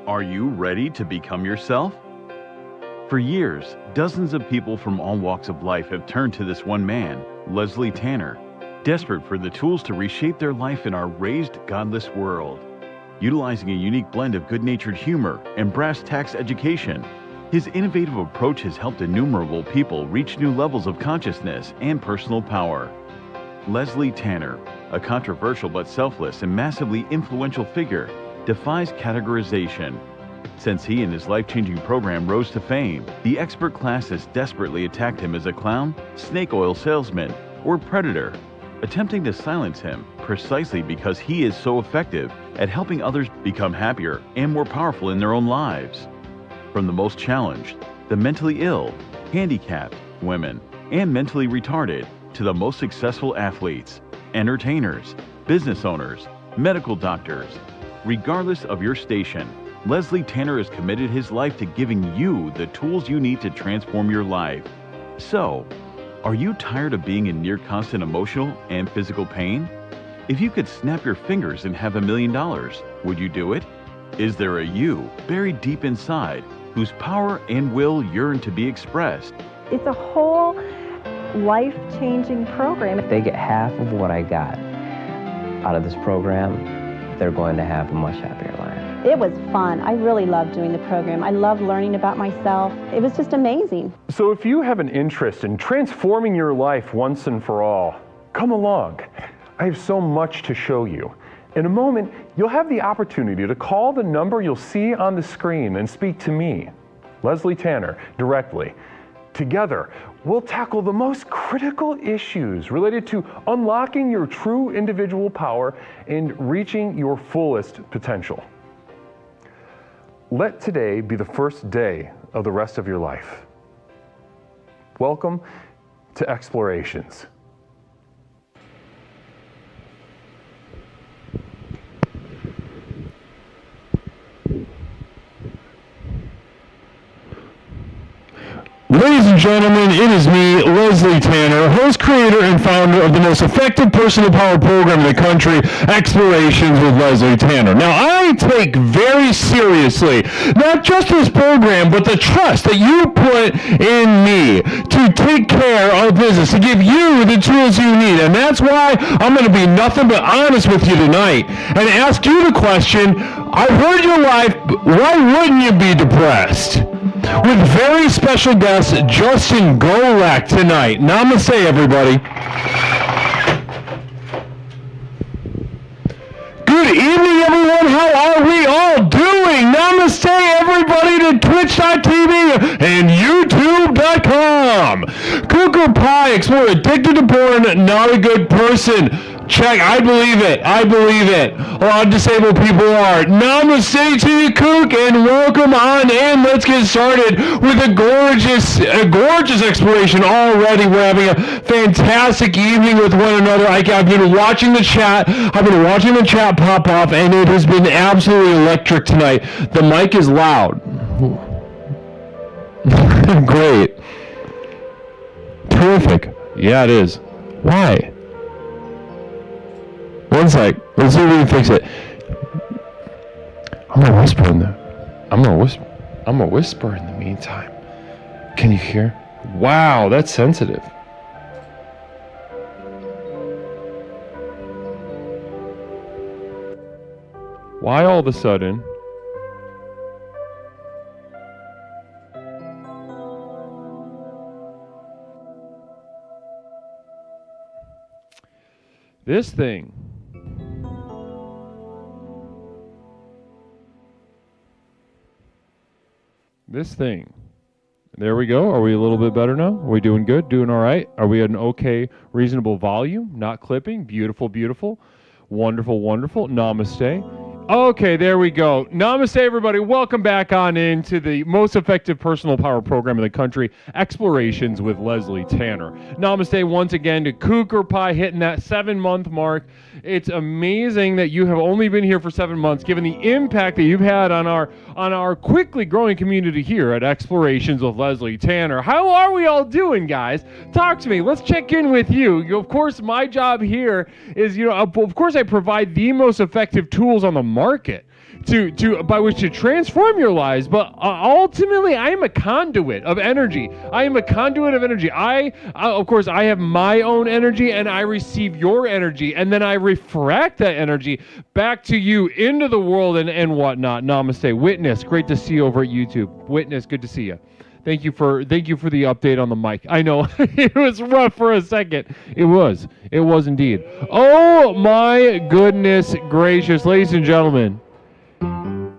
Are you ready to become yourself? For years, dozens of people from all walks of life have turned to this one man, Leslie Tanner, desperate for the tools to reshape their life in our raised, godless world. Utilizing a unique blend of good-natured humor and brass tacks education, his innovative approach has helped innumerable people reach new levels of consciousness and personal power. Leslie Tanner, a controversial but selfless and massively influential figure, defies categorization. Since he and his life-changing program rose to fame, the expert class has desperately attacked him as a clown, snake oil salesman, or predator, attempting to silence him precisely because he is so effective at helping others become happier and more powerful in their own lives. From the most challenged, the mentally ill, handicapped, women, and mentally retarded, to the most successful athletes, entertainers, business owners, medical doctors. Regardless of your station, Leslie Tanner has committed his life to giving you the tools you need to transform your life. So, are you tired of being in near constant emotional and physical pain? If you could snap your fingers and have $1 million, would you do it? Is there a you buried deep inside whose power and will yearn to be expressed? It's a whole life-changing program. If they get half of what I got out of this program, they're going to have a much happier life. It was fun. I really loved doing the program. I loved learning about myself. It was just amazing. So if you have an interest in transforming your life once and for all, come along. I have so much to show you. In a moment, you'll have the opportunity to call the number you'll see on the screen and speak to me, Leslie Tanner, directly. Together, we'll tackle the most critical issues related to unlocking your true individual power and reaching your fullest potential. Let today be the first day of the rest of your life. Welcome to Explorations. Ladies and gentlemen, it is me, Leslie Tanner, host, creator, and founder of the most effective personal power program in the country, Explorations with Leslie Tanner. Now, I take very seriously not just this program, but the trust that you put in me to take care of business, to give you the tools you need. And that's why I'm going to be nothing but honest with you tonight and ask you the question, I've heard your life, why wouldn't you be depressed? With very special guest Justin Golak tonight. Namaste, everybody. Good evening, everyone. How are we all doing? Namaste, everybody, to twitch.tv and youtube.com. Cougar Pie, explore addicted to porn, not a good person. Check, I believe it. I believe it. A lot of disabled people are. Namaste to you, Kook, and welcome on in. Let's get started with a gorgeous exploration already. We're having a fantastic evening with one another. I've been watching the chat. I've been watching the chat pop off, and it has been absolutely electric tonight. The mic is loud. Great. Terrific. Yeah, it is. Why? One sec. Let's see if we can fix it. I'm gonna whisper in the meantime. Can you hear? Wow, that's sensitive. Why all of a sudden? This thing. There we go. Are we a little bit better now? Are we doing good? Doing all right? Are we at an okay, reasonable volume? Not clipping? Beautiful, beautiful. Wonderful, wonderful. Namaste. Okay, there we go. Namaste, everybody. Welcome back on into the most effective personal power program in the country, Explorations with Leslie Tanner. Namaste once again to Cougar Pie hitting that 7-month mark. It's amazing that you have only been here for 7 months, given the impact that you've had on our quickly growing community here at Explorations with Leslie Tanner. How are we all doing, guys? Talk to me. Let's check in with you. Of course, my job here is, of course, I provide the most effective tools on the market by which to transform your lives, but ultimately I am a conduit of energy. I am a conduit of energy. Of course, I have my own energy, and I receive your energy, and then I refract that energy back to you into the world and whatnot. Namaste. Witness, great to see you over at YouTube. Witness, good to see you. Thank you for the update on the mic. I know it was rough for a second. It was indeed. Oh my goodness gracious, ladies and gentlemen.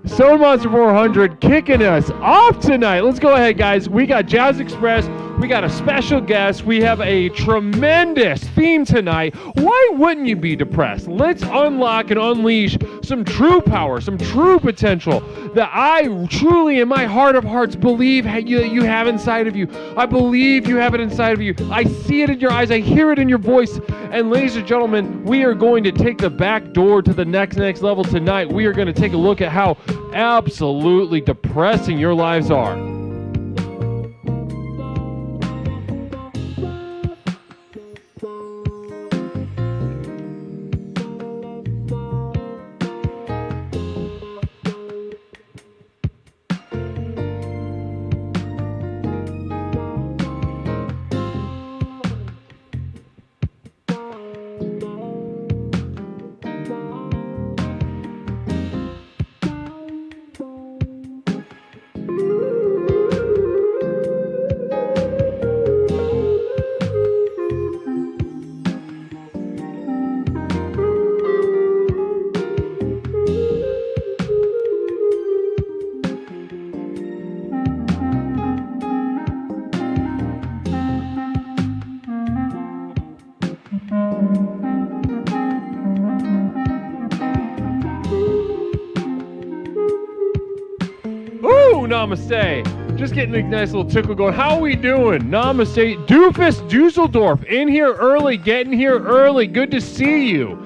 Stone Monster 400 kicking us off tonight. Let's go ahead, guys. We got Jazz Express. We got a special guest. We have a tremendous theme tonight. Why wouldn't you be depressed? Let's unlock and unleash some true power, some true potential that I truly, in my heart of hearts, believe you have inside of you. I believe you have it inside of you. I see it in your eyes. I hear it in your voice. And ladies and gentlemen, we are going to take the back door to the next level tonight. We are going to take a look at how absolutely depressing your lives are. Namaste. Just getting a nice little tickle going. How are we doing? Namaste. Doofus Dusseldorf in here early, getting here early. Good to see you.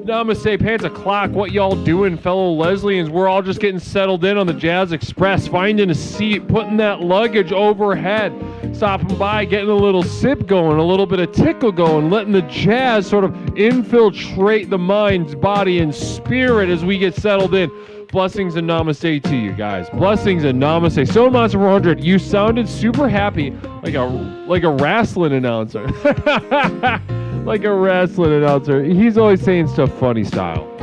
Namaste, Pants O'Clock. What y'all doing, fellow Lesleyans? We're all just getting settled in on the Jazz Express, finding a seat, putting that luggage overhead, stopping by, getting a little sip going, a little bit of tickle going, letting the jazz sort of infiltrate the mind, body, and spirit as we get settled in. Blessings and namaste to you guys. Blessings and namaste. Stone Monster 400, you sounded super happy, like a wrestling announcer. Like a wrestling announcer. He's always saying stuff funny style.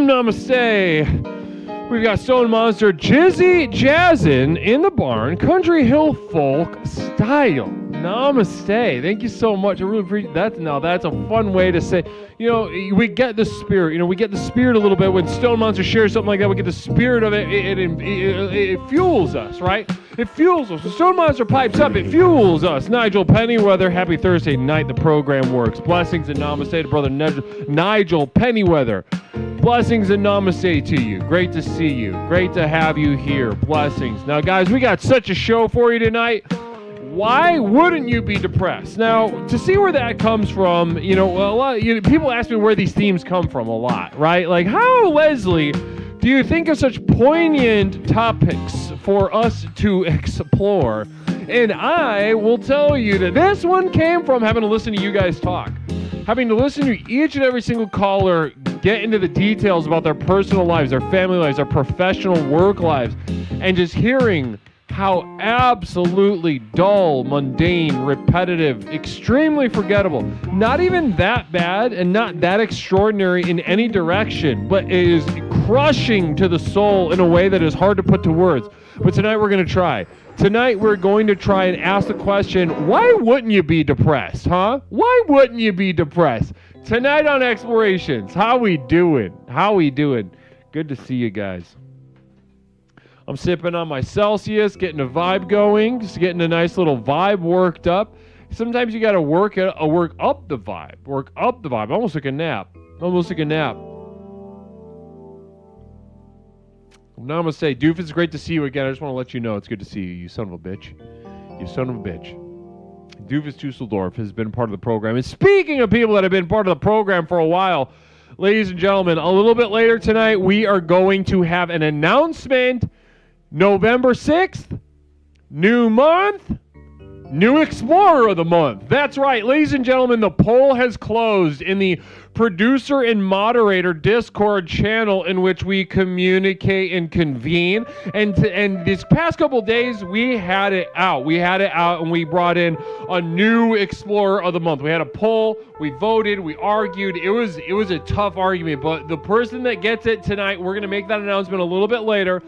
Namaste. We've got Stone Monster Jizzy Jazzin' in the barn, Country Hill Folk style. Namaste. Thank you so much. I really appreciate that. Now that's a fun way to say, we get the spirit. We get the spirit a little bit when Stone Monster shares something like that. We get the spirit of it. It fuels us, right? It fuels us. When Stone Monster pipes up, it fuels us. Nigel Pennyweather, happy Thursday night. The program works. Blessings and namaste to brother Nigel Pennyweather. Blessings and namaste to you. Great to see you. Great to have you here. Blessings. Now, guys, we got such a show for you tonight. Why wouldn't you be depressed? Now, to see where that comes from, people ask me where these themes come from a lot, right? Like, how, Leslie, do you think of such poignant topics for us to explore? And I will tell you that this one came from having to listen to you guys talk. Having to listen to each and every single caller get into the details about their personal lives, their family lives, their professional work lives, and just hearing how absolutely dull, mundane, repetitive, extremely forgettable. Not even that bad and not that extraordinary in any direction, but it is crushing to the soul in a way that is hard to put to words. But tonight we're going to try. Tonight we're going to try and ask the question, why wouldn't you be depressed, huh? Why wouldn't you be depressed? Tonight on Explorations, how we doing? How we doing? Good to see you guys. I'm sipping on my Celsius, getting a vibe going, just getting a nice little vibe worked up. Sometimes you got to work up the vibe. Work up the vibe. Almost like a nap. Almost like a nap. Namaste. Doof, it's great to see you again. I just want to let you know it's good to see you, you son of a bitch. You son of a bitch. Doofus Dusseldorf has been part of the program. And speaking of people that have been part of the program for a while, ladies and gentlemen, a little bit later tonight, we are going to have an announcement. November 6th, new month, new Explorer of the Month. That's right, ladies and gentlemen, the poll has closed in the producer and moderator Discord channel in which we communicate and convene. And this past couple days, we had it out. We had it out, and we brought in a new Explorer of the Month. We had a poll, we voted, we argued. It was a tough argument, but the person that gets it tonight, we're going to make that announcement a little bit later.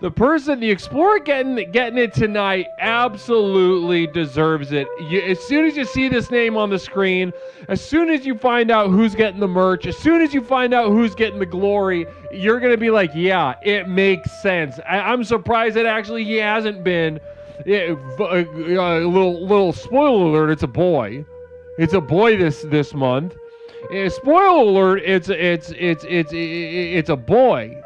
The Explorer getting it tonight absolutely deserves it. As soon as you see this name on the screen, as soon as you find out who's getting the merch, as soon as you find out who's getting the glory, you're going to be like, yeah, it makes sense. I'm surprised that actually he hasn't been. A little spoiler alert, it's a boy. It's a boy this month. Spoiler alert, it's a boy.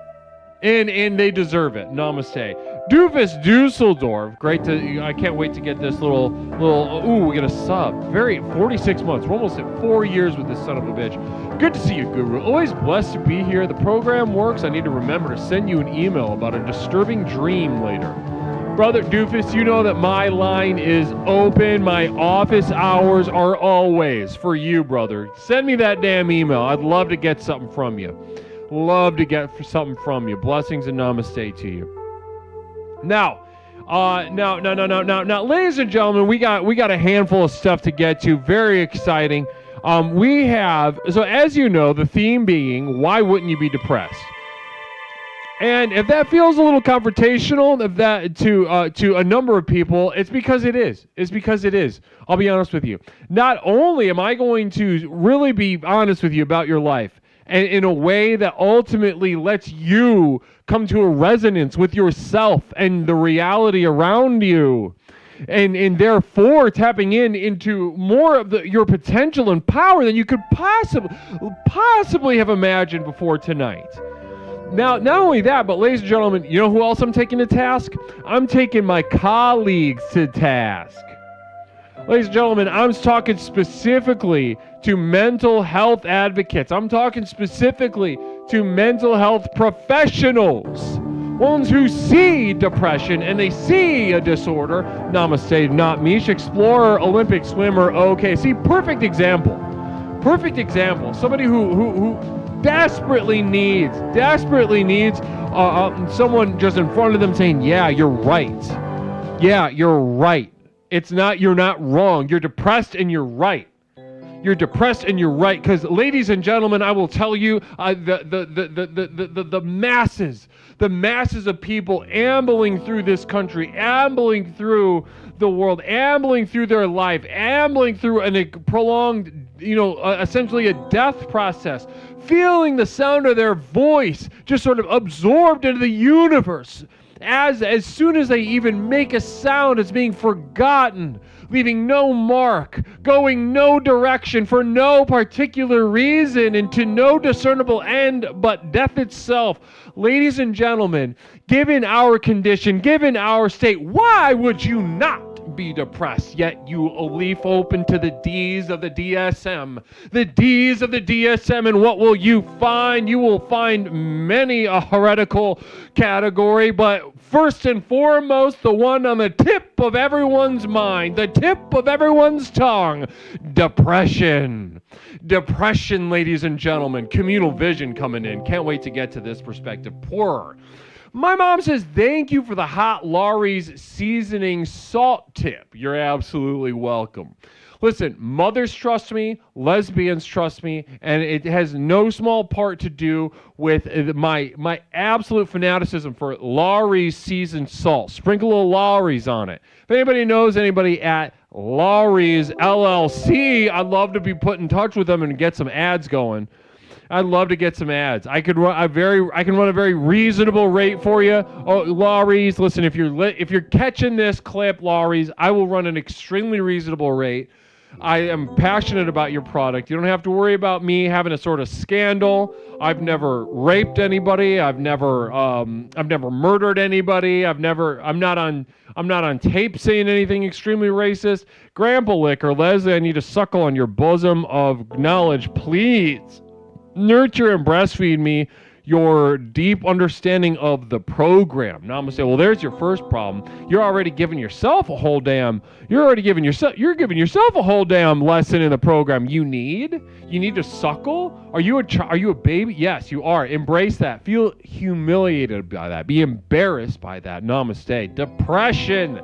And they deserve it. Namaste. Doofus Dusseldorf. I can't wait to get this little, we get a sub. 46 months. We're almost at 4 years with this son of a bitch. Good to see you, Guru. Always blessed to be here. The program works. I need to remember to send you an email about a disturbing dream later. Brother Doofus, you know that my line is open. My office hours are always for you, brother. Send me that damn email. I'd love to get something from you. Love to get something from you. Blessings and namaste to you. Now, ladies and gentlemen, we got a handful of stuff to get to. Very exciting. So as you know, the theme being, why wouldn't you be depressed? And if that feels a little confrontational, to a number of people, it's because it is. It's because it is. I'll be honest with you. Not only am I going to really be honest with you about your life, and in a way that ultimately lets you come to a resonance with yourself and the reality around you, and therefore tapping into more of your potential and power than you could possibly have imagined before tonight. Now, not only that, but ladies and gentlemen, you know who else I'm taking to task? I'm taking my colleagues to task. Ladies and gentlemen, I'm talking specifically to mental health advocates. I'm talking specifically to mental health professionals. Ones who see depression and they see a disorder. Namaste, not Mish. Explorer, Olympic swimmer, okay. See, perfect example. Perfect example. Somebody who desperately needs someone just in front of them saying, yeah, you're right. Yeah, you're right. You're not wrong. You're depressed and you're right. You're depressed and you're right. Because, ladies and gentlemen, I will tell you, the masses of people ambling through this country, ambling through the world, ambling through their life, ambling through a prolonged, essentially a death process, feeling the sound of their voice just sort of absorbed into the universe. As soon as they even make a sound, it's being forgotten, leaving no mark, going no direction for no particular reason and to no discernible end but death itself. Ladies and gentlemen, given our condition, given our state, why would you not be depressed? Yet you leaf open to the D's of the DSM. The D's of the DSM, and what will you find? You will find many a heretical category, but first and foremost, the one on the tip of everyone's mind, the tip of everyone's tongue, depression. Depression, ladies and gentlemen. Communal vision coming in. Can't wait to get to this perspective. My mom says, thank you for the hot Laurie's seasoning salt tip. You're absolutely welcome. Listen, mothers trust me, lesbians trust me, and it has no small part to do with my absolute fanaticism for Laurie's seasoned salt. Sprinkle a little Laurie's on it. If anybody knows anybody at Laurie's LLC, I'd love to be put in touch with them and get some ads going. I'd love to get some ads. I can run a very reasonable rate for you. Oh, Laurie's, listen, if you're catching this clip, Laurie's, I will run an extremely reasonable rate. I am passionate about your product. You don't have to worry about me having a sort of scandal. I've never raped anybody. I've never murdered anybody. I'm not on tape saying anything extremely racist. Grandpa Liquor, Leslie, I need to suckle on your bosom of knowledge, please. Nurture and breastfeed me your deep understanding of the program. Now I'm gonna say, well, there's your first problem. You're already giving yourself a whole damn lesson in the program. You need to suckle. Are you a baby? Yes, you are. Embrace that. Feel humiliated by that. Be embarrassed by that. Namaste. Depression.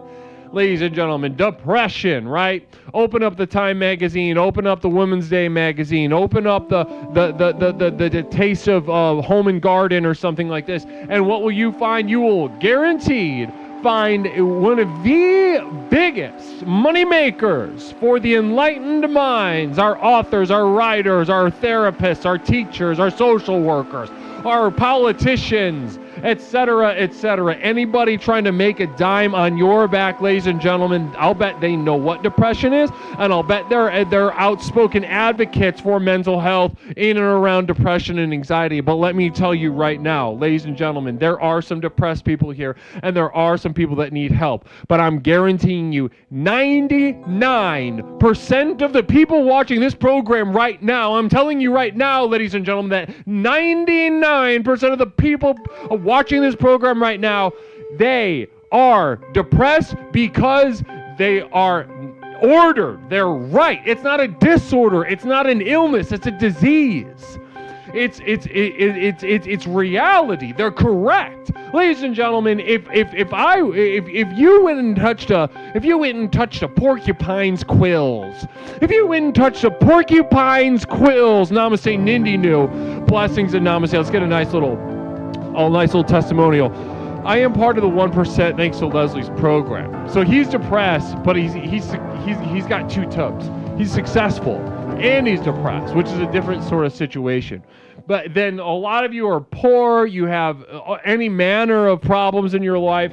Ladies and gentlemen, depression, right? Open up the Time magazine, open up the Women's Day magazine, open up the Taste of Home and Garden or something like this, and what will you find? You will guaranteed find one of the biggest money makers for the enlightened minds, our authors, our writers, our therapists, our teachers, our social workers, our politicians, etc., etc. Anybody trying to make a dime on your back, ladies and gentlemen, I'll bet they know what depression is, and I'll bet they're outspoken advocates for mental health in and around depression and anxiety. But let me tell you right now, ladies and gentlemen, there are some depressed people here, and there are some people that need help. But I'm guaranteeing you, 99% of the people watching this program right now, I'm telling you right now, ladies and gentlemen, that 99% of the people watching this program right now, they are depressed because they are ordered. They're right. It's not a disorder. It's not an illness. It's a disease. It's reality. They're correct, ladies and gentlemen. If you went and touched a porcupine's quills, namaste, Nindi Nu, blessings and namaste. Let's get a nice little testimonial. I am part of the 1% thanks to Leslie's program. So he's depressed, but he's got two tubs. He's successful and he's depressed, which is a different sort of situation. But then a lot of you are poor, you have any manner of problems in your life.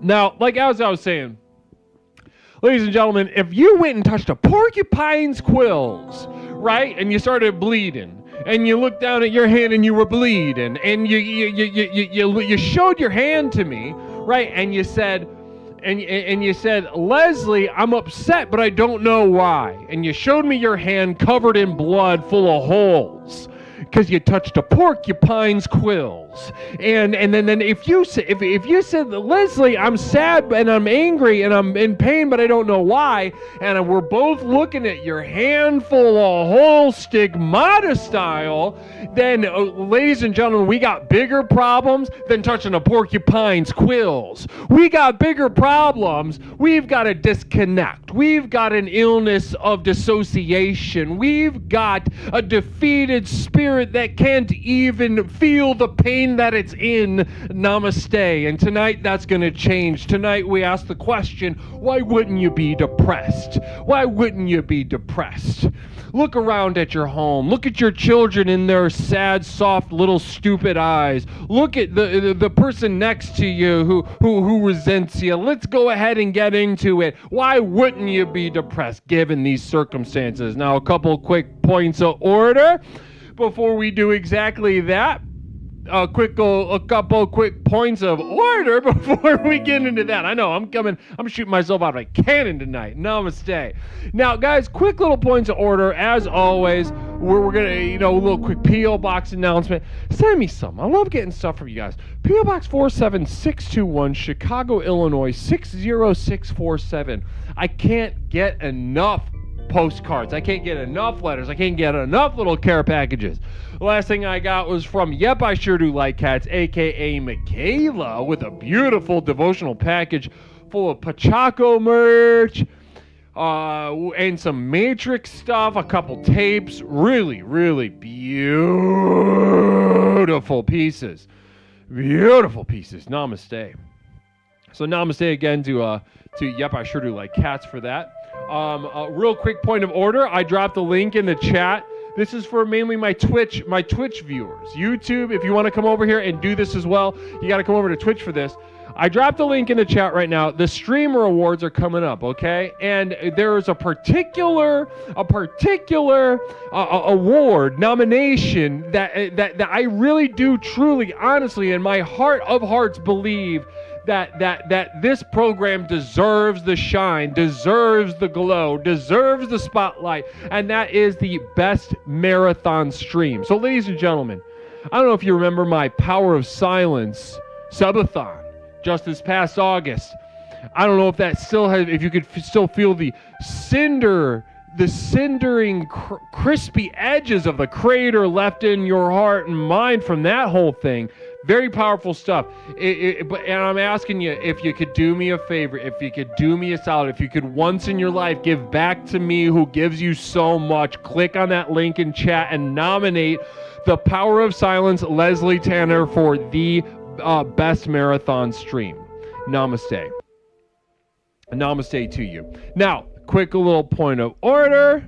Now, like as I was saying, ladies and gentlemen, if you went and touched a porcupine's quills, right, and you started bleeding, and you looked down at your hand and you were bleeding, and you showed your hand to me, right, and you said, Leslie, I'm upset, but I don't know why. And you showed me your hand covered in blood, full of holes, because you touched a porcupine's quills. And then if you said, Leslie, I'm sad and I'm angry and I'm in pain, but I don't know why, and we're both looking at your hand full of holes, stigmata style, then ladies and gentlemen, we got bigger problems than touching a porcupine's quills. We got bigger problems. We've got a disconnect. We've got an illness of dissociation. We've got a defeated spirit that can't even feel the pain that it's in. Namaste. And tonight that's going to change. Tonight we ask the question, why wouldn't you be depressed? Why wouldn't you be depressed? Look around at your home. Look at your children in their sad, soft, little stupid eyes. Look at the person next to you who resents you. Let's go ahead and get into it. Why wouldn't you be depressed given these circumstances? Now, a couple quick points of order before we do exactly that. A couple quick points of order before we get into that. I know I'm shooting myself out of a cannon tonight. Namaste. Now, guys, quick little points of order. As always, we're gonna, a little quick P.O. Box announcement. Send me some. I love getting stuff from you guys. P.O. Box 47621, Chicago, Illinois 60647. I can't get enough postcards. I can't get enough letters. I can't get enough little care packages. The last thing I got was from Yep, I Sure Do Like Cats, aka Michaela, with a beautiful devotional package full of Pachaco merch, and some Matrix stuff, a couple tapes, really, really beautiful pieces. Beautiful pieces. Namaste. So namaste again to Yep, I Sure Do Like Cats for that. A real quick point of order. I dropped a link in the chat. This is for mainly my Twitch viewers. YouTube, if you want to come over here and do this as well, you got to come over to Twitch for this. I dropped a link in the chat right now. The streamer awards are coming up, okay? And there is a particular award nomination that I really do truly, honestly, in my heart of hearts believe that this program deserves the shine, deserves the glow, deserves the spotlight, and that is the best marathon stream. So, ladies and gentlemen, I don't know if you remember my Power of Silence subathon just this past August. I don't know if that still has, if you could still feel the cindering, crispy edges of the crater left in your heart and mind from that whole thing. Very powerful stuff. And I'm asking you, if you could do me a favor, if you could do me a solid, if you could once in your life give back to me who gives you so much, click on that link in chat and nominate the Power of Silence Leslie Tanner for the best marathon stream. Namaste. Namaste to you. Now, quick little point of order.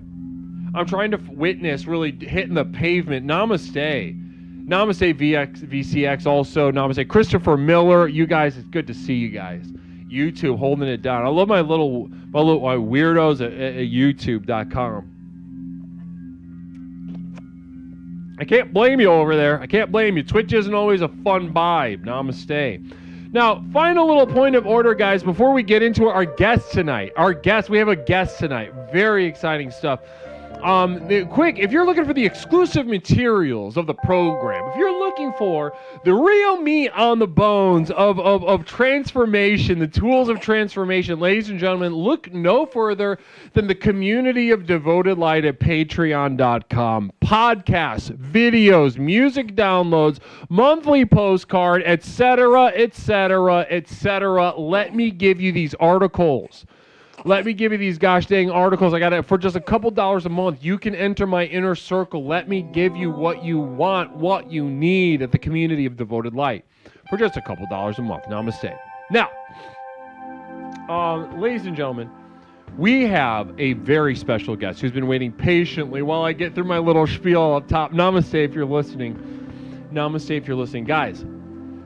I'm trying to witness really hitting the pavement. Namaste. Namaste VCX also. Namaste Christopher Miller. You guys, it's good to see you guys. YouTube holding it down. I love my little weirdos at youtube.com. I can't blame you over there. I can't blame you. Twitch isn't always a fun vibe. Namaste. Now, final little point of order, guys, before we get into our guest tonight. We have a guest tonight. Very exciting stuff. Quick, if you're looking for the exclusive materials of the program, if you're looking for the real meat on the bones of transformation, the tools of transformation, ladies and gentlemen, look no further than the community of Devoted Light at patreon.com. Podcasts, videos, music downloads, monthly postcard, etc., etc., etc. Let me give you these articles. Let me give you these gosh dang articles. I got it for just a couple dollars a month. You can enter my inner circle. Let me give you what you want, what you need at the community of Devoted Light for just a couple dollars a month. Namaste. Now, ladies and gentlemen, we have a very special guest who's been waiting patiently while I get through my little spiel up top. Namaste if you're listening. Namaste if you're listening. Guys,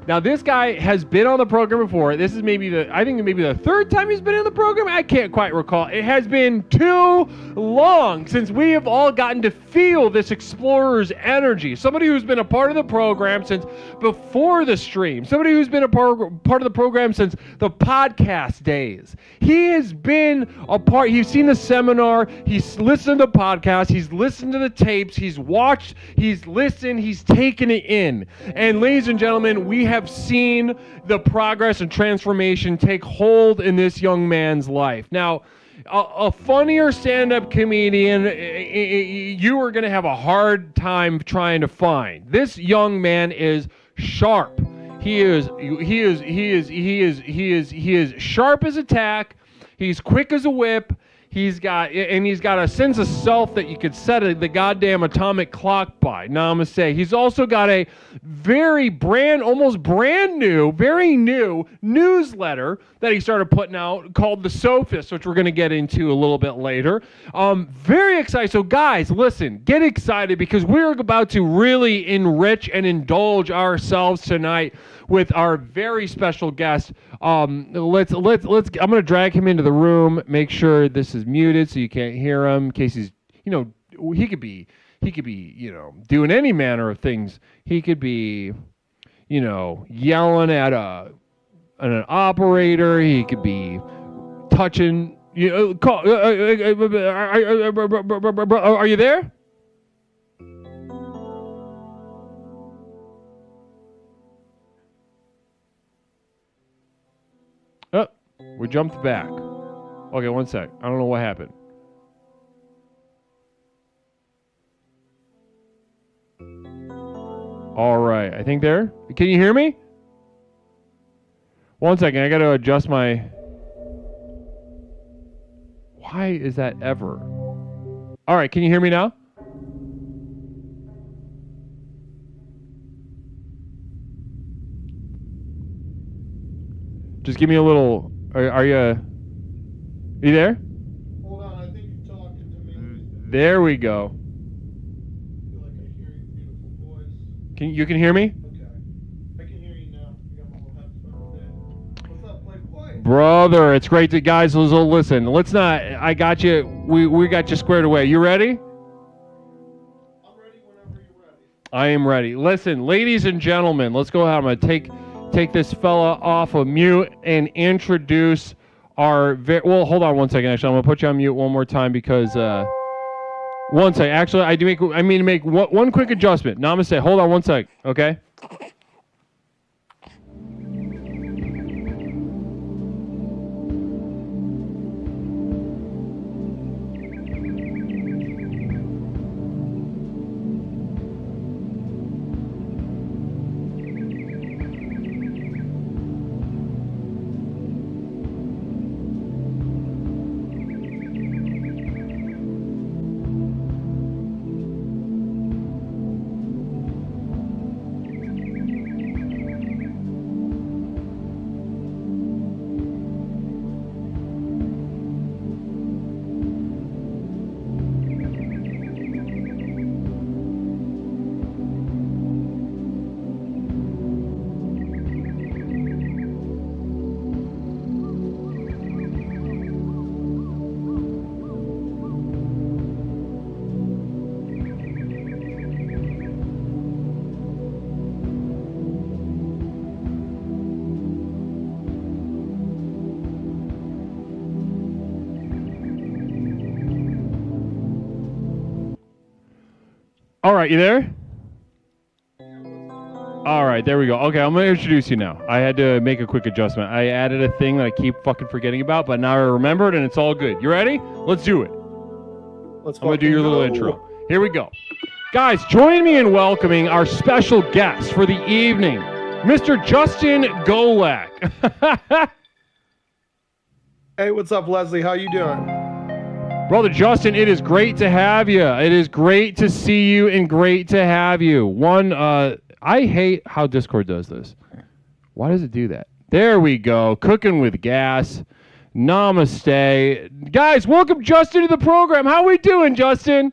now this guy has been on the program before. This is maybe the third time he's been in the program. I can't quite recall. It has been too long since we have all gotten to feel this explorer's energy. Somebody who's been a part of the program since before the stream. Somebody who's been a part of the program since the podcast days. He has been a part. He's seen the seminar. He's listened to the podcast. He's listened to the tapes. He's watched. He's listened. He's taken it in. And ladies and gentlemen, we have seen the progress and transformation take hold in this young man's life. Now, a funnier stand-up comedian, you are going to have a hard time trying to find. This young man is sharp. He is sharp as a tack. He's quick as a whip. He's got a sense of self that you could set the goddamn atomic clock by. Namaste. He's also got a very almost brand new, very new newsletter that he started putting out called The Sophist, which we're going to get into a little bit later. Very excited. So guys, listen, get excited because we're about to really enrich and indulge ourselves tonight with our very special guest. I'm going to drag him into the room, make sure this is muted so you can't hear him in case he's, he could be, doing any manner of things. He could be, yelling at an operator. He could be touching, are you there? Oh, we jumped back. Okay, one sec. I don't know what happened. All right. I think there. Can you hear me? One second. I got to adjust my... Why is that ever? All right. Can you hear me now? Just give me a little... Are you there? Hold on, I think you're talking to me. There we go. I feel like I hear your beautiful voice. You can hear me? Okay. I can hear you now. I got my little headphones in. What's up, Playboy? Brother, it's great to guys. Listen, let's not. I got you. We got you squared away. You ready? I'm ready whenever you're ready. I am ready. Listen, ladies and gentlemen, let's go ahead. I'm gonna take this fella off of mute and introduce our. Well, hold on one second. Actually, I'm gonna put you on mute one more time because. One sec. Actually, I mean to make one quick adjustment. Namaste. Hold on one sec. Okay. All right, you there? All right, there we go. Okay, I'm going to introduce you now. I had to make a quick adjustment. I added a thing that I keep fucking forgetting about, but now I remembered, and it's all good. You ready? Let's do it. Let's I'm going to do your little intro. Here we go. Guys, join me in welcoming our special guest for the evening, Mr. Justin Golak. Hey, what's up, Leslie? How you doing? Brother Justin, it is great to have you. It is great to see you and great to have you. I hate how Discord does this. Why does it do that? There we go. Cooking with gas. Namaste. Guys, welcome Justin to the program. How we doing, Justin?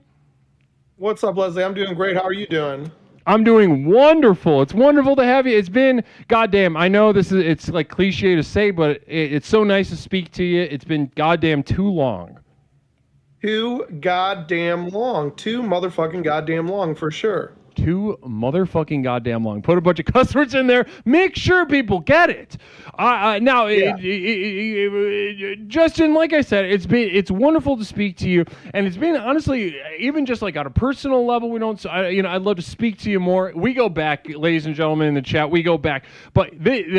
What's up, Leslie? I'm doing great. How are you doing? I'm doing wonderful. It's wonderful to have you. It's been, goddamn, I know it's like cliche to say, but it's so nice to speak to you. It's been goddamn too long. Too goddamn long. Too motherfucking goddamn long, for sure. Too motherfucking goddamn long. Put a bunch of cuss words in there. Make sure people get it. Now, Justin, like I said, it's wonderful to speak to you, and it's been honestly, even just like on a personal level, I'd love to speak to you more. We go back, ladies and gentlemen in the chat. We go back, but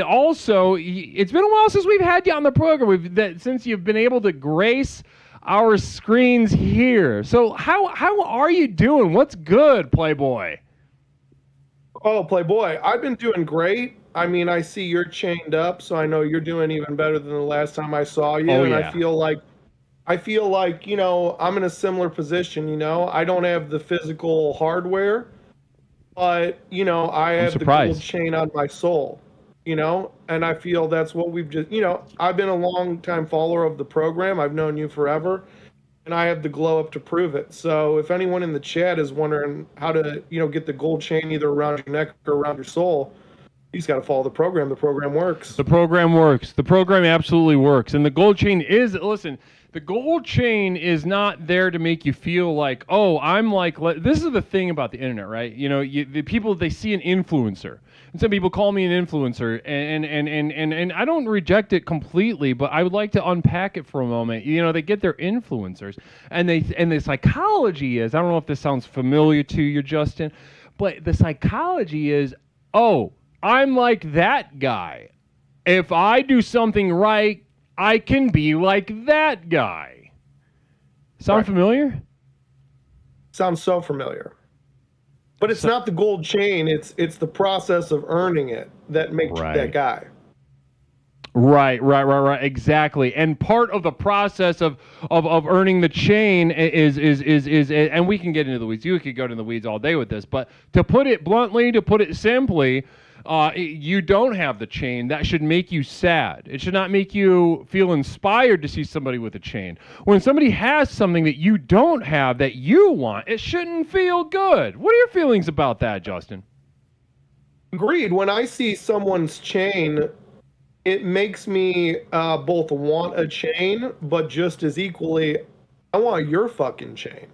also, it's been a while since we've had you on the program. Since you've been able to grace our screens here. So how are you doing? What's good, Playboy? Oh, Playboy, I've been doing great. I mean, I see you're chained up, so I know you're doing even better than the last time I saw you. Oh, and yeah. I feel like, I'm in a similar position, I don't have the physical hardware, but, I have the gold chain on my soul, and I feel that's what we've just, I've been a long time follower of the program. I've known you forever. And I have the glow up to prove it. So if anyone in the chat is wondering how to, get the gold chain either around your neck or around your soul, you just got to follow the program. The program works. The program works. The program absolutely works. And the gold chain is, listen, the gold chain is not there to make you feel like, oh, I'm like, this is the thing about the internet, right? The people, they see an influencer. And some people call me an influencer, and I don't reject it completely, but I would like to unpack it for a moment. They get their influencers, and the psychology is, I don't know if this sounds familiar to you, Justin, but the psychology is, oh, I'm like that guy. If I do something right, I can be like that guy. Sound familiar? Sounds so familiar. But it's not the gold chain. It's the process of earning it that makes you that guy. Right. Exactly. And part of the process of earning the chain is, and we can get into the weeds. You could go into the weeds all day with this, but to put it bluntly, to put it simply, you don't have the chain. That should make you sad. It should not make you feel inspired to see somebody with a chain. When somebody has something that you don't have that you want, it shouldn't feel good. What are your feelings about that, Justin? Agreed. When I see someone's chain, it makes me both want a chain, but just as equally, I want your fucking chain.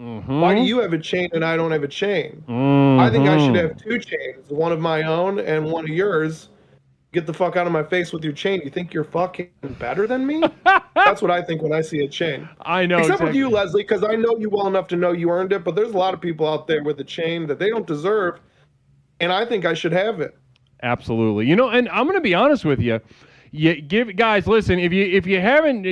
Mm-hmm. Why do you have a chain and I don't have a chain? Mm-hmm. I think I should have 2 chains, one of my own and one of yours. Get the fuck out of my face with your chain. You think you're fucking better than me? That's what I think when I see a chain. I know. Except with you, Leslie, because I know you well enough to know you earned it, but there's a lot of people out there with a chain that they don't deserve, and I think I should have it. Absolutely. You know, and I'm going to be honest with you. Guys, listen, if you haven't,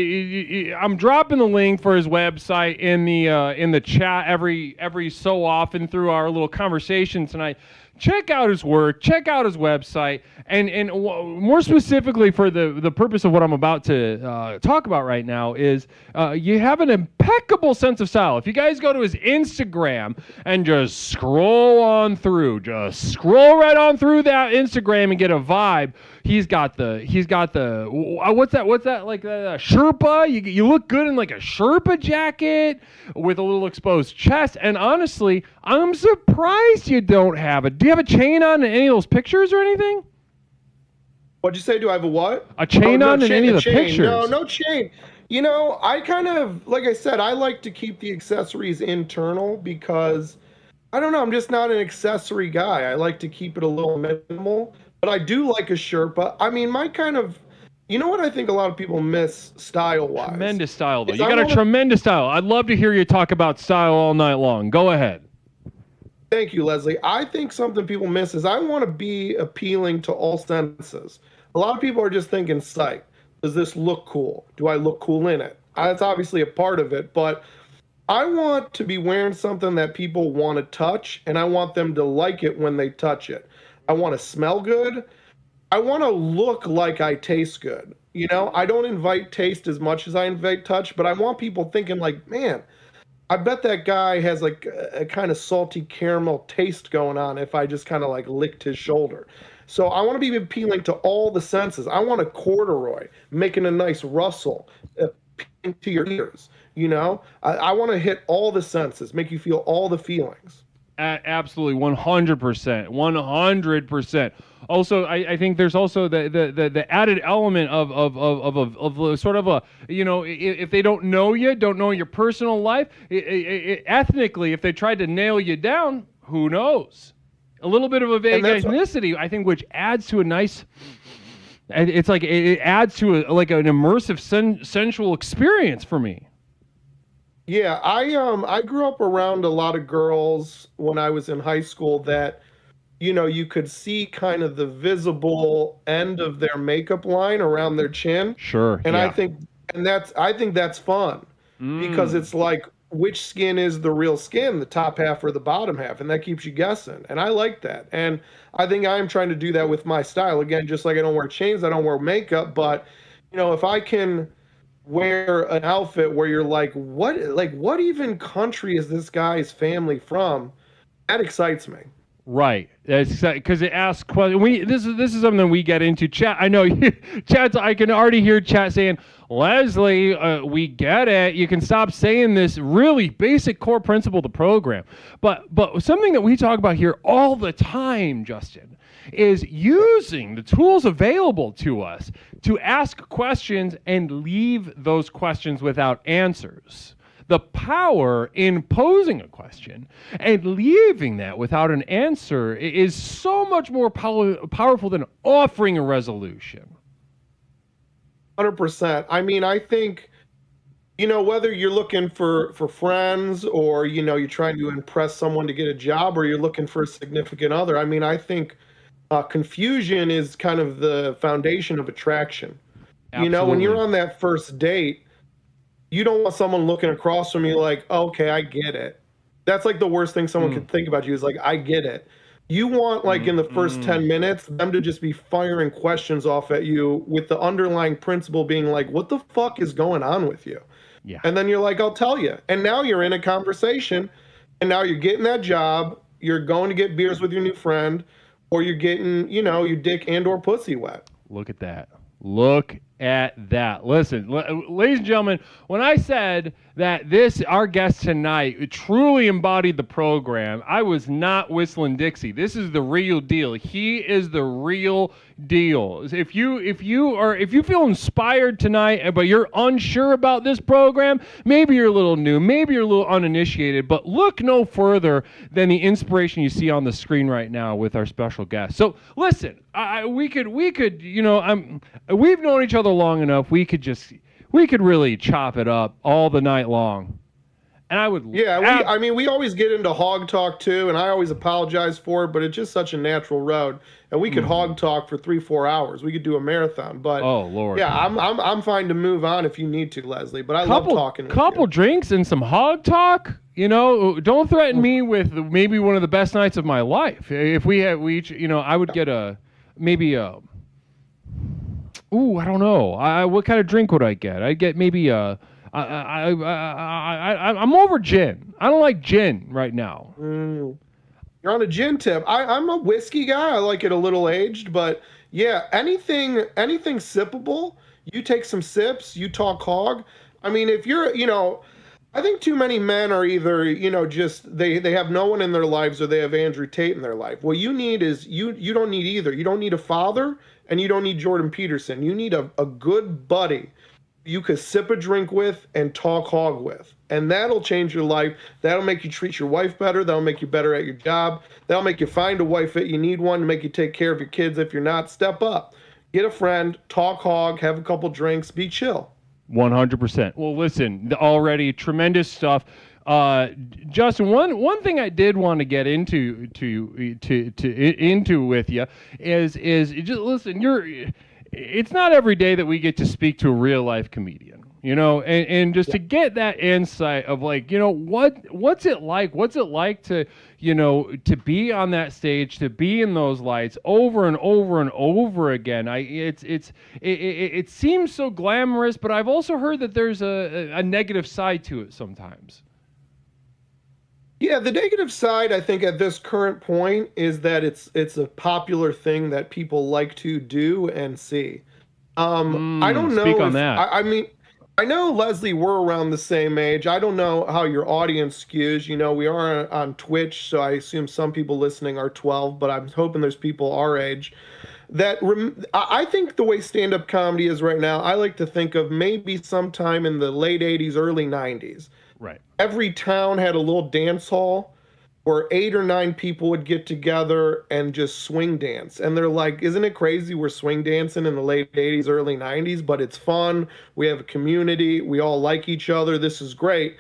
I'm dropping the link for his website in the chat every so often through our little conversation tonight. Check out his work, check out his website, and more specifically for the purpose of what I'm about to talk about right now is you have an impeccable sense of style. If you guys go to his Instagram and just scroll right on through that Instagram and get a vibe, he's got the what's that like a Sherpa? You look good in like a Sherpa jacket with a little exposed chest, and honestly, I'm surprised you don't have it. Do you have a chain on in any of those pictures or anything? What'd you say? Do I have a what? A chain on in any of the pictures? No chain. You know, I kind of, like I said, I like to keep the accessories internal because, I don't know, I'm just not an accessory guy. I like to keep it a little minimal, but I do like a Sherpa. I mean, my kind of, you know what I think a lot of people miss style-wise? Tremendous style, though. You got a tremendous style. I'd love to hear you talk about style all night long. Go ahead. Thank you, Leslie. I think something people miss is I want to be appealing to all senses. A lot of people are just thinking sight. Does this look cool? Do I look cool in it? That's obviously a part of it, but I want to be wearing something that people want to touch, and I want them to like it when they touch it. I want to smell good. I want to look like I taste good. You know, I don't invite taste as much as I invite touch, but I want people thinking like, man, I bet that guy has like a kind of salty caramel taste going on if I just kind of like licked his shoulder. So I want to be appealing to all the senses. I want a corduroy, making a nice rustle, appealing to your ears. You know, I want to hit all the senses, make you feel all the feelings. Absolutely, 100%, 100%. Also, I think there's also the added element of sort of a, you know, if they don't know your personal life, ethnically, if they tried to nail you down, who knows? A little bit of a vague ethnicity, I think, which adds to a nice. It's like it adds to like an immersive sensual experience for me. Yeah, I grew up around a lot of girls when I was in high school that, you know, you could see kind of the visible end of their makeup line around their chin. Sure. And yeah. I think that's fun because it's like, which skin is the real skin, the top half or the bottom half, and that keeps you guessing. And I like that. And I think I'm trying to do that with my style. Again, just like I don't wear chains, I don't wear makeup, but you know, if I can wear an outfit where you're like what even country is this guy's family from, that excites me. Right, because it asks questions. This is something we get into. Chat, I know, chat. I can already hear chat saying, "Leslie, we get it. You can stop saying this really basic core principle of the program." But something that we talk about here all the time, Justin, is using the tools available to us to ask questions and leave those questions without answers. The power in posing a question and leaving that without an answer is so much more powerful than offering a resolution. 100%. I mean, I think, you know, whether you're looking for friends or, you know, you're trying to impress someone to get a job or you're looking for a significant other, I mean, I think confusion is kind of the foundation of attraction. Absolutely. You know, when you're on that first date, you don't want someone looking across from you like, okay, I get it. That's like the worst thing someone could think about you is like, I get it. You want like in the first 10 minutes, them to just be firing questions off at you with the underlying principle being like, what the fuck is going on with you? Yeah. And then you're like, I'll tell you. And now you're in a conversation and now you're getting that job. You're going to get beers with your new friend, or you're getting, you know, your dick and or pussy wet. Look at that. Look at that. Listen, ladies and gentlemen, when I said that our guest tonight truly embodied the program, I was not whistling Dixie. This is the real deal. He is the real deal. If you feel inspired tonight, but you're unsure about this program, maybe you're a little new, maybe you're a little uninitiated, but look no further than the inspiration you see on the screen right now with our special guest. So listen, we could, you know, we've known each other long enough. We could really chop it up all the night long. And I would... Yeah, we always get into hog talk too, and I always apologize for it, but it's just such a natural road. And we could hog talk for 3-4 hours. We could do a marathon, but... Oh, Lord. Yeah, I'm fine to move on if you need to, Leslie, but I love talking with you. Couple drinks and some hog talk? You know, don't threaten me with maybe one of the best nights of my life. If we each, you know, I would get ooh, I don't know. What kind of drink would I get? I'd get maybe I'm over gin. I don't like gin right now. You're on a gin tip. I'm a whiskey guy. I like it a little aged, but yeah, anything sippable. You take some sips. You talk hog. I mean, if you're, you know, I think too many men are either, you know, just they have no one in their lives or they have Andrew Tate in their life. What you need is you don't need either. You don't need a father and you don't need Jordan Peterson. You need a good buddy you could sip a drink with and talk hog with. And that'll change your life. That'll make you treat your wife better. That'll make you better at your job. That'll make you find a wife if you need one, to make you take care of your kids if you're not. Step up. Get a friend, talk hog, have a couple drinks, be chill. 100%. Well, listen, already tremendous stuff. Justin, one thing I did want to get into with you is just listen. It's not every day that we get to speak to a real life comedian, you know, and just to get that insight of like, you know, what's it like? What's it like to, you know, to be on that stage, to be in those lights over and over and over again. It seems so glamorous, but I've also heard that there's a negative side to it sometimes. Yeah, the negative side, I think, at this current point is that it's a popular thing that people like to do and see. I don't know. Speak on that. I mean, I know, Leslie, we're around the same age. I don't know how your audience skews. You know, we are on Twitch, so I assume some people listening are 12, but I'm hoping there's people our age. I think the way stand-up comedy is right now, I like to think of maybe sometime in the late 80s, early 90s. Right. Every town had a little dance hall where 8 or 9 people would get together and just swing dance. And they're like, isn't it crazy we're swing dancing in the late 80s, early 90s, but it's fun. We have a community. We all like each other. This is great.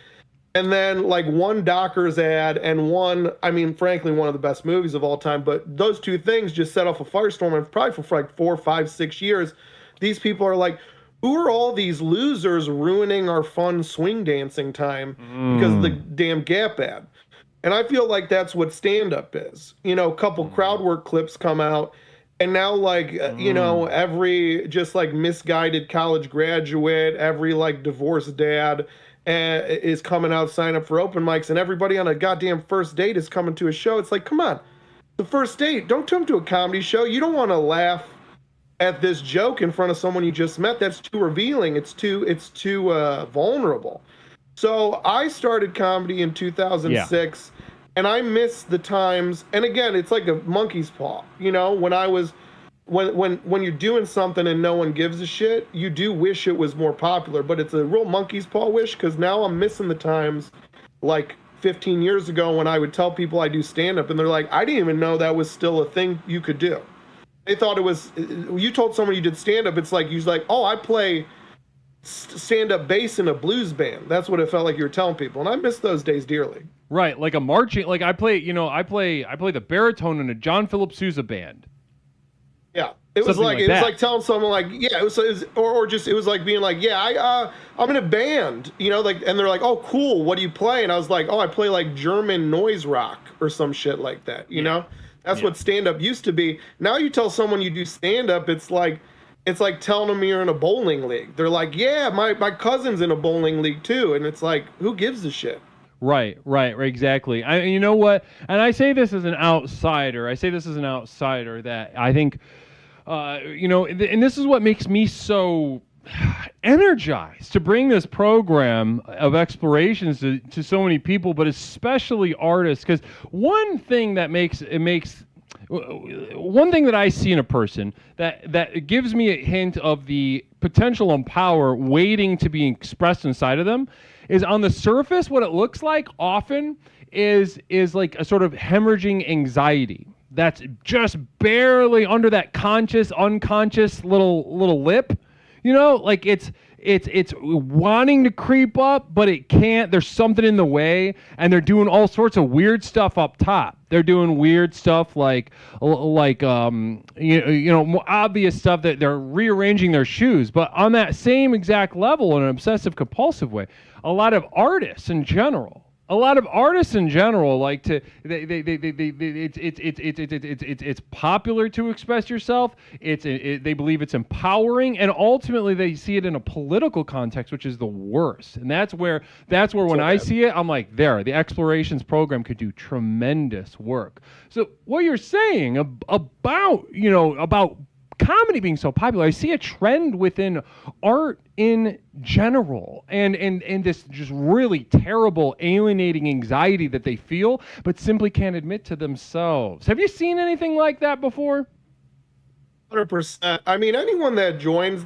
And then like one Dockers ad and one, I mean, frankly, one of the best movies of all time. But those two things just set off a firestorm. And probably for like 4, 5, 6 years, these people are like, who are all these losers ruining our fun swing dancing time because of the damn Gap ad? And I feel like that's what stand-up is. You know, a couple crowd work clips come out, and now, like, you know, every just, like, misguided college graduate, every, like, divorced dad is coming out, sign up for open mics, and everybody on a goddamn first date is coming to a show. It's like, come on, the first date, don't come to a comedy show. You don't want to laugh at this joke in front of someone you just met. That's too revealing. It's too vulnerable. So I started comedy in 2006, and I miss the times. And again, it's like a monkey's paw. You know, when you're doing something and no one gives a shit, you do wish it was more popular. But it's a real monkey's paw wish, because now I'm missing the times like 15 years ago when I would tell people I do stand-up, and they're like, I didn't even know that was still a thing you could do. They thought it was, you told someone you did stand-up, it's like, you're like, oh, I play stand-up bass in a blues band. That's what it felt like you were telling people. And I miss those days dearly. Right, like a marching, like I play the baritone in a John Philip Sousa band. Yeah. It was like, it was like telling someone like, yeah, it was like being like, yeah, I'm in a band, you know, like, and they're like, oh, cool, what do you play? And I was like, oh, I play like German noise rock or some shit like that, you know? That's what stand-up used to be. Now you tell someone you do stand-up, it's like telling them you're in a bowling league. They're like, yeah, my cousin's in a bowling league too. And it's like, who gives a shit? Right, exactly. You know what? And I say this as an outsider. That I think, you know, and this is what makes me so energized to bring this program of explorations to so many people, but especially artists. Because one thing that I see in a person that gives me a hint of the potential and power waiting to be expressed inside of them is, on the surface, what it looks like often is like a sort of hemorrhaging anxiety that's just barely under that conscious, unconscious little lip. You know, like it's wanting to creep up, but it can't. There's something in the way, and they're doing all sorts of weird stuff up top. They're doing weird stuff like you know, more obvious stuff, that they're rearranging their shoes. But on that same exact level, in an obsessive compulsive way, a lot of artists in general like to it's popular to express yourself. They believe it's empowering, and ultimately they see it in a political context, which is the worst. And that's where when I see it, I'm like, the Explorations program could do tremendous work. So what you're saying about comedy being so popular, I see a trend within art in general, and this just really terrible, alienating anxiety that they feel, but simply can't admit to themselves. Have you seen anything like that before? 100%. I mean, anyone that joins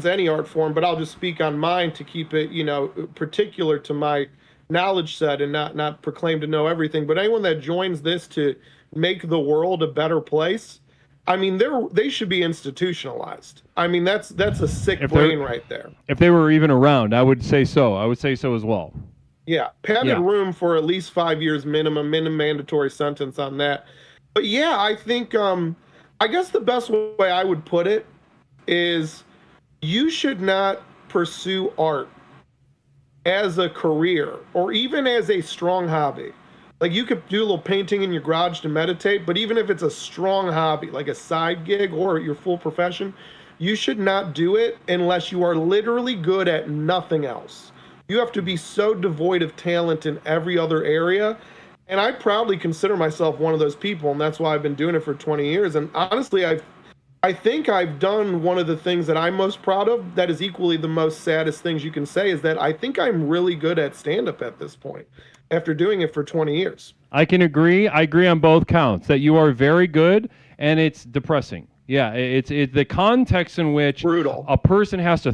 any art form, but I'll just speak on mine to keep it, you know, particular to my knowledge set and not proclaim to know everything. But anyone that joins this to make the world a better place, I mean, they should be institutionalized. I mean, that's a sick brain right there. If they were even around, I would say so. I would say so as well. Yeah, padded room for at least 5 years minimum mandatory sentence on that. But yeah, I think, I guess the best way I would put it is, you should not pursue art as a career or even as a strong hobby. Like, you could do a little painting in your garage to meditate, but even if it's a strong hobby, like a side gig or your full profession, you should not do it unless you are literally good at nothing else. You have to be so devoid of talent in every other area. And I proudly consider myself one of those people, and that's why I've been doing it for 20 years. And honestly, I think I've done one of the things that I'm most proud of, that is equally the most saddest things you can say, is that I think I'm really good at stand-up at this point, after doing it for 20 years. I can agree. I agree on both counts, that you are very good, and it's depressing. Yeah, it's the context in which brutal. A person has to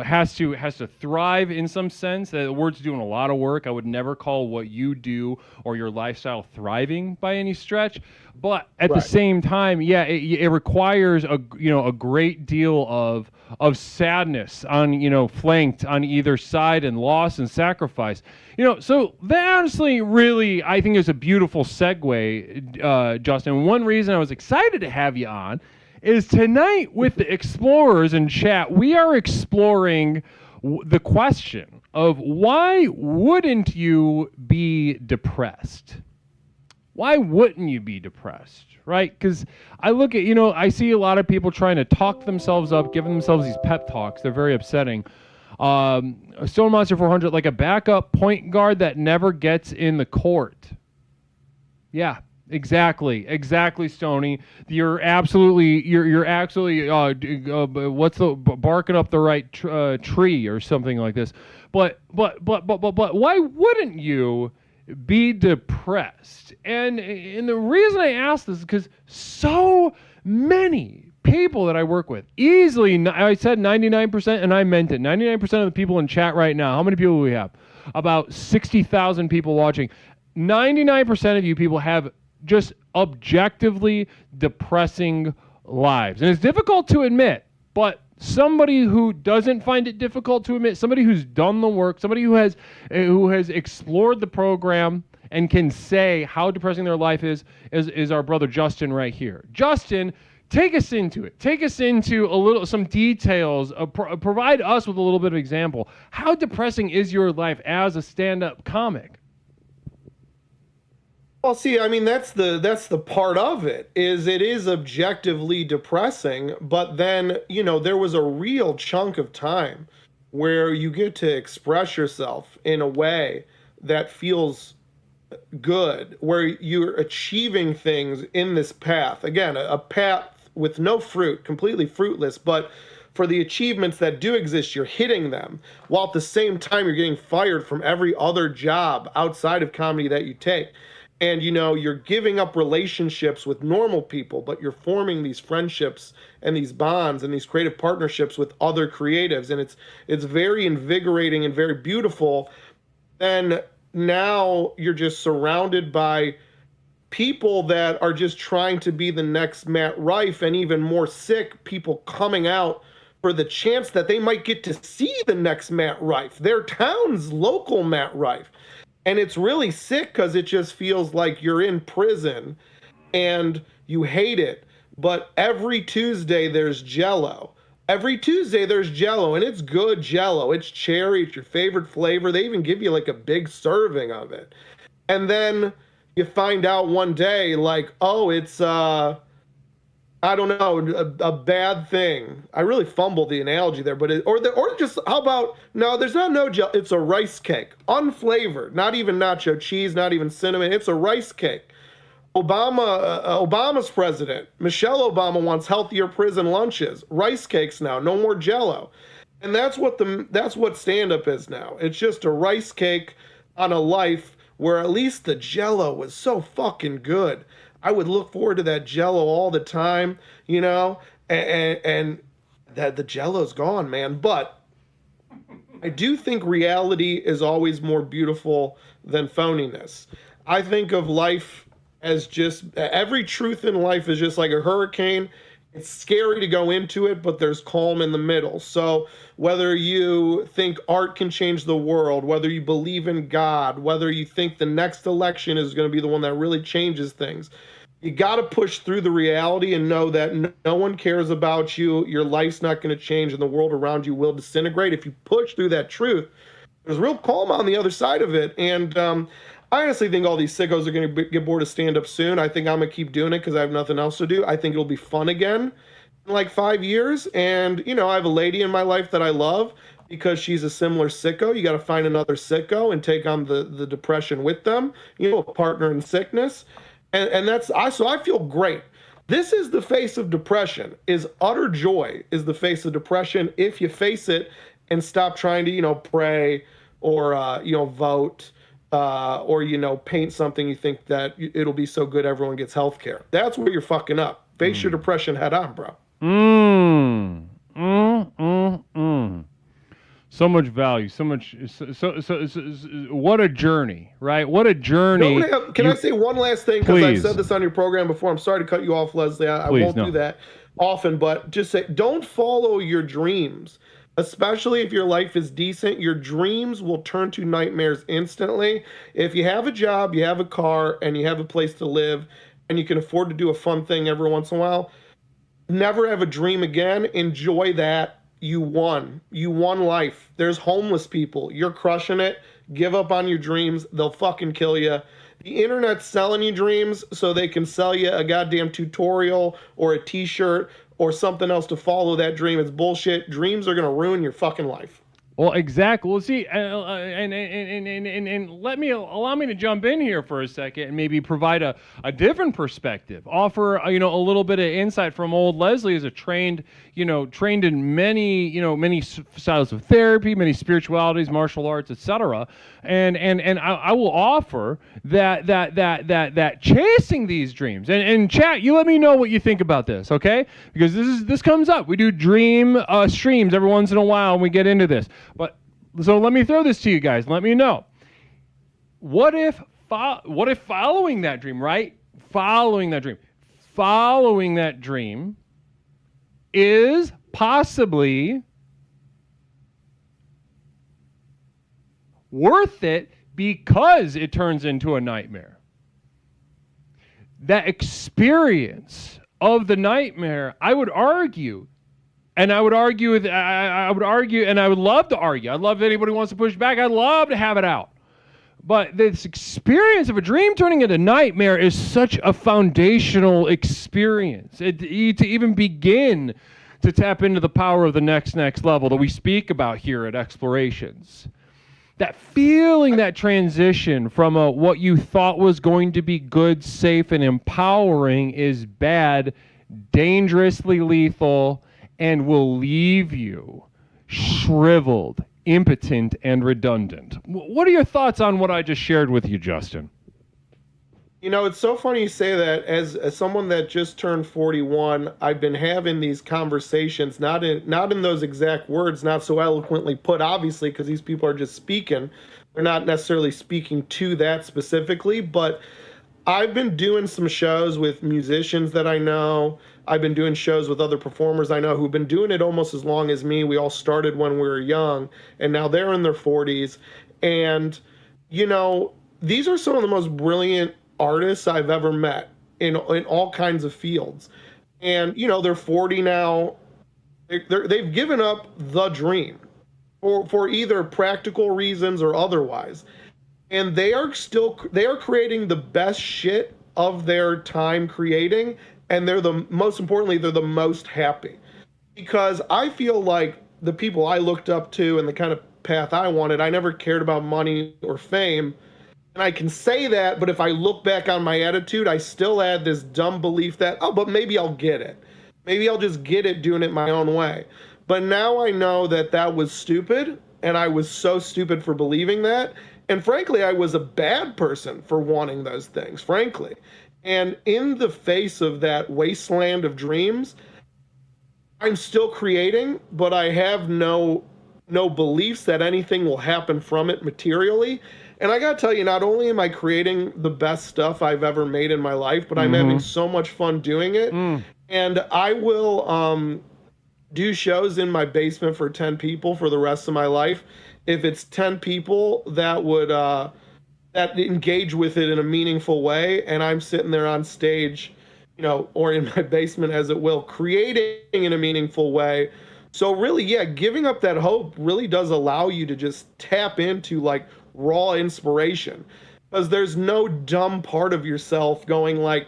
has to thrive in some sense. The word's doing a lot of work. I would never call what you do or your lifestyle thriving by any stretch, but at the same time, yeah, it requires a great deal of sadness on flanked on either side, and loss and sacrifice. So that honestly, really, I think is a beautiful segue, Justin. One reason I was excited to have you on is tonight with the explorers in chat, we are exploring the question of, why wouldn't you be depressed? Why wouldn't you be depressed, right? Because I look at, I see a lot of people trying to talk themselves up, giving themselves these pep talks. They're very upsetting. Stone Monster 400, like a backup point guard that never gets in the court. Yeah, exactly, Stoney. You're absolutely what's the barking up the right tree or something like this. But why wouldn't you be depressed? And the reason I ask this is because so many people that I work with, easily, I said 99%, and I meant it. 99% of the people in chat right now, how many people do we have? About 60,000 people watching. 99% of you people have just objectively depressing lives. And it's difficult to admit, but somebody who doesn't find it difficult to admit, somebody who's done the work, somebody who has explored the program and can say how depressing their life is our brother Justin right here. Justin, take us into it. Take us into some details. Provide us with a little bit of example. How depressing is your life as a stand-up comic? Well, see, I mean, that's the part of it is objectively depressing, but then, you know, there was a real chunk of time where you get to express yourself in a way that feels good, where you're achieving things in this path. Again, a path with no fruit, completely fruitless, but for the achievements that do exist, you're hitting them, while at the same time you're getting fired from every other job outside of comedy that you take. And, you know, you're giving up relationships with normal people, but you're forming these friendships and these bonds and these creative partnerships with other creatives. And it's very invigorating and very beautiful. And now you're just surrounded by people that are just trying to be the next Matt Rife, and even more sick, people coming out for the chance that they might get to see the next Matt Rife, their town's local Matt Rife. And it's really sick because it just feels like you're in prison and you hate it. But every Tuesday there's Jell-O. Every Tuesday there's Jell-O, and it's good Jell-O. It's cherry, it's your favorite flavor. They even give you like a big serving of it. And then you find out one day, like, oh, it's I don't know, a bad thing. I really fumbled the analogy there, but or just how about, no, there's no gel. It's a rice cake, unflavored, not even nacho cheese, not even cinnamon. It's a rice cake. Obama's president, Michelle Obama, wants healthier prison lunches, rice cakes now, no more Jell-O. And that's what stand-up is now. It's just a rice cake on a life where at least the Jell-O was so fucking good. I would look forward to that Jell-O all the time, you know, and that the Jell-O's gone, man. But I do think reality is always more beautiful than phoniness. I think of life as just, every truth in life is just like a hurricane. It's scary to go into it, but there's calm in the middle. So whether you think art can change the world, whether you believe in God, whether you think the next election is going to be the one that really changes things, you got to push through the reality and know that no one cares about you. Your life's not going to change and the world around you will disintegrate. If you push through that truth, there's real calm on the other side of it. And I honestly think all these sickos are going to get bored of stand-up soon. I think I'm going to keep doing it because I have nothing else to do. I think it'll be fun again in like 5 years. And, you know, I have a lady in my life that I love because she's a similar sicko. You got to find another sicko and take on the depression with them, you know, a partner in sickness. And that's, so I feel great. This is the face of depression, is utter joy is the face of depression if you face it and stop trying to, you know, pray or, you know, vote or, you know, paint something you think that it'll be so good everyone gets health care. That's where you're fucking up. Face your depression head on, bro. So much value, so much, so what a journey, right? What a journey. Can I say one last thing? Because I've said this on your program before. I'm sorry to cut you off, Leslie. I won't do that often, but just say, don't follow your dreams. Especially if your life is decent, your dreams will turn to nightmares instantly. If you have a job, you have a car, and you have a place to live, and you can afford to do a fun thing every once in a while, never have a dream again. Enjoy that. You won. You won life. There's homeless people. You're crushing it. Give up on your dreams. They'll fucking kill you. The internet's selling you dreams so they can sell you a goddamn tutorial or a t-shirt or something else to follow that dream. It's bullshit. Dreams are going to ruin your fucking life. Well, exactly. Well, see, and allow me to jump in here for a second and maybe provide a different perspective. Offer a little bit of insight from old Leslie as a trained in many styles of therapy, many spiritualities, martial arts, etc. And I will offer that chasing these dreams. And chat, you let me know what you think about this, okay? Because this comes up. We do dream streams every once in a while, and we get into this. But so let me throw this to you guys. Let me know. What if following that dream, right? Following that dream is possibly worth it because it turns into a nightmare. That experience of the nightmare, I would argue, and I would argue, and I would love to argue. I'd love if anybody wants to push back. I'd love to have it out. But this experience of a dream turning into nightmare is such a foundational experience. To even begin to tap into the power of the next level that we speak about here at Explorations. That feeling, that transition from what you thought was going to be good, safe, and empowering is bad, dangerously lethal, and will leave you shriveled, impotent, and redundant. What are your thoughts on what I just shared with you, Justin? You know, it's so funny you say that. As someone that just turned 41, I've been having these conversations, not in those exact words, not so eloquently put, obviously, because these people are just speaking. They're not necessarily speaking to that specifically, but I've been doing some shows with musicians that I know. I've been doing shows with other performers I know who've been doing it almost as long as me. We all started when we were young, and now they're in their 40s. And, you know, these are some of the most brilliant artists I've ever met in all kinds of fields. And, you know, they're 40 now. They've given up the dream for either practical reasons or otherwise. And they are creating the best shit of their time creating. And most importantly, they're the most happy. Because I feel like the people I looked up to and the kind of path I wanted, I never cared about money or fame. And I can say that, but if I look back on my attitude, I still had this dumb belief that, oh, but maybe I'll get it. Maybe I'll just get it doing it my own way. But now I know that was stupid, and I was so stupid for believing that. And frankly, I was a bad person for wanting those things, frankly. And in the face of that wasteland of dreams, I'm still creating, but I have no beliefs that anything will happen from it materially. And I gotta tell you, not only am I creating the best stuff I've ever made in my life, but I'm having so much fun doing it. And I will do shows in my basement for 10 people for the rest of my life. If it's 10 people that would that engage with it in a meaningful way, and I'm sitting there on stage, you know, or in my basement as it will, creating in a meaningful way. So really, yeah, giving up that hope really does allow you to just tap into like raw inspiration, because there's no dumb part of yourself going like,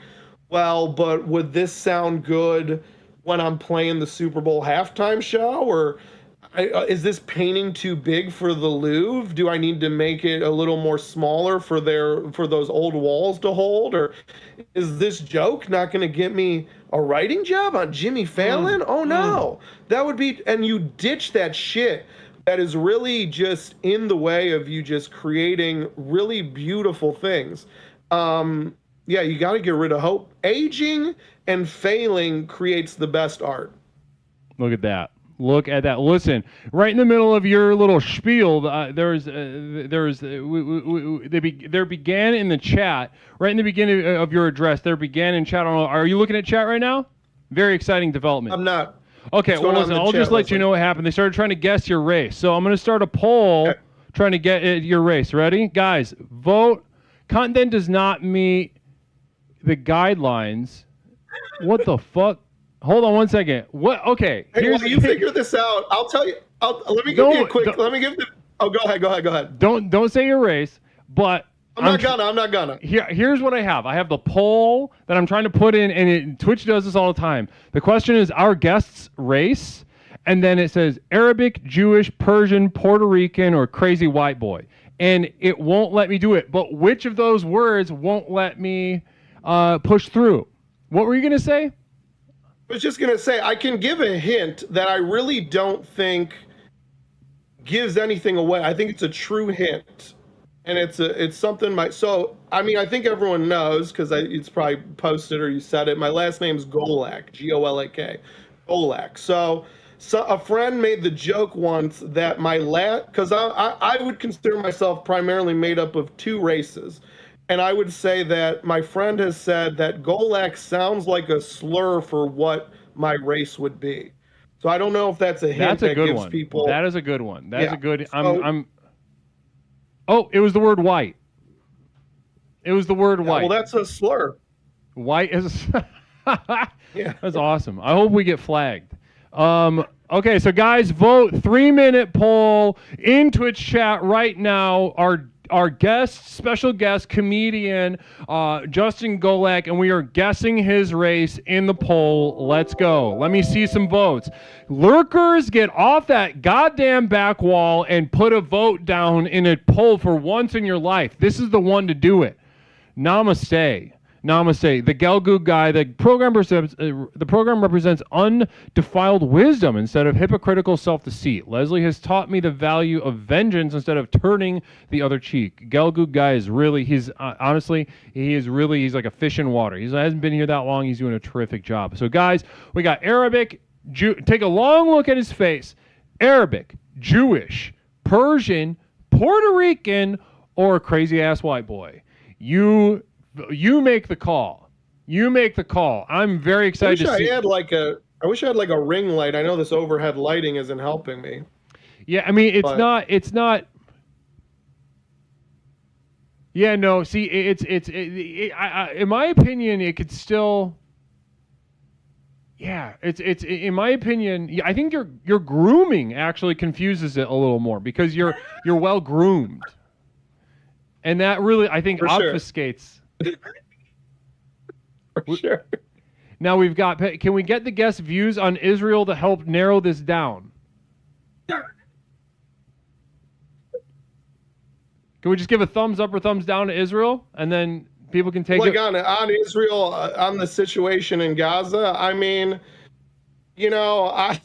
well, but would this sound good when I'm playing the Super Bowl halftime show? Or is this painting too big for the Louvre? Do I need to make it a little more smaller for those old walls to hold? Or is this joke not going to get me a writing job on Jimmy Fallon? Oh no, that would be, and you ditch that shit that is really just in the way of you just creating really beautiful things. Yeah, you got to get rid of hope. Aging and failing creates the best art. Look at that. Look at that. Listen, right in the middle of your little spiel, there began in the chat, right in the beginning of your address, there began in chat. Are you looking at chat right now? Very exciting development. I'm not. Okay, well, listen, I'll just let you know what happened. They started trying to guess your race. So I'm going to start a poll trying to get your race. Ready? Guys, vote. Content does not meet the guidelines. What the fuck? Hold on one second. What? Okay. Hey, while you figure this out, I'll tell you. Let me give you a quick. Oh, go ahead. Don't say your race, but I'm not gonna. Here's what I have. I have the poll that I'm trying to put in, and Twitch does this all the time. The question is our guest's race, and then it says Arabic, Jewish, Persian, Puerto Rican, or crazy white boy. And it won't let me do it. But which of those words won't let me push through? What were you going to say? I was just going to say, I can give a hint that I really don't think gives anything away. I think it's a true hint. And it's something so I mean, I think everyone knows because it's probably posted or you said it. My last name's Golak, Golak, Golak. So a friend made the joke once that because I would consider myself primarily made up of two races. And I would say that my friend has said that Golak sounds like a slur for what my race would be. So I don't know if that's a hint that gives people. That is a good one. That is a good. So, I'm Oh, it was the word white. It was the word white. Well, that's a slur. White is... Yeah. That's awesome. I hope we get flagged. Okay, so guys, vote 3-minute poll in Twitch chat right now. Our guest, special guest, comedian, Justin Golak, and we are guessing his race in the poll. Let's go. Let me see some votes. Lurkers, get off that goddamn back wall and put a vote down in a poll for once in your life. This is the one to do it. Namaste. Namaste. The Gelgoog guy, the program represents undefiled wisdom instead of hypocritical self-deceit. Leslie has taught me the value of vengeance instead of turning the other cheek. Gelgoog guy is really, he's like a fish in water. He hasn't been here that long. He's doing a terrific job. So guys, we got Arabic, take a long look at his face. Arabic, Jewish, Persian, Puerto Rican, or a crazy-ass white boy. You make the call. You make the call. I'm very excited to see. I wish I had like a ring light. I know this overhead lighting isn't helping me. Yeah, I mean it's not. Yeah, no. See, in my opinion, it could still. Yeah, it's in my opinion. I think your grooming actually confuses it a little more because you're well groomed, and that really I think obfuscates. For sure. Now we've got. Can we get the guest views on Israel to help narrow this down? Can we just give a thumbs up or thumbs down to Israel, and then people can take it? On Israel, on the situation in Gaza. I mean, I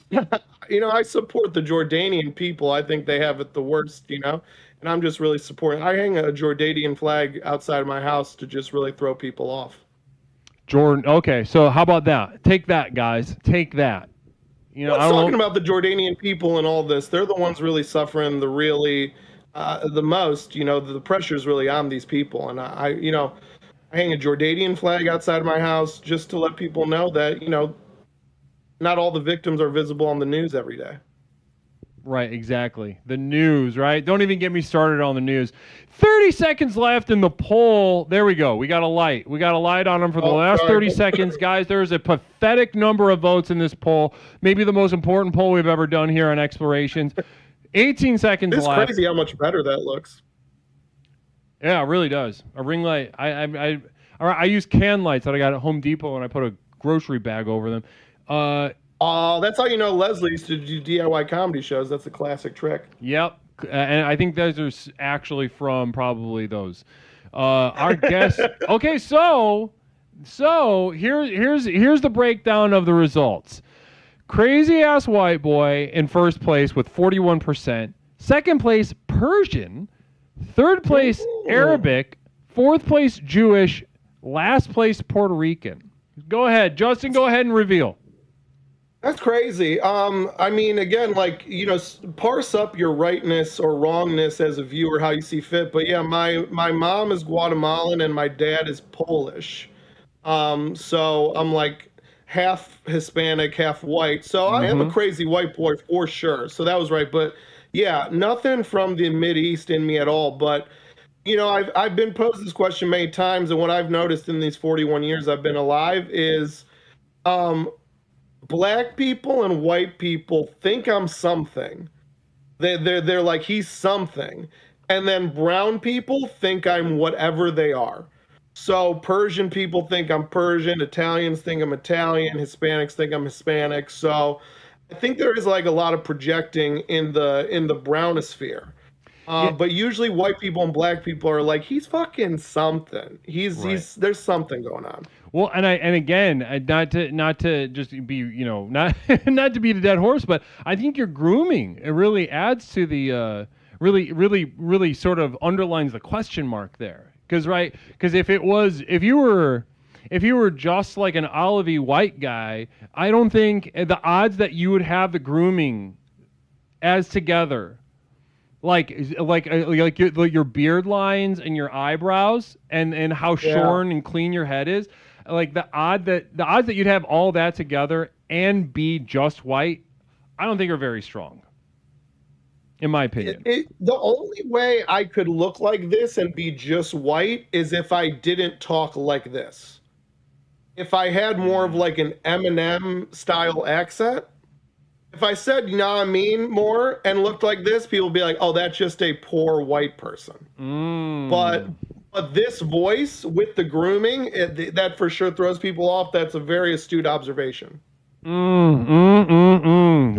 support the Jordanian people. I think they have it the worst. And I'm just really supporting. I hang a Jordanian flag outside of my house to just really throw people off. Jordan, okay, so how about that? Take that, guys. Take that. I'm talking about the Jordanian people and all this. They're the ones really suffering the most. The pressure is really on these people. And I hang a Jordanian flag outside of my house just to let people know that, not all the victims are visible on the news every day. Right, exactly. The news, right? Don't even get me started on the news. 30 seconds left in the poll. There we go. We got a light. We got a light on them for the last 30 seconds. Guys, there's a pathetic number of votes in this poll. Maybe the most important poll we've ever done here on Explorations. 18 seconds left. It's crazy how much better that looks. Yeah, it really does. A ring light. I use can lights that I got at Home Depot, and I put a grocery bag over them. That's how you know Leslie used to do DIY comedy shows. That's a classic trick. Yep. And I think those are actually from probably those. Our guest. Okay, so here's the breakdown of the results. Crazy ass white boy in first place with 41%. Second place Persian. Third place Arabic. Fourth place Jewish. Last place Puerto Rican. Go ahead, Justin. Go ahead and reveal. That's crazy. I mean, again, parse up your rightness or wrongness as a viewer, how you see fit. But yeah, my mom is Guatemalan and my dad is Polish. So I'm like half Hispanic, half white. So I am a crazy white boy for sure. So that was right. But yeah, nothing from the Mideast in me at all. But I've been posed this question many times, and what I've noticed in these 41 years I've been alive is, Black people and white people think I'm something. They're like, he's something. And then brown people think I'm whatever they are. So Persian people think I'm Persian, Italians think I'm Italian, Hispanics think I'm Hispanic. So I think there is like a lot of projecting in the brownosphere. But usually white people and black people are like, he's fucking something. There's something going on. Well, and again, not to just be, not to beat a dead horse, but I think your grooming, it really adds to the really sort of underlines the question mark there. Because if you were just like an olivey white guy, I don't think the odds that you would have the grooming as together, like your beard lines and your eyebrows and how shorn and clean your head is, like the odds that you'd have all that together and be just white, I don't think are very strong. in my opinion. The only way I could look like this and be just white is if I didn't talk like this. If I had more of like an Eminem style accent, if I said, you know what I mean, more and looked like this, people would be like, oh, that's just a poor white person. But this voice with the grooming, that for sure throws people off. That's a very astute observation.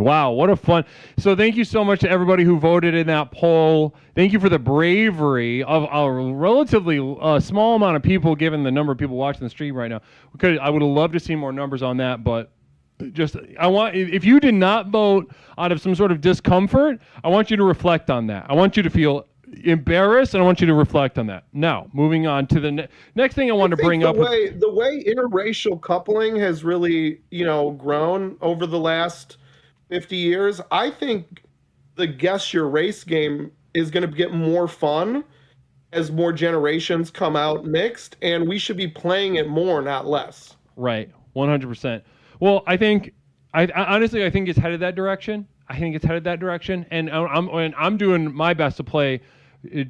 Wow, what a fun. So thank you so much to everybody who voted in that poll. Thank you for the bravery of a relatively small amount of people, given the number of people watching the stream right now. I would have loved to see more numbers on that, but if you did not vote out of some sort of discomfort, I want you to reflect on that. I want you to feel embarrassed, and I want you to reflect on that. Now, moving on to the next thing I want to bring up. The way interracial coupling has really, grown over the last 50 years, I think the Guess Your Race game is going to get more fun as more generations come out mixed, and we should be playing it more, not less. Right, 100%. Well, I honestly think it's headed that direction. And I'm doing my best to play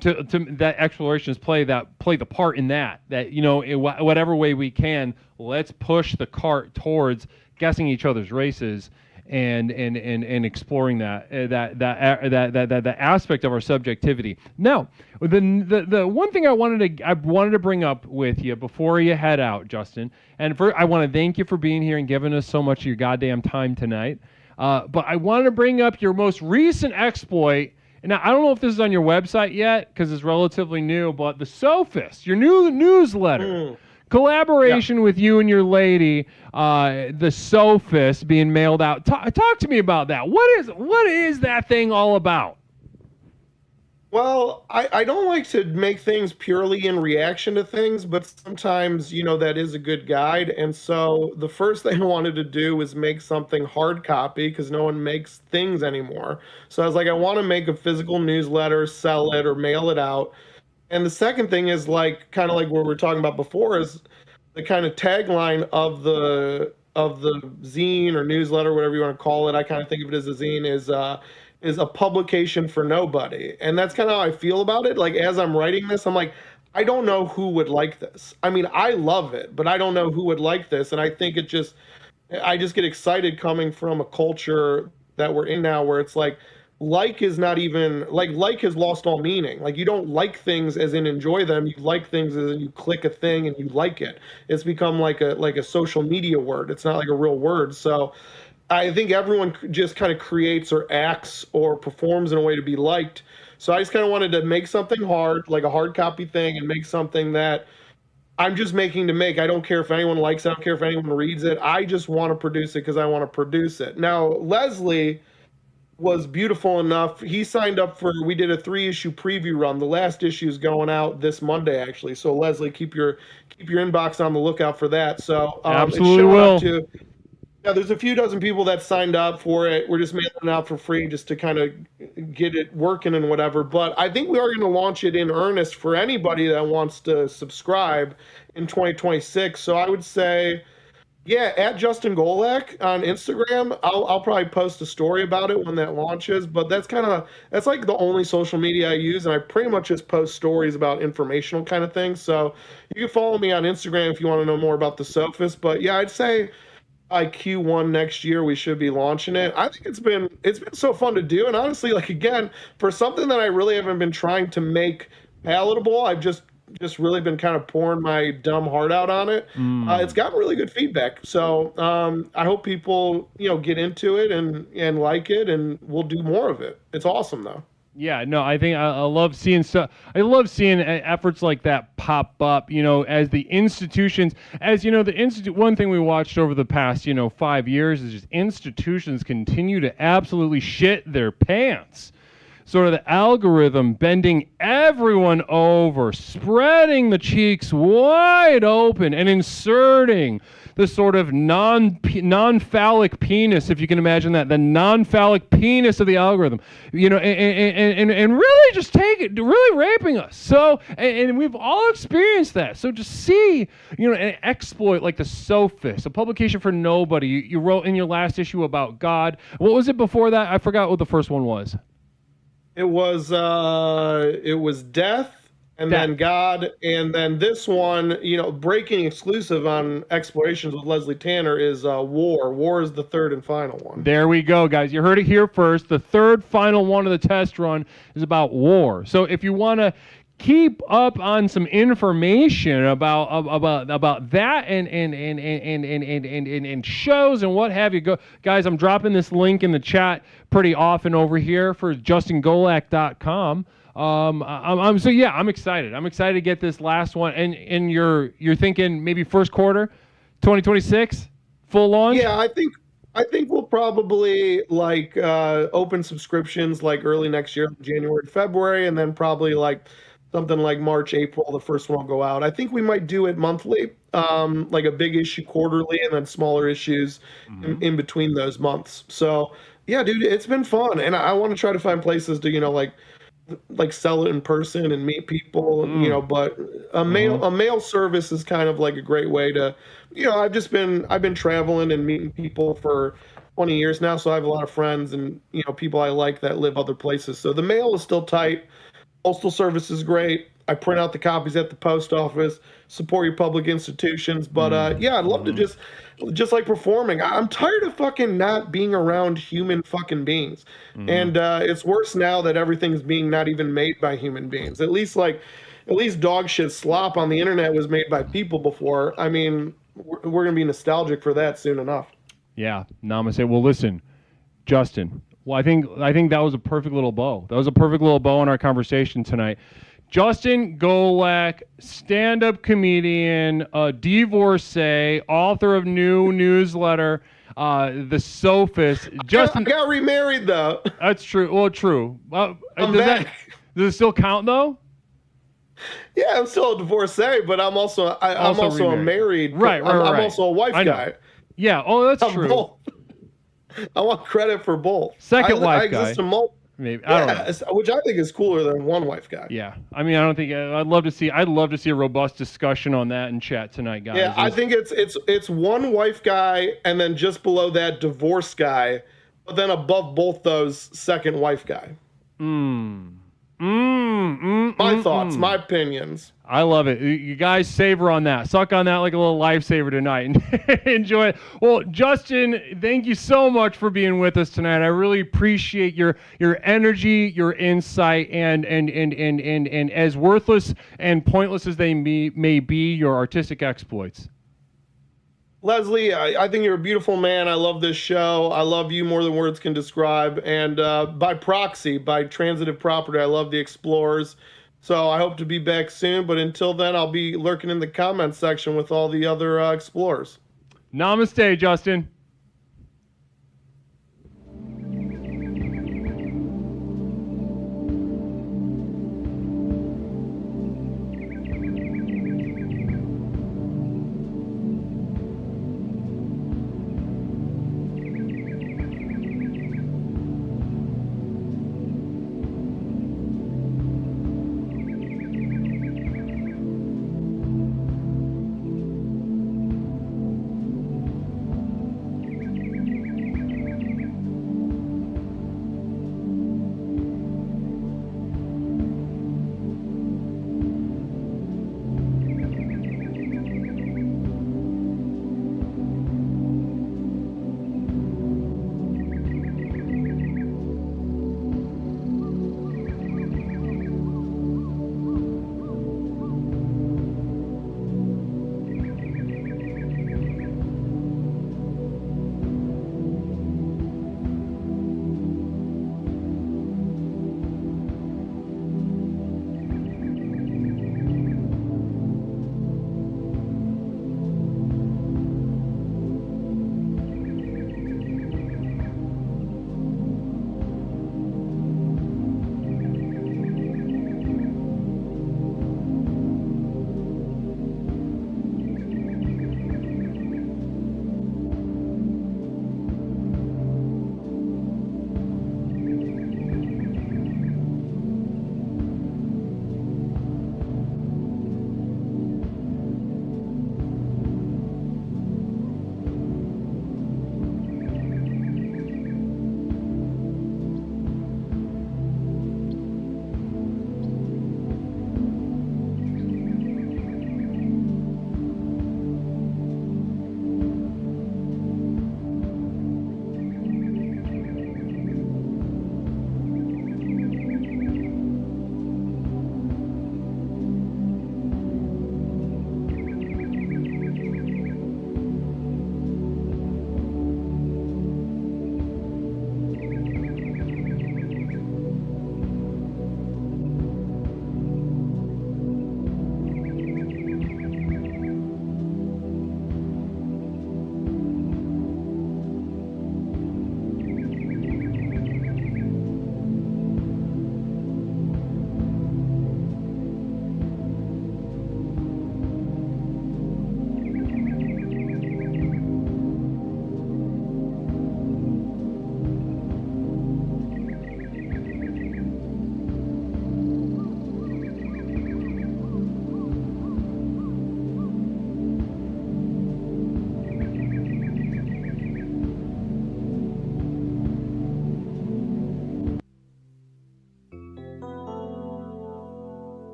to that explorations play the part in that in whatever way we can. Let's push the cart towards guessing each other's races and exploring that aspect of our subjectivity. Now, the one thing I wanted to bring up with you before you head out, Justin, and I want to thank you for being here and giving us so much of your goddamn time tonight. But I wanted to bring up your most recent exploit. Now, I don't know if this is on your website yet because it's relatively new, but the Sophist, your new newsletter, collaboration with you and your lady, the Sophist being mailed out. Talk to me about that. What is that thing all about? Well, I don't like to make things purely in reaction to things, but sometimes, that is a good guide. And so the first thing I wanted to do was make something hard copy because no one makes things anymore. So I was like, I want to make a physical newsletter, sell it or mail it out. And the second thing is kind of like what we were talking about before is the kind of tagline of the zine or newsletter, whatever you want to call it. I kind of think of it as a zine is a publication for nobody. And that's kind of how I feel about it. Like, as I'm writing this, I'm like, I don't know who would like this. I mean, I love it, but I don't know who would like this. And I think I just get excited coming from a culture that we're in now where it's like is not even, like has lost all meaning. Like, you don't like things as in enjoy them. You like things as in you click a thing and you like it. It's become like a social media word. It's not like a real word. So I think everyone just kind of creates or acts or performs in a way to be liked. So I just kind of wanted to make something hard, like a hard copy thing, and make something that I'm just making to make. I don't care if anyone likes it. I don't care if anyone reads it. I just want to produce it because I want to produce it. Now, Leslie was beautiful enough. He signed up we did a 3-issue preview run. The last issue is going out this Monday, actually. So Leslie, keep your inbox on the lookout for that. So absolutely will. Yeah, there's a few dozen people that signed up for it. We're just mailing it out for free just to kind of get it working and whatever. But I think we are going to launch it in earnest for anybody that wants to subscribe in 2026. So I would say, at Justin Golak on Instagram. I'll probably post a story about it when that launches. But that's like the only social media I use, and I pretty much just post stories about informational kind of things. So you can follow me on Instagram if you want to know more about the Sophist. But yeah, I'd say by Q1 next year we should be launching it. I think it's been so fun to do, and honestly, again, for something that I really haven't been trying to make palatable, I've just really been kind of pouring my dumb heart out on it. It's gotten really good feedback, so I hope people get into it and like it, and we'll do more of it. It's awesome though. Yeah, no, I think I love seeing stuff. I love seeing efforts like that pop up, as the institutions, one thing we watched over the past, 5 years is just institutions continue to absolutely shit their pants. Sort of the algorithm bending everyone over, spreading the cheeks wide open and inserting the sort of non-phallic penis, if you can imagine that, the non-phallic penis of the algorithm, and really just really raping us. So, and we've all experienced that. So to see, an exploit like the Sophist, a publication for nobody, you wrote in your last issue about God. What was it before that? I forgot what the first one was. It was death, and then God, and then this one, breaking exclusive on Explorations with Leslie Tanner is War. War is the third and final one. There we go, guys. You heard it here first. The third final one of the test run is about war. So if you want to keep up on some information about that and shows and what have you, go, guys. I'm dropping this link in the chat pretty often over here for JustinGolak.com. I'm excited. I'm excited to get this last one. And you're thinking maybe first quarter, 2026, full launch. Yeah, I think we'll probably open subscriptions like early next year, January, February, and then probably something like March, April, the first one will go out. I think we might do it monthly, like a big issue quarterly, and then smaller issues in between those months. So yeah, dude, it's been fun, and I want to try to find places to like sell it in person and meet people, but a mail service is kind of like a great way to, I've been traveling and meeting people for 20 years now, so I have a lot of friends and people I like that live other places. So the mail is still tight. Postal service is great. I print out the copies at the post office. Support your public institutions. But I'd love to just like performing. I'm tired of fucking not being around human fucking beings. And it's worse now that everything's being not even made by human beings. At least dog shit slop on the internet was made by people before. I mean, we're gonna be nostalgic for that soon enough. Yeah, namaste. Well, listen, Justin. Well, I think that was a perfect little bow. That was a perfect little bow in our conversation tonight. Justin Golak, stand-up comedian, divorcee, author of new newsletter, The Sophist. Justin, I got remarried though. That's true. Well, true. I'm back. Does it still count though? Yeah, I'm still a divorcee, but I'm also a married. Right. I'm also a wife guy. Yeah. Oh, that's true. Both. I want credit for both. Second wife I exist guy. Maybe. I don't know. Which I think is cooler than one wife guy. Yeah. I mean, I don't think I'd love to see a robust discussion on that in chat tonight, guys. Yeah, I think it's one wife guy and then just below that divorce guy, but then above both those second wife guy. My thoughts, my opinions. I love it. You guys savor on that. Suck on that like a little lifesaver tonight and enjoy it. Well, Justin, thank you so much for being with us tonight. I really appreciate your energy, your insight, and as worthless and pointless as they may be, your artistic exploits. Leslie, I think you're a beautiful man. I love this show. I love you more than words can describe. And by proxy, by transitive property, I love the Explorers. So I hope to be back soon. But until then, I'll be lurking in the comments section with all the other Explorers. Namaste, Justin.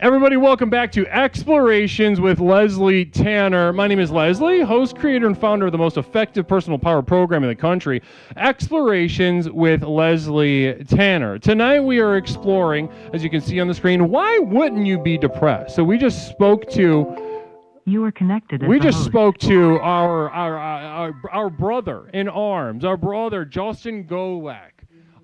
Everybody, welcome back to Explorations with Leslie Tanner. My name is Leslie, host, creator, and founder of the most effective personal power program in the country, Explorations with Leslie Tanner. Tonight we are exploring, as you can see on the screen, why wouldn't you be depressed? So we just spoke to... You are connected. We just spoke to our brother in arms, our brother Justin Golak.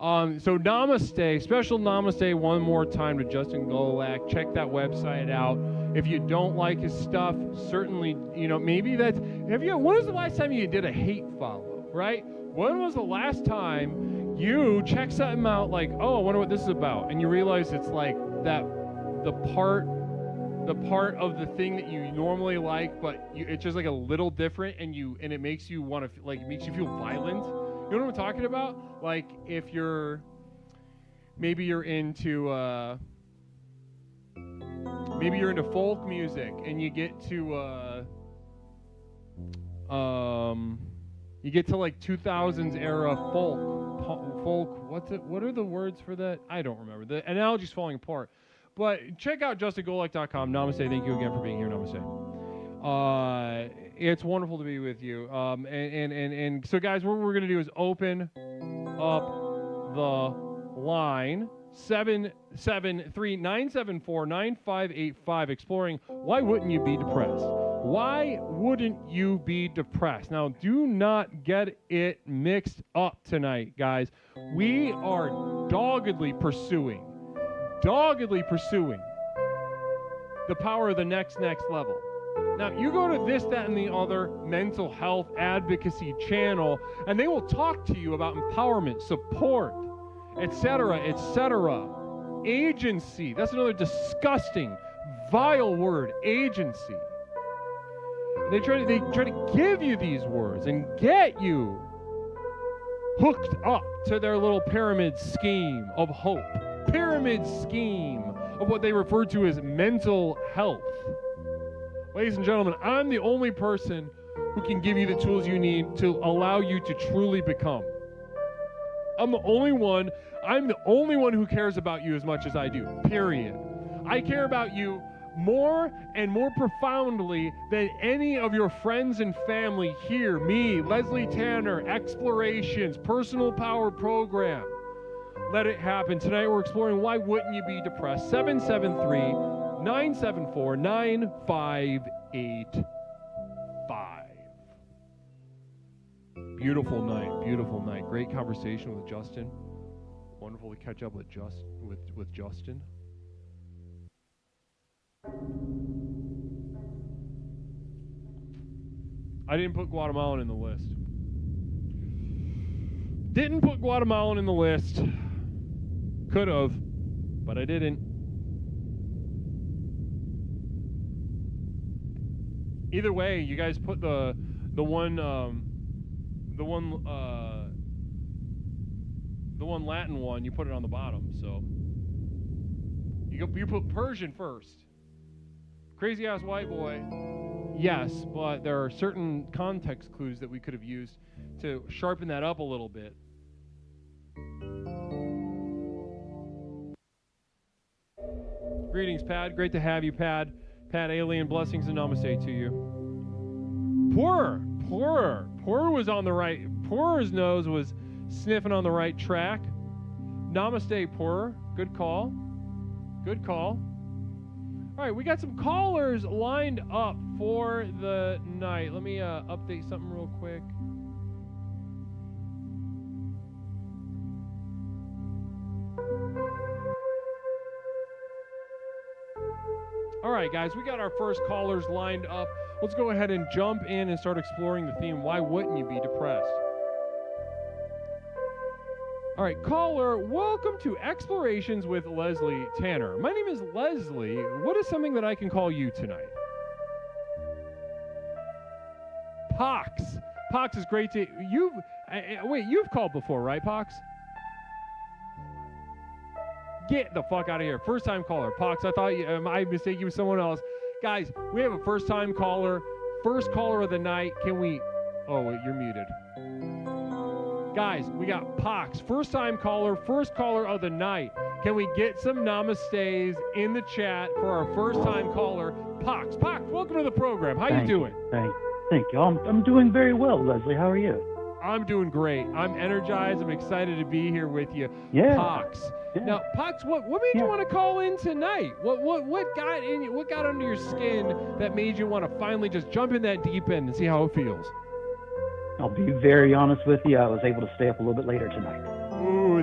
So namaste, special namaste one more time to Justin Golak. Check that website out. If you don't like his stuff, certainly, maybe that's... when was the last time you did a hate follow, right? When was the last time you checked something out like, oh, I wonder what this is about, and you realize it's like the part of the thing that you normally like, but it's just like a little different, and it makes you want to, like, it makes you feel violent. You know what I'm talking about? Like, if maybe you're into folk music, and you get to like 2000s era folk. What are the words for that? I don't remember. The analogy's falling apart. But check out justingolak.com. Namaste. Thank you again for being here. Namaste. It's wonderful to be with you. And so, guys, what we're going to do is open up the line 773-974-9585, exploring why wouldn't you be depressed? Why wouldn't you be depressed? Now, do not get it mixed up tonight, guys. We are doggedly pursuing the power of the next level. Now, you go to this, that, and the other mental health advocacy channel, and they will talk to you about empowerment, support, etc., etc. Agency. That's another disgusting, vile word, agency. They try to give you these words and get you hooked up to their little pyramid scheme of hope. Pyramid scheme of what they refer to as mental health. Ladies and gentlemen, I'm the only person who can give you the tools you need to allow you to truly become. I'm the only one who cares about you as much as I do, period. I care about you more and more profoundly than any of your friends and family here. Me, Leslie Tanner, Explorations, Personal Power Program. Let it happen. Tonight we're exploring why wouldn't you be depressed. 773-974-9585. Beautiful night. Great conversation with Justin. Wonderful to catch up with Justin. I didn't put Guatemalan in the list. Could have, but I didn't. Either way, you guys put the one Latin one, you put it on the bottom. So you put Persian first. Crazy ass white boy. Yes, but there are certain context clues that we could have used to sharpen that up a little bit. Greetings, Pad. Great to have you, Pad. Pad Alien, blessings and namaste to you. Poorer was on the right. Poorer's nose was sniffing on the right track. Namaste, Poorer. Good call. All right, we got some callers lined up for the night. Let me update something real quick. All right, guys, we got our first callers lined up. Let's go ahead and jump in and start exploring the theme. Why wouldn't you be depressed? All right, caller, welcome to Explorations with Leslie Tanner. My name is Leslie. What is something that I can call you tonight? Pox. Pox is great to... You've called before, right, Pox? Get the fuck out of here. First-time caller. Pox, I thought I mistaken you with someone else. Guys, we have a first-time caller. First caller of the night. Can we... Oh, wait, you're muted. Guys, we got Pox. First-time caller. First caller of the night. Can we get some namaste in the chat for our first-time caller, Pox? Pox, welcome to the program. How you doing? Thank you. I'm doing very well, Leslie. How are you? I'm doing great. I'm energized. I'm excited to be here with you, Yeah. Pox. Yeah. Now, Pox, what made you want to call in tonight? What got in you? What got under your skin that made you want to finally just jump in that deep end and see how it feels? I'll be very honest with you. I was able to stay up a little bit later tonight. Ooh,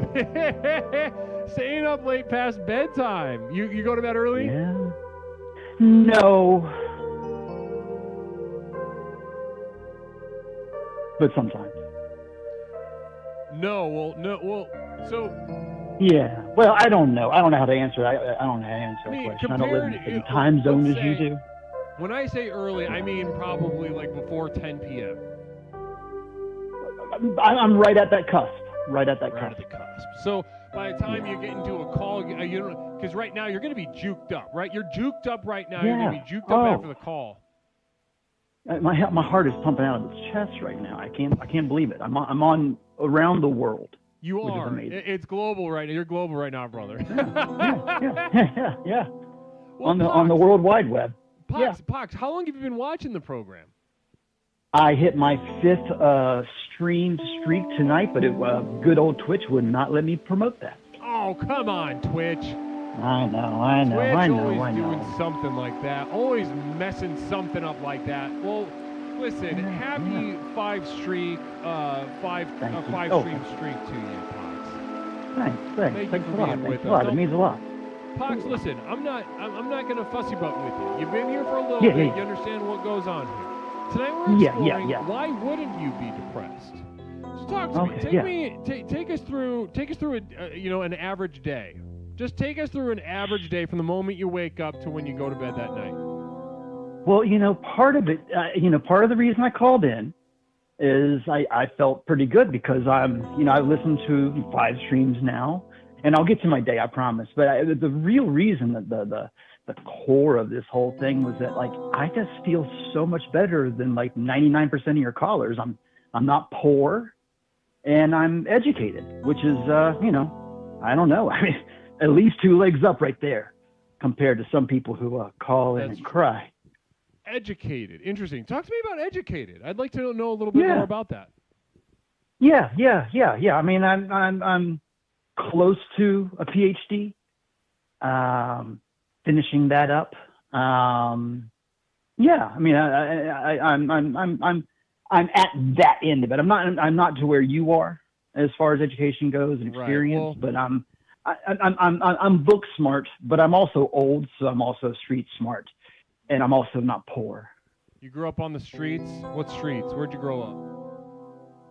staying up late past bedtime. You go to bed early? Yeah. No. But sometimes. So. Yeah. Well, I don't know. I don't know how to answer. I don't know how to answer that question. I don't live in the same time zone as you do. When I say early, I mean probably like before 10 p.m. I'm right at that cusp. Right at the cusp. So by the time you get into a call, because right now you're going to be juked up, right? You're juked up right now. You're going to be juked up after the call. My heart is pumping out of its chest right now. I can't believe it. I'm on around the world. You are. It's global right now. You're global right now, brother. Yeah. Well, on the World Wide Web. Pox, how long have you been watching the program? I hit my 5th streamed streak tonight, but good old Twitch would not let me promote that. Oh, come on, Twitch. I know. Twitch always doing something like that, always messing something up like that. Well, listen, happy 5-stream streak to you, Pox. Thanks. Thank you for being with us. It means a lot. Pox, listen, I'm not gonna fussy butt with you. You've been here for a little bit. You understand what goes on here. Tonight we're exploring why wouldn't you be depressed? So talk to me. Take us through an average day. Just take us through an average day from the moment you wake up to when you go to bed that night. Well, part of it, part of the reason I called in is I felt pretty good because I've listened to 5 streams now, and I'll get to my day, I promise. But the real reason that the core of this whole thing was that I just feel so much better than 99% of your callers. I'm not poor, and I'm educated, which is I don't know. I mean, at least 2 legs up right there, compared to some people who call in and cry. Educated, interesting. Talk to me about educated. I'd like to know a little bit more about that. Yeah. I mean, I'm close to a PhD. Finishing that up. I mean, I'm at that end of it. I'm not to where you are as far as education goes and experience, but I'm book smart, but I'm also old, so I'm also street smart, and I'm also not poor. You grew up on the streets? What streets? Where'd you grow up?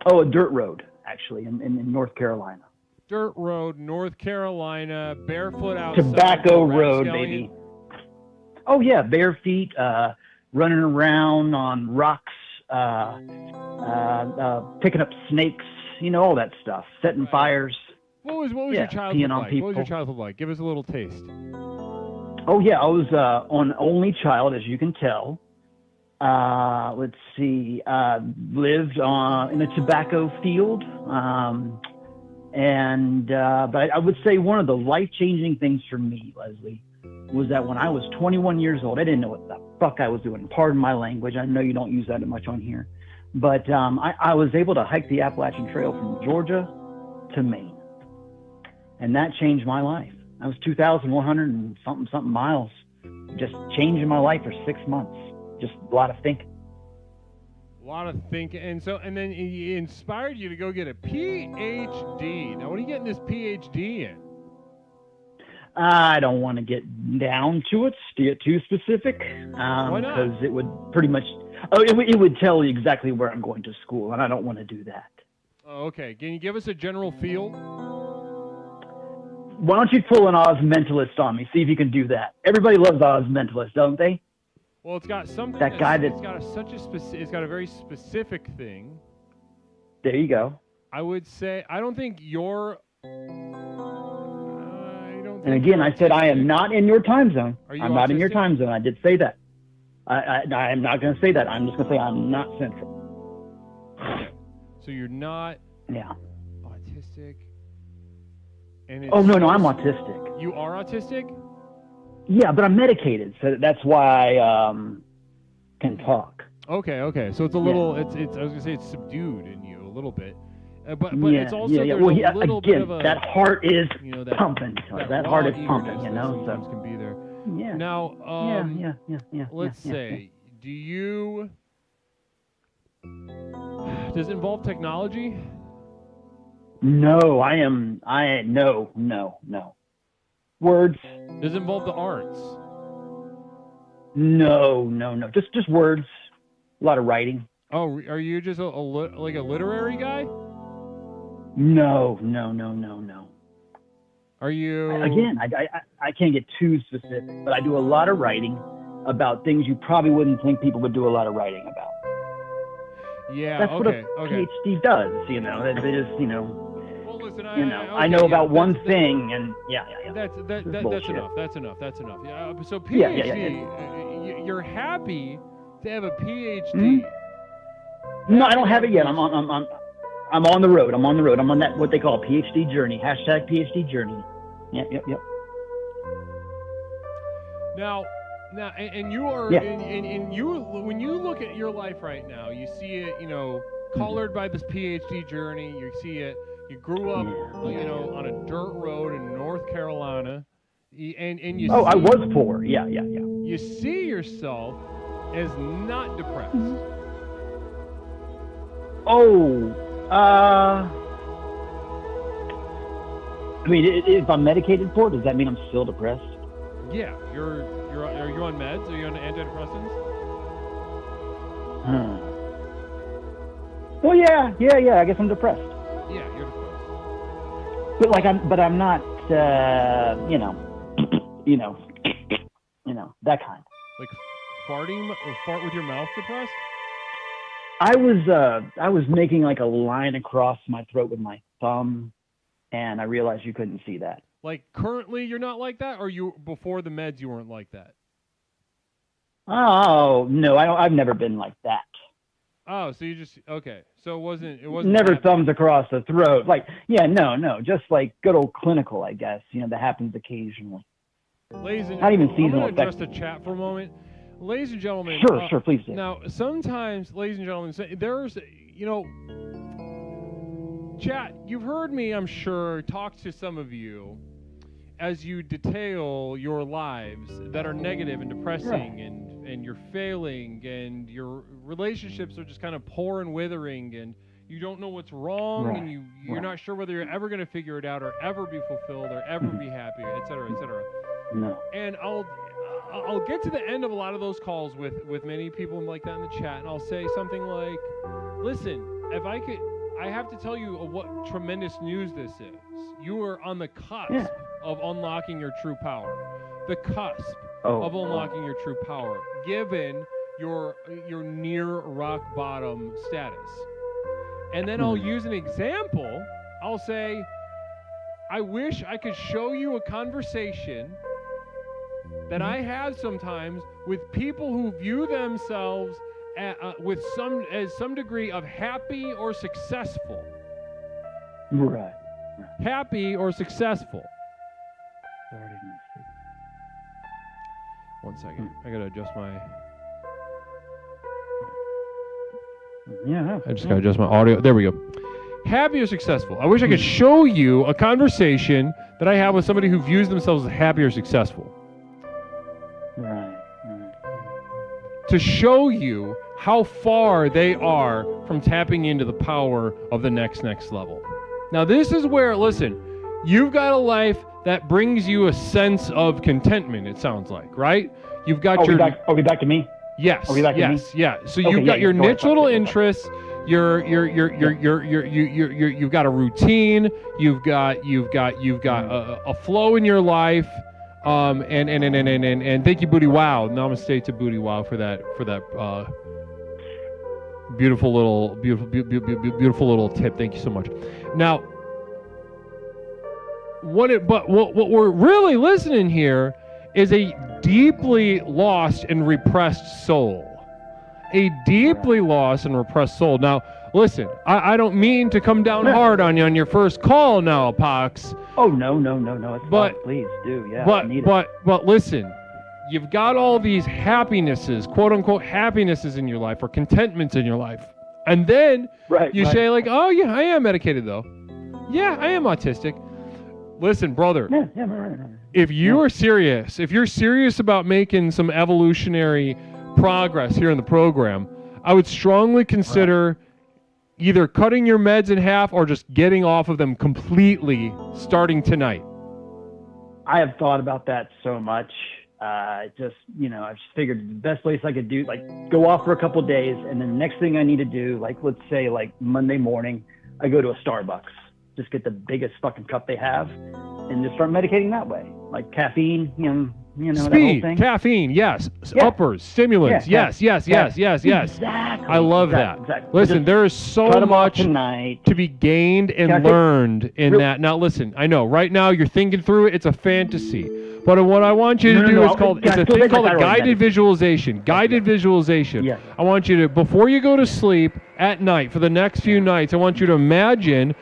Oh, a dirt road, actually, in North Carolina. Dirt road, North Carolina, barefoot outside. Tobacco road, baby. Oh yeah, bare feet, running around on rocks, picking up snakes, all that stuff, setting fires. What was your childhood like? What was your childhood like? Give us a little taste. Oh yeah, I was an only child, as you can tell. Let's see, lived in a tobacco field. But I would say one of the life-changing things for me, Leslie, was that when I was 21 years old, I didn't know what the fuck I was doing. Pardon my language. I know you don't use that much on here. But I was able to hike the Appalachian Trail from Georgia to Maine. And that changed my life. That was 2,100 and something miles. Just changing my life for 6 months. Just a lot of thinking. A lot of thinking. And then he inspired you to go get a PhD. Now, what are you getting this PhD in? I don't want to get down to it, get too specific. Why not? Because it would pretty much, it would tell you exactly where I'm going to school, and I don't want to do that. Oh, okay. Can you give us a general field? Why don't you pull an Oz Mentalist on me? See if you can do that. Everybody loves Oz Mentalist, don't they? Well, it's got something. It's got a very specific thing. There you go. I would say I don't think you're. And again, I said I am not in your time zone. I'm not autistic? in your time zone. I did say that. I am not going to say that. I'm just going to say I'm not central. So you're not. Yeah. Autistic. And no, I'm autistic. You are autistic? Yeah, but I'm medicated, so that's why I can talk. Okay. So it's a little, it's. I was gonna say it's subdued in you a little bit, but it's also there's a little again, bit of a, that heart is that pumping. That heart is pumping, sometimes so can be there. yeah. Now, yeah. let's say, do you? Does it involve technology? No, no. Words. Does it involve the arts? No. Just words. A lot of writing. Oh, are you just like a literary guy? No. Are you? Again, I can't get too specific, but I do a lot of writing about things you probably wouldn't think people would do a lot of writing about. Yeah. That's what a PhD does. They just Well, listen, I know about one thing, and yeah. That's enough. That's enough. Yeah. So PhD, you're happy to have a PhD. Mm-hmm. No, I don't have it yet. I'm on the road. I'm on that what they call a PhD journey. # PhD journey. Yep. Now, and you are, and you, when you look at your life right now, you see it, colored by this PhD journey. You see it. You grew up, on a dirt road in North Carolina, and you. Oh, I was poor. Yeah. You see yourself as not depressed. Mm-hmm. I mean, if I'm medicated for it, does that mean I'm still depressed? Yeah, are you on meds? Are you on antidepressants? Well, yeah. I guess I'm depressed. Yeah, you're depressed. But I'm not. That kind. Like fart with your mouth depressed? I was making like a line across my throat with my thumb, and I realized you couldn't see that. Like currently you're not like that, or you before the meds you weren't like that? Oh no, I've never been like that. Oh, so you just okay. So it wasn't never thumbs across the throat. Like no, just like good old clinical, I guess. That happens occasionally. Ladies and not even seasonal. I'm going to address the chat for a moment. Ladies and gentlemen. Sure, please do. Now, sometimes, ladies and gentlemen, there's, chat, you've heard me, I'm sure, talk to some of you as you detail your lives that are negative and depressing, and you're failing, and your relationships are just kind of poor and withering, and you don't know what's wrong, and you're not sure whether you're ever going to figure it out or ever be fulfilled or ever be happy, et cetera, et cetera. No. And I'll get to the end of a lot of those calls with many people like that in the chat, and I'll say something like, listen, if I could, I have to tell you what tremendous news this is. You are on the cusp of unlocking your true power. The cusp of unlocking your true power, given your near rock bottom status. And then I'll use an example. I'll say, I wish I could show you a conversation that I have sometimes with people who view themselves with some degree of happy or successful. Right. Happy or successful. One second. I gotta adjust my. Yeah. I just gotta adjust my audio. There we go. Happy or successful. I wish I could show you a conversation that I have with somebody who views themselves as happy or successful. Right. To show you how far they are from tapping into the power of the next level. Now this is where, listen, you've got a life that brings you a sense of contentment, it sounds like, right? You've got Are we back to me? Yes. Are we back to me? Yeah. So you've got your niche little interests. You've got a routine. You've got a flow in your life. And thank you, Booty Wow. Namaste to Booty Wow for that beautiful little tip. Thank you so much. Now, what we're really listening here is a deeply lost and repressed soul. a deeply lost and repressed soul. Now, listen, I don't mean to come down hard on you on your first call now, Pox. Oh, no. It's fine. Please do. Yeah. But listen, you've got all these happinesses, quote unquote happinesses in your life, or contentments in your life. And then you say like, oh yeah, I am medicated though. Yeah, I am autistic. Listen, brother, if you are serious, if you're serious about making some evolutionary progress here in the program, I would strongly consider either cutting your meds in half or just getting off of them completely starting tonight. I have thought about that so much. I just figured the best place I could do, like, go off for a couple of days, and then the next thing I need to do, like, let's say, like, Monday morning, I go to a Starbucks, just get the biggest fucking cup they have, and just start medicating that way. Like caffeine, Speed, that whole thing. Caffeine, yes. Uppers, stimulants, yes. Exactly. I love that. Exactly. Listen, there is so much to be gained and learned in that. Now, listen, I know right now you're thinking through it. It's a fantasy. But what I want you to do is it's a thing called a guided visualization. Guided visualization. Yes. I want you to, before you go to sleep at night, for the next few nights, I want you to imagine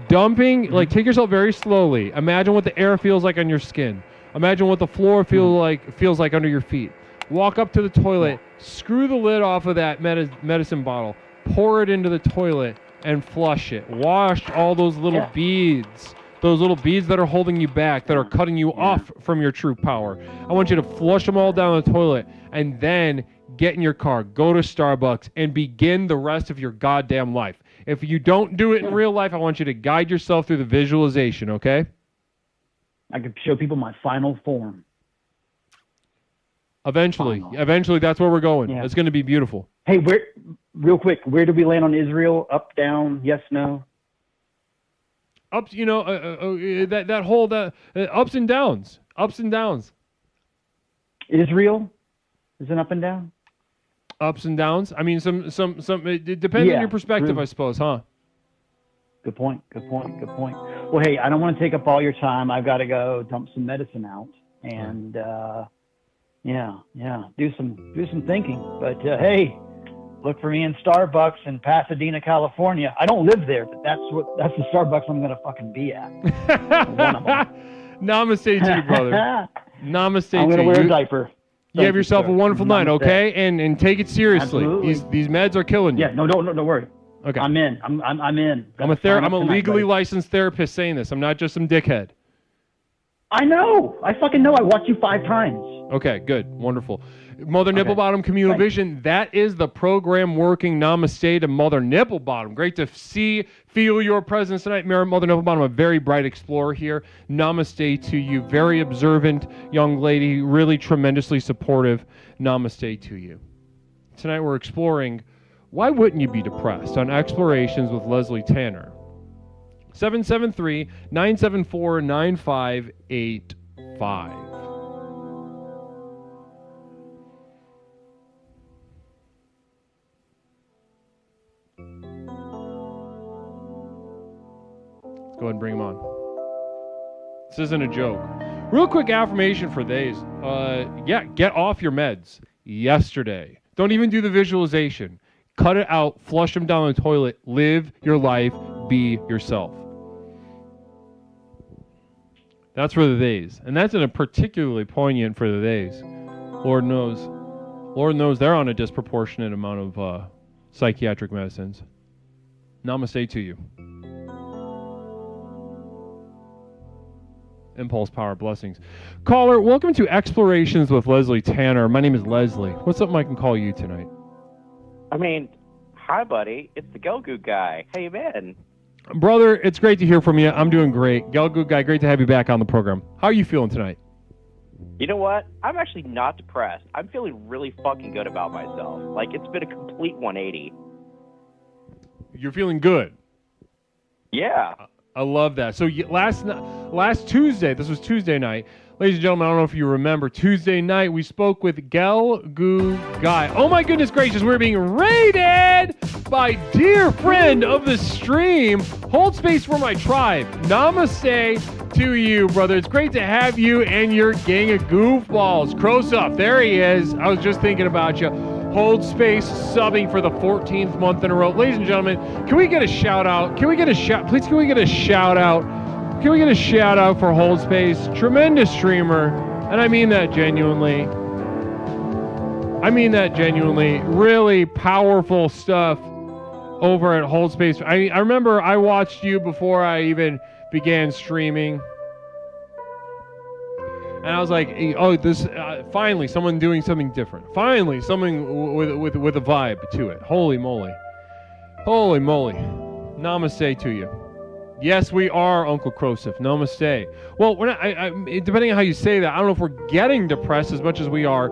dumping, like, take yourself very slowly. Imagine what the air feels like on your skin. Imagine what the floor feels like under your feet. Walk up to the toilet, screw the lid off of that medicine bottle, pour it into the toilet, and flush it. Wash all those little beads. Those little beads that are holding you back, that are cutting you off from your true power. I want you to flush them all down the toilet and then get in your car, go to Starbucks, and begin the rest of your goddamn life. If you don't do it in real life, I want you to guide yourself through the visualization, okay? I could show people my final form. Eventually, that's where we're going. Yeah. It's going to be beautiful. Hey, real quick, where did we land on Israel? Up, down, yes, no? Ups, that whole ups and downs. Israel is an up and down. Ups and downs. I mean, some. It depends on your perspective, I suppose, huh? Good point. Well, hey, I don't want to take up all your time. I've got to go dump some medicine out, and do some thinking. But hey. Look for me in Starbucks in Pasadena, California. I don't live there, but that's the Starbucks I'm gonna fucking be at. One of them. Namaste to you, brother. Namaste to you. I'm gonna wear a diaper. You have yourself a wonderful night, okay? And take it seriously. Absolutely. These meds are killing you. Yeah, no, don't worry. Okay. I'm in. I'm in. I'm a legally licensed therapist saying this. I'm not just some dickhead. I know. I fucking know. I watched you 5 times. Okay, good. Wonderful. Mother Nipplebottom Communal Vision, that is the program working. Namaste to Mother Nipplebottom. Great to feel your presence tonight. Mother Nipplebottom, a very bright explorer here. Namaste to you. Very observant young lady, really tremendously supportive. Namaste to you. Tonight we're exploring, why wouldn't you be depressed, on Explorations with Leslie Tanner. 773-974-9585. Go ahead and bring them on. This isn't a joke. Real quick affirmation for these. Get off your meds yesterday. Don't even do the visualization. Cut it out. Flush them down the toilet. Live your life. Be yourself. That's for the days. And that's in a particularly poignant for the days. Lord knows they're on a disproportionate amount of psychiatric medicines. Namaste to you. Impulse Power Blessings. Caller, welcome to Explorations with Leslie Tanner. My name is Leslie. What's something I can call you tonight? Hi, buddy. It's the Gelgoog guy. How you been? Brother, it's great to hear from you. I'm doing great. Gelgoog guy, great to have you back on the program. How are you feeling tonight? You know what? I'm actually not depressed. I'm feeling really fucking good about myself. Like, it's been a complete 180. You're feeling good? Yeah. I love that. So last Tuesday, this was Tuesday night, ladies and gentlemen, I don't know if you remember, Tuesday night we spoke with Gelgoog Guy. Oh my goodness gracious, we're being raided by dear friend of the stream. Hold space for my tribe. Namaste to you, brother. It's great to have you and your gang of goofballs. Crows up. There he is. I was just thinking about you. Hold Space subbing for the 14th month in a row. Ladies and gentlemen, can we get a shout out? Can we get a shout? Please, can we get a shout out? Can we get a shout out for Hold Space? Tremendous streamer, and I mean that genuinely. I mean that genuinely. Really powerful stuff over at Hold Space. I remember I watched you before I even began streaming. And I was like, oh, this finally someone doing something different. Finally, something with a vibe to it. Holy moly. Holy moly. Namaste to you. Yes, we are, Uncle Krosif. Namaste. Well, we're not, depending on how you say that, I don't know if we're getting depressed as much as we are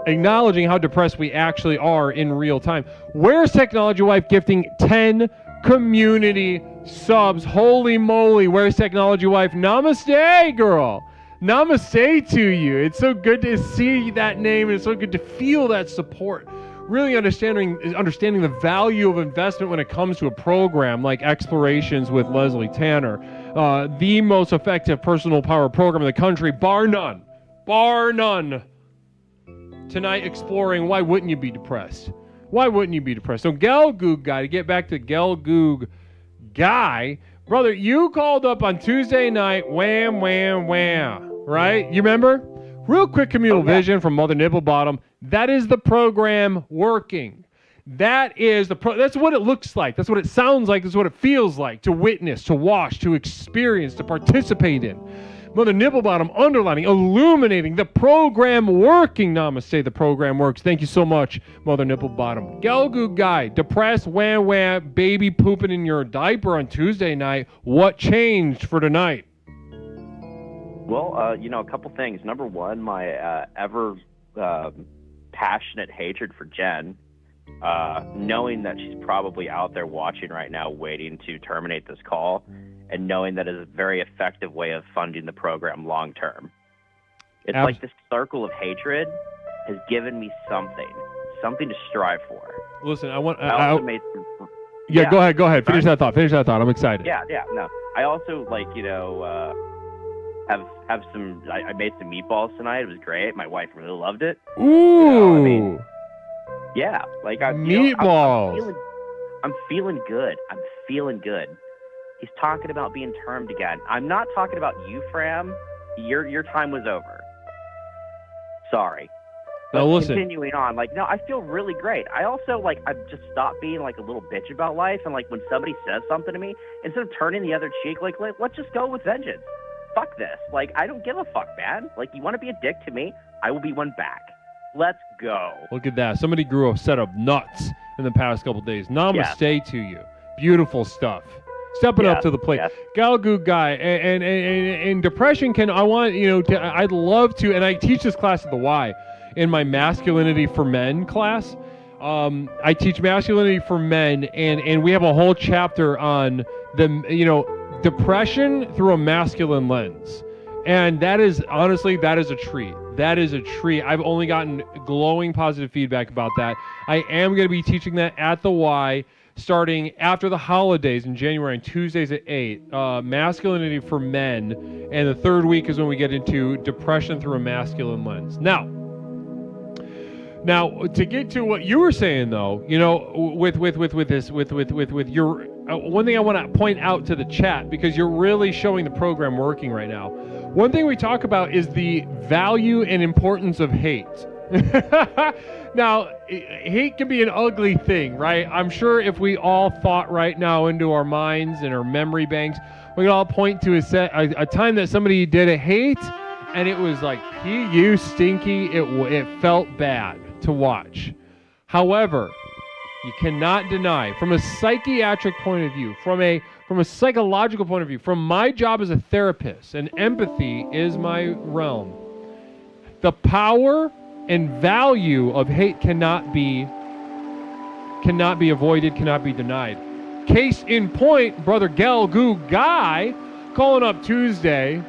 acknowledging how depressed we actually are in real time. Where's Technology Wife gifting 10 community subs? Holy moly. Where's Technology Wife? Namaste, girl. Namaste to you. It's so good to see that name, and it's so good to feel that support. Really understanding the value of investment when it comes to a program like Explorations with Leslie Tanner, the most effective personal power program in the country, bar none. Bar none. Tonight exploring why wouldn't you be depressed? Why wouldn't you be depressed? So Gelgoog Guy, to get back to Gelgoog Guy, brother, you called up on Tuesday night, wham, wham, wham, right? You remember? Real quick communal vision from Mother Nipplebottom. That is the program working. That is that's what it looks like. That's what it sounds like. That's what it feels like to witness, to watch, to experience, to participate in. Mother Nipplebottom underlining, illuminating the program working. Namaste, the program works. Thank you so much, Mother Nipplebottom. Gelgoog Guy, depressed, wham wham, baby pooping in your diaper on Tuesday night. What changed for tonight? Well, a couple things. Number one, my ever passionate hatred for Jen, knowing that she's probably out there watching right now, waiting to terminate this call, and knowing that is a very effective way of funding the program long term. It's like this circle of hatred has given me something to strive for. Listen, I Go ahead. Finish that thought. I'm excited. Yeah. No, I also have some. I made some meatballs tonight. It was great. My wife really loved it. Ooh. Yeah, meatballs. I'm feeling good. He's talking about being termed again. I'm not talking about you, Fram. Your time was over. Sorry. But listen. Continuing on, I feel really great. I also, I've just stopped being, a little bitch about life. And, when somebody says something to me, instead of turning the other cheek, let's just go with vengeance. Fuck this. I don't give a fuck, man. You want to be a dick to me? I will be one back. Let's go. Look at that. Somebody grew a set of nuts in the past couple days. Namaste to you. Beautiful stuff. Stepping up to the plate. Gelgoog Guy. And depression I'd love to, and I teach this class at the Y in my Masculinity for Men class. I teach Masculinity for Men, and we have a whole chapter on depression through a masculine lens. And that is a treat. That is a treat. I've only gotten glowing positive feedback about that. I am going to be teaching that at the Y starting after the holidays in January on Tuesdays at 8. Masculinity for Men. And the third week is when we get into depression through a masculine lens. Now, to get to what you were saying, though, with your one thing I want to point out to the chat, because you're really showing the program working right now. One thing we talk about is the value and importance of hate. Now, hate can be an ugly thing, right? I'm sure if we all thought right now into our minds and our memory banks, we could all point to a time that somebody did a hate, and it was like, you stinky. It felt bad to watch. However, you cannot deny, from a psychiatric point of view, from a psychological point of view, from my job as a therapist, and empathy is my realm, the power and value of hate cannot be avoided, cannot be denied. Case in point, Brother Gelgoog Guy calling up Tuesday.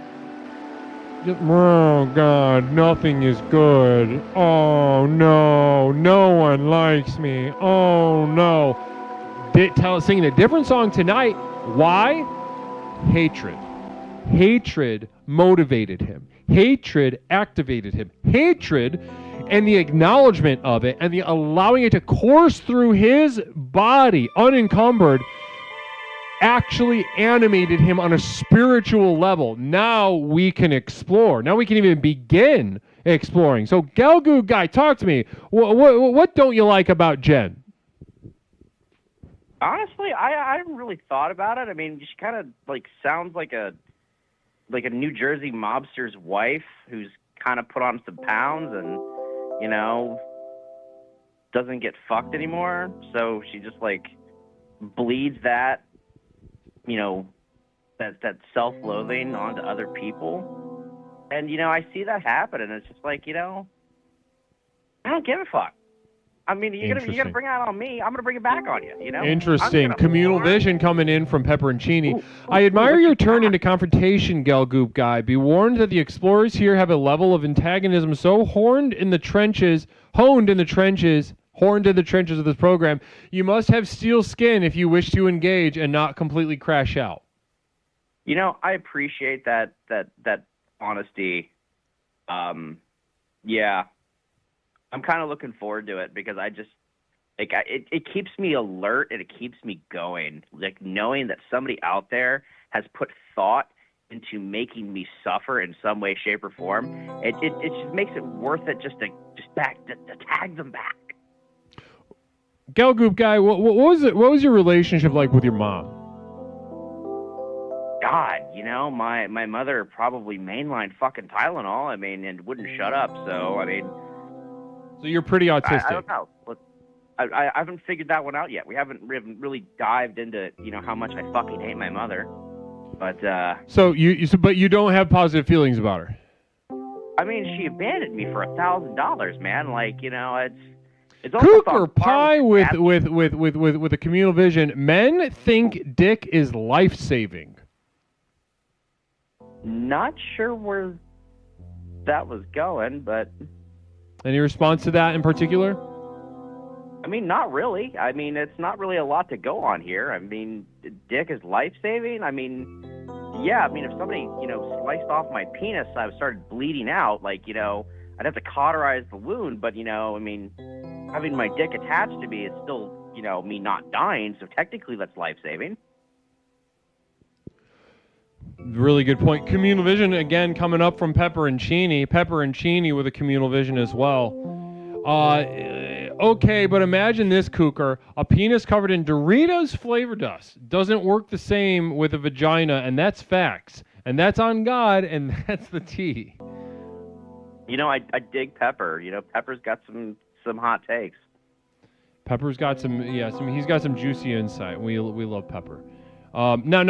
Oh, God, nothing is good. Oh, no, no one likes me. Oh, no. Singing a different song tonight. Why? Hatred. Hatred motivated him. Hatred activated him. Hatred and the acknowledgement of it and the allowing it to course through his body unencumbered actually animated him on a spiritual level. Now we can explore. Now we can even begin exploring. So Galgoop guy, talk to me. What don't you like about Jen? Honestly, I haven't really thought about it. I mean, she kind of like sounds like a New Jersey mobster's wife who's kind of put on some pounds and, you know, doesn't get fucked anymore. So she just like bleeds that, you know, that self-loathing onto other people. And, you know, I see that happen, and it's just like, you know, I don't give a fuck. I mean, you're gonna bring it out on me. I'm gonna bring it back on you. You know. Interesting. Communal vision coming in from Pepperoncini. I admire your turn into confrontation, Galgoop guy. Be warned that the explorers here have a level of antagonism so honed in the trenches of this program. You must have steel skin if you wish to engage and not completely crash out. You know, I appreciate that honesty. Yeah. I'm kind of looking forward to it because I just like it keeps me alert and it keeps me going. Like knowing that somebody out there has put thought into making me suffer in some way, shape, or form. It just makes it worth it just to tag them back. Galgoop guy, what was your relationship like with your mom? God, you know, my mother probably mainlined fucking Tylenol. I mean, and wouldn't shut up. So I mean. So you're pretty autistic. I don't know. I haven't figured that one out yet. We haven't really dived into, you know, how much I fucking hate my mother. But but you don't have positive feelings about her. I mean, she abandoned me for $1,000, man. Like, you know, it's Cooker Pie with a communal vision. Men think dick is life-saving. Not sure where that was going, but. Any response to that in particular? I mean, not really. I mean, it's not really a lot to go on here. I mean, dick is life-saving. I mean, yeah, I mean, if somebody, you know, sliced off my penis, I started bleeding out, like, you know, I'd have to cauterize the wound, but, you know, I mean, having my dick attached to me is still, you know, me not dying, so technically that's life-saving. Really good point. Communal vision, again, coming up from Pepperoncini. Pepperoncini with a communal vision as well. Okay, but imagine this, Cooker. A penis covered in Doritos flavor dust doesn't work the same with a vagina, and that's facts. And that's on God, and that's the tea. You know, I dig Pepper. You know, Pepper's got some hot takes. Pepper's got he's got some juicy insight. We love Pepper. No.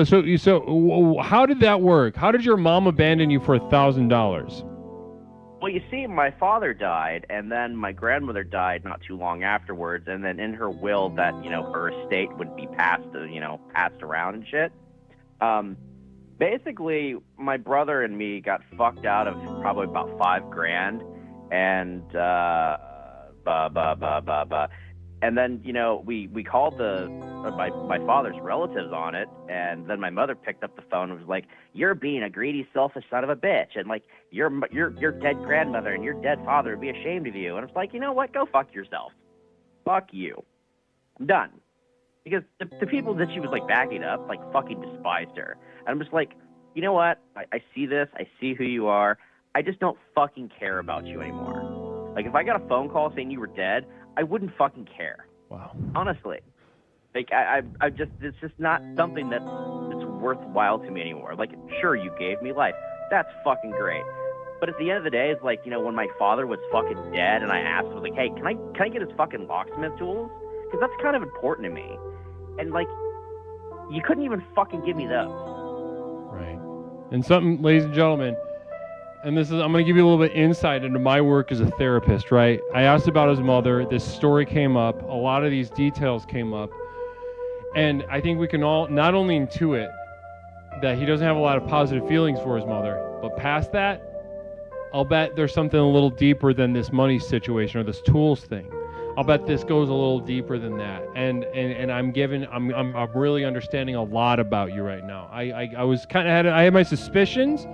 So how did that work? How did your mom abandon you for $1,000? Well, you see, my father died, and then my grandmother died not too long afterwards, and then in her will that, you know, her estate would be passed around and shit. Basically, my brother and me got fucked out of probably about $5,000, and and then, you know, we called my father's relatives on it, and then my mother picked up the phone and was like, "You're being a greedy, selfish son of a bitch, and like your dead grandmother and your dead father would be ashamed of you." And I was like, you know what? Go fuck yourself. Fuck you. I'm done. Because the people that she was like backing up like fucking despised her. And I'm just like, you know what? I see this. I see who you are. I just don't fucking care about you anymore. Like if I got a phone call saying you were dead, I wouldn't fucking care. Wow. Honestly. Like I just, it's just not something that's worthwhile to me anymore. Like, sure, you gave me life. That's fucking great. But at the end of the day, it's like, you know, when my father was fucking dead and I asked him, like, hey, can I get his fucking locksmith tools? Because that's kind of important to me. And like, you couldn't even fucking give me those. Right. And something, ladies and gentlemen, and this is, I'm going to give you a little bit insight into my work as a therapist, right? I asked about his mother. This story came up. A lot of these details came up. And I think we can all not only intuit that he doesn't have a lot of positive feelings for his mother, but past that, I'll bet there's something a little deeper than this money situation or this tools thing. I'll bet this goes a little deeper than that. And I'm really understanding a lot about you right now. I had my suspicions.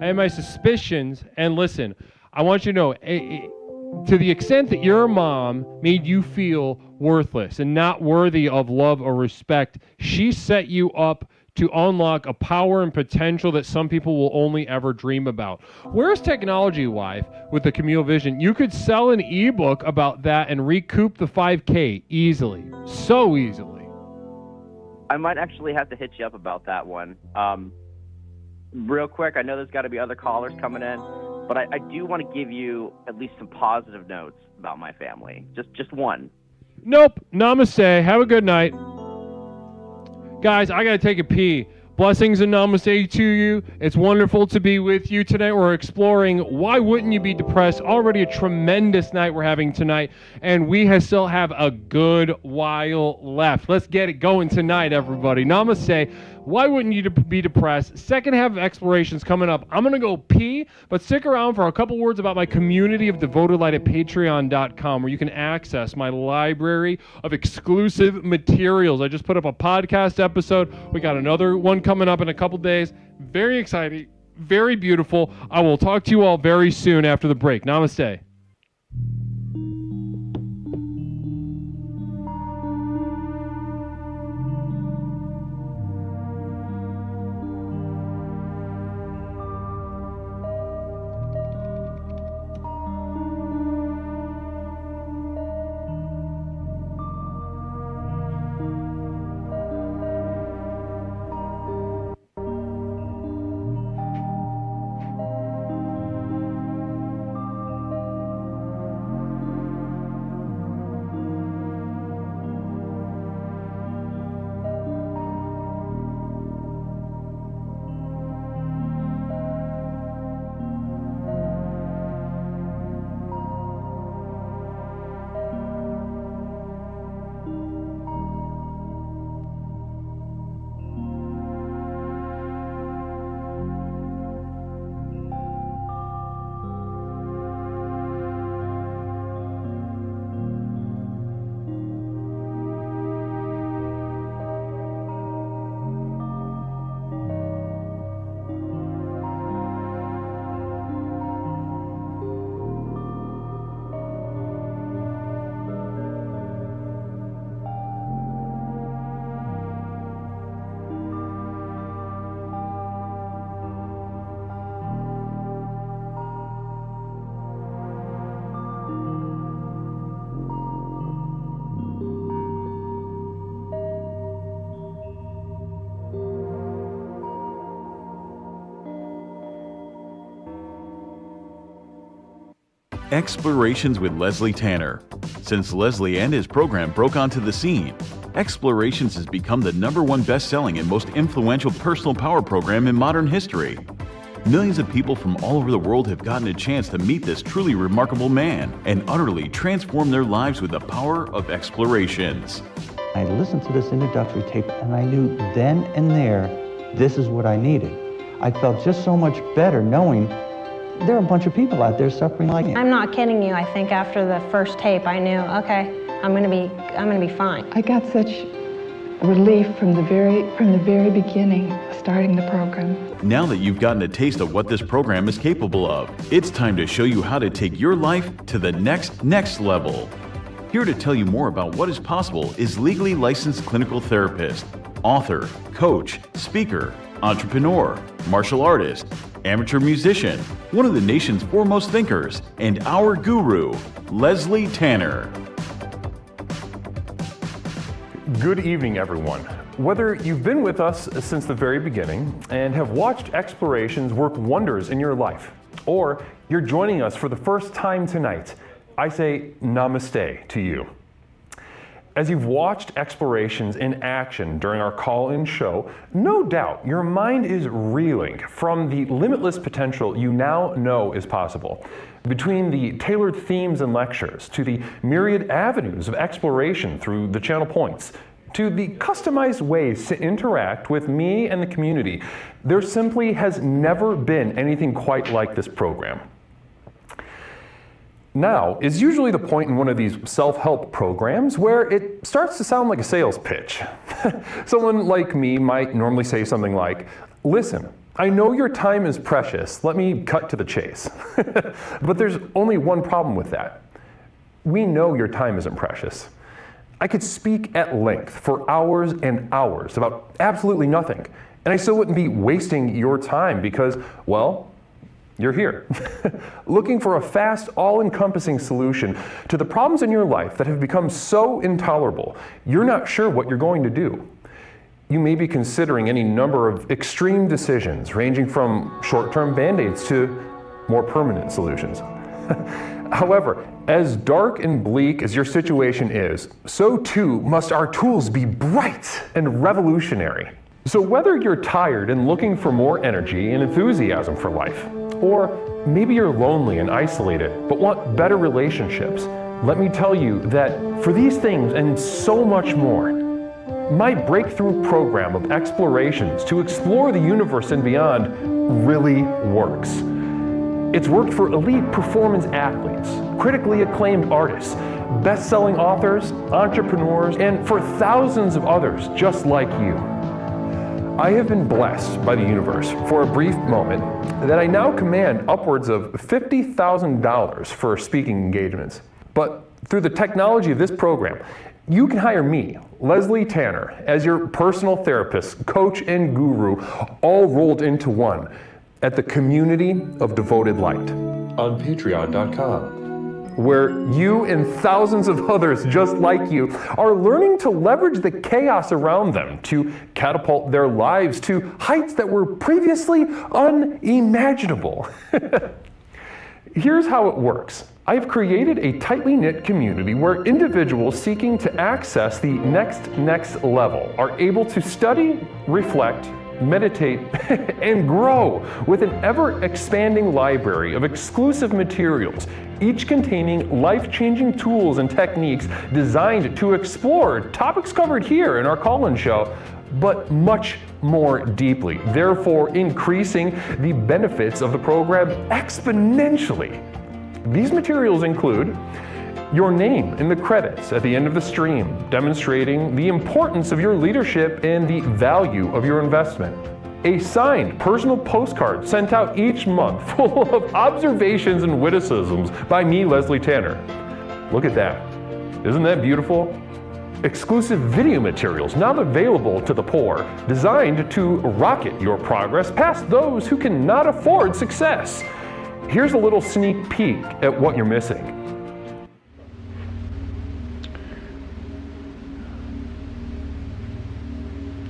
And listen, I want you to know, to the extent that your mom made you feel worthless and not worthy of love or respect, she set you up to unlock a power and potential that some people will only ever dream about. Where's technology, wife, with the Camille Vision? You could sell an ebook about that and recoup the 5K easily, so easily. I might actually have to hit you up about that one. Real quick, I know there's got to be other callers coming in, but I do want to give you at least some positive notes about my family. Just one. Nope. Namaste. Have a good night. Guys, I got to take a pee. Blessings and namaste to you. It's wonderful to be with you tonight. We're exploring why wouldn't you be depressed? Already a tremendous night we're having tonight, and we still have a good while left. Let's get it going tonight, everybody. Namaste. Why wouldn't you be depressed? Second half of explorations coming up. I'm going to go pee, but stick around for a couple words about my community of devoted light at patreon.com, where you can access my library of exclusive materials. I just put up a podcast episode. We got another one coming up in a couple days. Very exciting, very beautiful. I will talk to you all very soon after the break. Namaste. Explorations with Leslie Tanner. Since Leslie and his program broke onto the scene, Explorations has become the #1 best-selling and most influential personal power program in modern history. Millions of people from all over the world have gotten a chance to meet this truly remarkable man and utterly transform their lives with the power of Explorations. I listened to this introductory tape and I knew then and there, this is what I needed. I felt just so much better knowing there are a bunch of people out there suffering like me. I'm not kidding you. I think after the first tape, I knew, okay, I'm gonna be fine. I got such relief from the very beginning, starting the program. Now that you've gotten a taste of what this program is capable of, it's time to show you how to take your life to the next level. Here to tell you more about what is possible is legally licensed clinical therapist, author, coach, speaker, entrepreneur, martial artist, amateur musician, one of the nation's foremost thinkers, and our guru, Leslie Tanner. Good evening, everyone. Whether you've been with us since the very beginning and have watched Explorations work wonders in your life, or you're joining us for the first time tonight, I say namaste to you. As you've watched Explorations in action during our call-in show, no doubt your mind is reeling from the limitless potential you now know is possible. Between the tailored themes and lectures, to the myriad avenues of exploration through the channel points, to the customized ways to interact with me and the community, there simply has never been anything quite like this program. Now is usually the point in one of these self-help programs where it starts to sound like a sales pitch. Someone like me might normally say something like, listen, I know your time is precious. Let me cut to the chase. But there's only one problem with that. We know your time isn't precious. I could speak at length for hours and hours about absolutely nothing, and I still wouldn't be wasting your time because, well, you're here, looking for a fast, all-encompassing solution to the problems in your life that have become so intolerable, you're not sure what you're going to do. You may be considering any number of extreme decisions, ranging from short-term band-aids to more permanent solutions. However, as dark and bleak as your situation is, so too must our tools be bright and revolutionary. So whether you're tired and looking for more energy and enthusiasm for life, or maybe you're lonely and isolated but want better relationships, let me tell you that for these things and so much more, my breakthrough program of explorations to explore the universe and beyond really works. It's worked for elite performance athletes, critically acclaimed artists, best-selling authors, entrepreneurs, and for thousands of others just like you. I have been blessed by the universe for a brief moment that I now command upwards of $50,000 for speaking engagements. But through the technology of this program, you can hire me, Leslie Tanner, as your personal therapist, coach, and guru, all rolled into one at the Community of Devoted Light on Patreon.com, where you and thousands of others just like you are learning to leverage the chaos around them to catapult their lives to heights that were previously unimaginable. Here's how it works. I've created a tightly knit community where individuals seeking to access the next level are able to study, reflect, meditate, and grow with an ever-expanding library of exclusive materials, each containing life-changing tools and techniques designed to explore topics covered here in our call-in show, but much more deeply, therefore increasing the benefits of the program exponentially. These materials include your name in the credits at the end of the stream, demonstrating the importance of your leadership and the value of your investment. A signed personal postcard sent out each month full of observations and witticisms by me, Leslie Tanner. Look at that. Isn't that beautiful? Exclusive video materials now available to the poor, designed to rocket your progress past those who cannot afford success. Here's a little sneak peek at what you're missing.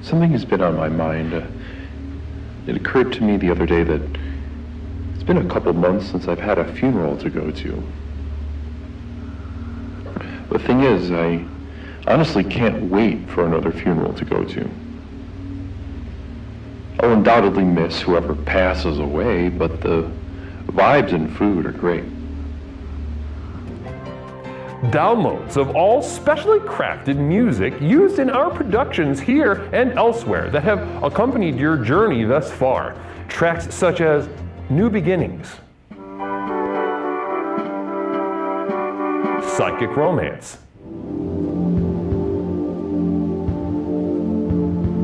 Something has been on my mind. It occurred to me the other day that it's been a couple months since I've had a funeral to go to. The thing is, I honestly can't wait for another funeral to go to. I'll undoubtedly miss whoever passes away, but the vibes and food are great. Downloads of all specially crafted music used in our productions here and elsewhere that have accompanied your journey thus far. Tracks such as New Beginnings, Psychic Romance,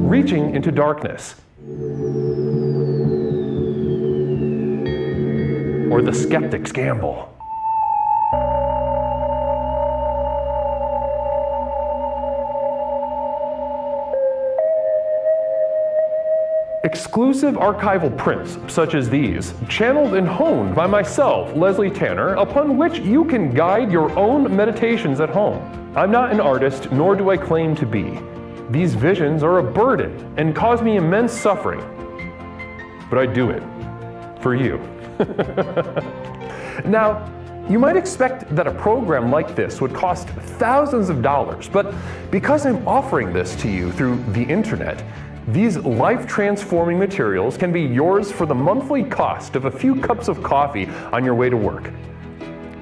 Reaching into Darkness, or The Skeptic's Gamble. Exclusive archival prints such as these, channeled and honed by myself, Leslie Tanner, upon which you can guide your own meditations at home. I'm not an artist, nor do I claim to be. These visions are a burden and cause me immense suffering. But I do it for you. Now, you might expect that a program like this would cost thousands of dollars, but because I'm offering this to you through the internet, these life-transforming materials can be yours for the monthly cost of a few cups of coffee on your way to work.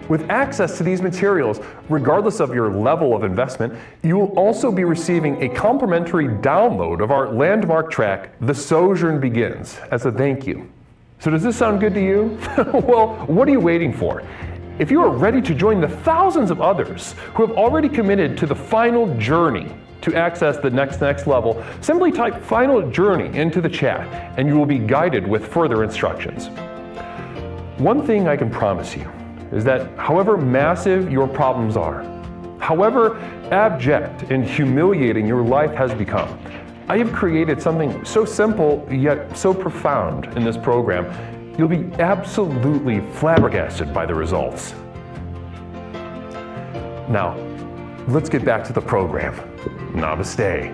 With access to these materials, regardless of your level of investment, you will also be receiving a complimentary download of our landmark track, The Sojourn Begins, as a thank you. So does this sound good to you? Well, what are you waiting for? If you are ready to join the thousands of others who have already committed to the final journey To access the next level, simply type Final Journey into the chat and you will be guided with further instructions. One thing I can promise you is that however massive your problems are, however abject and humiliating your life has become, I have created something so simple yet so profound in this program, you'll be absolutely flabbergasted by the results. Now, let's get back to the program. Namaste.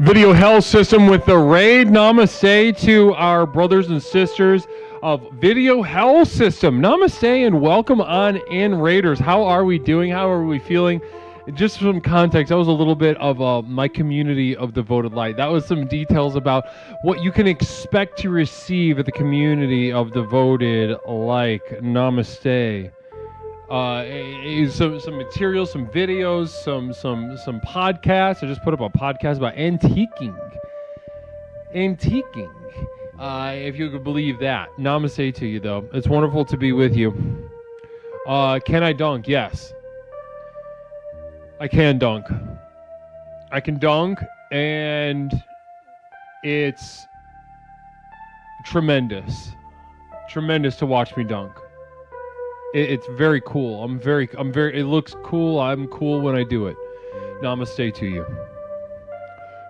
Video Health System with the raid. Namaste to our brothers and sisters of Video Health System. Namaste and welcome on in, Raiders. How are we doing? How are we feeling? Just some context, that was a little bit of my community of devoted light. That was some details about what you can expect to receive at the community of devoted like. Namaste. Some materials, some videos, some podcasts. I just put up a podcast about antiquing. If you could believe that. Namaste to you, though. It's wonderful to be with you. Can I dunk? Yes. I can dunk. I can dunk, and it's tremendous. Tremendous to watch me dunk. It's very cool. It looks cool. I'm cool when I do it. Namaste to you.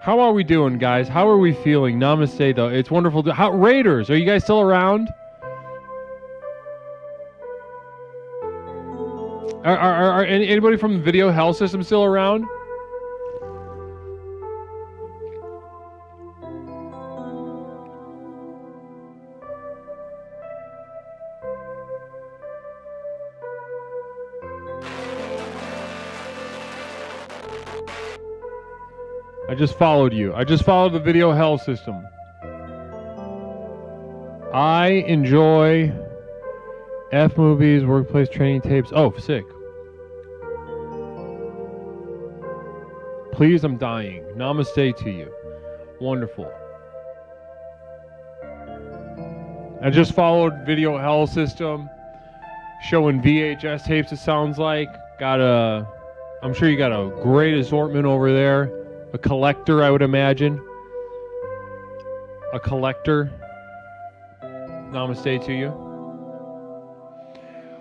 How are we doing, guys? How are we feeling? Namaste, though. It's wonderful. Raiders, are you guys still around? Are anybody from the Video Health System still around? I just followed you. I just followed the Video Health System. I enjoy F-movies, workplace training tapes. Oh, sick. Please, I'm dying. Namaste to you. Wonderful. I just followed Video Health System, showing VHS tapes, it sounds like. I'm sure you got a great assortment over there. A collector, I would imagine. A collector. Namaste to you.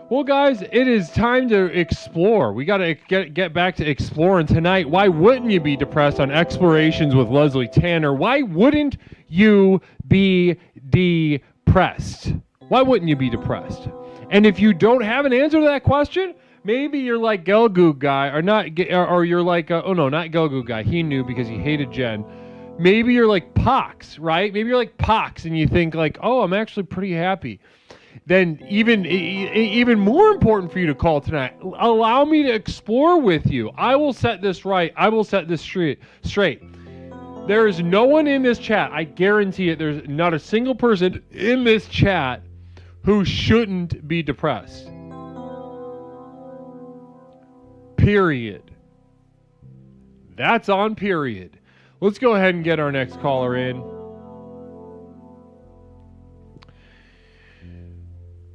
Well, guys, it is time to explore. We got to get back to exploring tonight. Why wouldn't you be depressed on Explorations with Leslie Tanner? Why wouldn't you be depressed? Why wouldn't you be depressed? And if you don't have an answer to that question, maybe you're like Gelgoog guy, or you're like, not Gelgoog guy. He knew because he hated Jen. Maybe you're like Pox, right? Maybe you're like Pox and you think like, oh, I'm actually pretty happy. Then even more important for you to call tonight, allow me to explore with you. I will set this right. I will set this straight. There is no one in this chat, I guarantee it, there's not a single person in this chat who shouldn't be depressed. Period. That's on period. Let's go ahead and get our next caller in.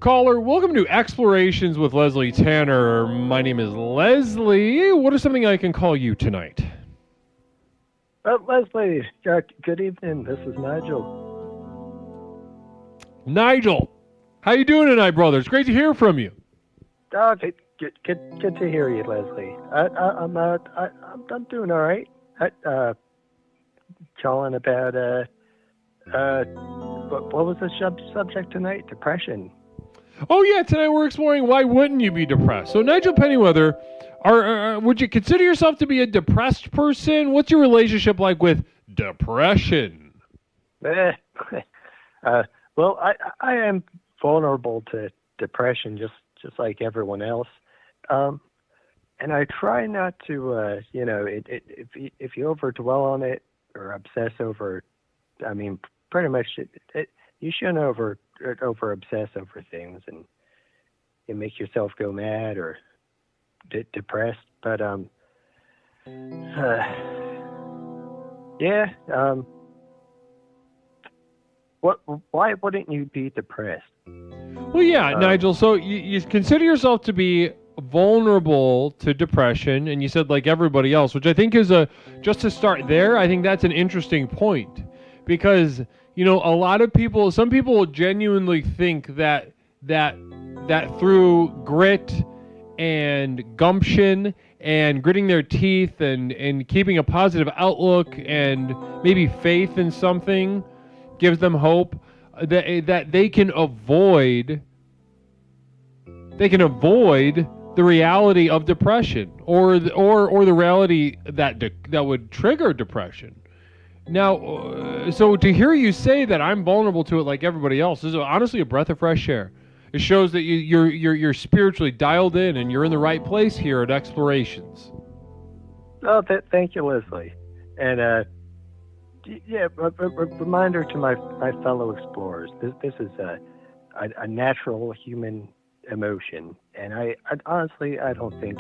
Caller, welcome to Explorations with Leslie Tanner. My name is Leslie. What is something I can call you tonight? Leslie, good evening. This is Nigel. Nigel, how you doing tonight, brother? It's great to hear from you. Good to hear you, Leslie. I'm doing all right. Calling about what was the subject tonight? Depression. Oh yeah, tonight we're exploring why wouldn't you be depressed. So Nigel Pennyweather, would you consider yourself to be a depressed person? What's your relationship like with depression? Well, I am vulnerable to depression just like everyone else. And I try not to, if you overdwell on it or obsess over, pretty much you shouldn't over obsess over things and you make yourself go mad or depressed. But why wouldn't you be depressed? Well, yeah, Nigel. So you consider yourself to be vulnerable to depression, and you said like everybody else, which I think is just to start there, I think that's an interesting point, because a lot of people, some people genuinely think that through grit and gumption and gritting their teeth and keeping a positive outlook and maybe faith in something gives them hope, that they can avoid the reality of depression or the reality that would trigger depression. Now, so to hear you say that I'm vulnerable to it like everybody else is honestly a breath of fresh air. It shows that you're spiritually dialed in and you're in the right place here at Explorations. Oh, thank you, Leslie. And a reminder to my fellow explorers: this is a natural human emotion, and I honestly don't think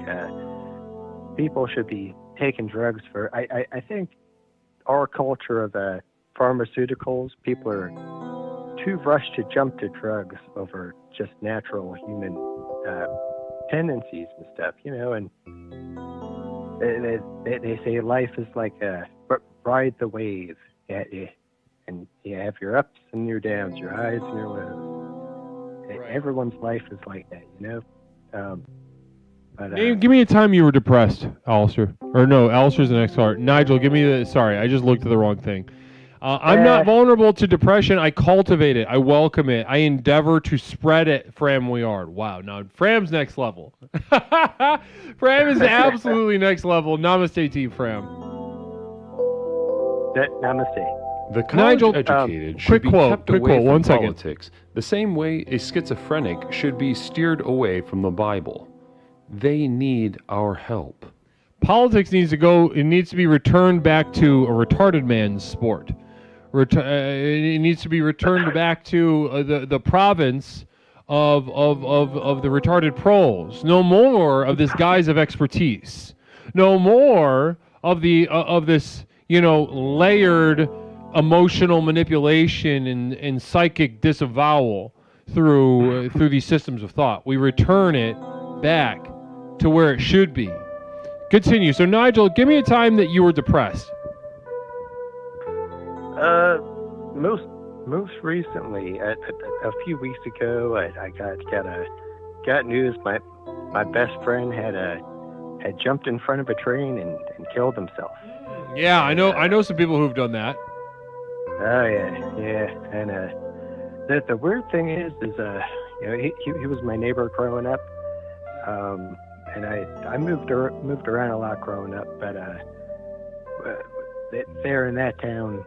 people should be taking drugs for. I think our culture of pharmaceuticals, people are too rushed to jump to drugs over just natural human tendencies and stuff, and they say life is like ride the wave, and you have your ups and your downs, your highs and your lows. Right. Everyone's life is like that, Give me a time you were depressed, Alistair. Or no, Alistair's the next part. Nigel, give me sorry, I just looked at the wrong thing. I'm not vulnerable to depression. I cultivate it. I welcome it. I endeavor to spread it. Fram Weard. Wow. Now, Fram's next level. Fram is absolutely next level. Namaste to you, Fram. Namaste. The college-educated should be kept away from politics, the same way a schizophrenic should be steered away from the Bible. They need our help. Politics needs to go. It needs to be returned back to a retarded man's sport. It needs to be returned back to the province of the retarded pros. No more of this guise of expertise. No more of this layered emotional manipulation and psychic disavowal through these systems of thought. We return it back to where it should be. Continue. So Nigel, give me a time that you were depressed. Most recently, a few weeks ago, I got news. My best friend had jumped in front of a train and killed himself. Yeah, I know some people who've done that. Oh yeah, and the weird thing is he was my neighbor growing up, and I moved around a lot growing up, but there in that town.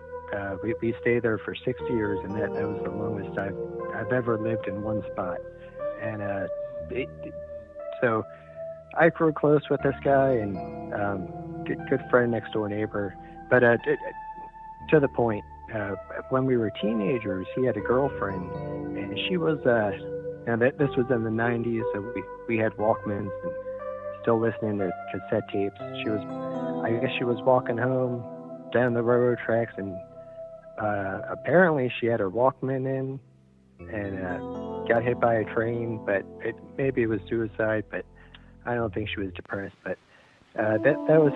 We stayed there for 6 years, and that was the longest I've ever lived in one spot. And so I grew close with this guy, and good friend, next door neighbor. But to the point, when we were teenagers, he had a girlfriend, and she was this was in the 90s, so we had Walkmans and still listening to cassette tapes. I guess she was walking home down the railroad tracks, and apparently she had her Walkman in and got hit by a train, but maybe it was suicide, but I don't think she was depressed. But that was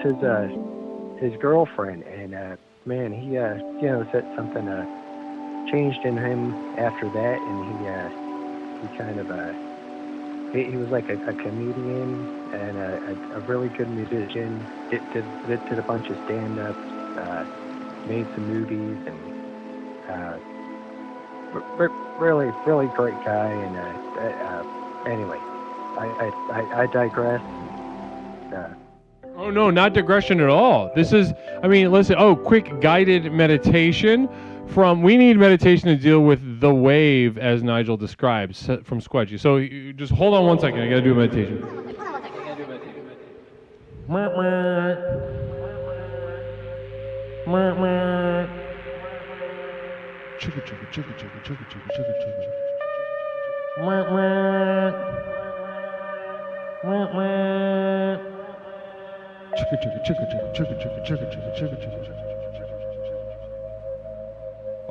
his girlfriend, and man, he said something changed in him after that, and he kind of he was like a comedian and a really good musician. Did a bunch of stand-ups, made some movies, and really great guy. And anyway, I digress. Oh no, not digression at all. This is, listen. Oh, quick guided meditation we need meditation to deal with the wave as Nigel describes from Squedgy. So you just hold on one second. I gotta do a meditation.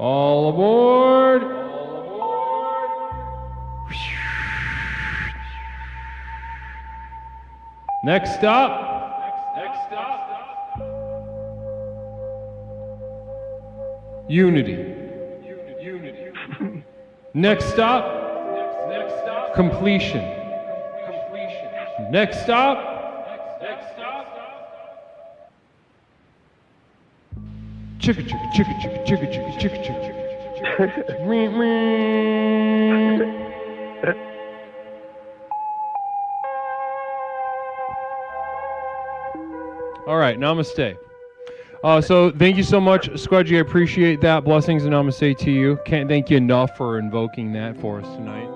All aboard! Next stop. Unity. Next stop. Completion. Next stop. Chicka chicka chicka chicka chicka chicka chicka chicka. All right, namaste. So thank you so much, Squudgy. I appreciate that. Blessings and namaste to you. Can't thank you enough for invoking that for us tonight.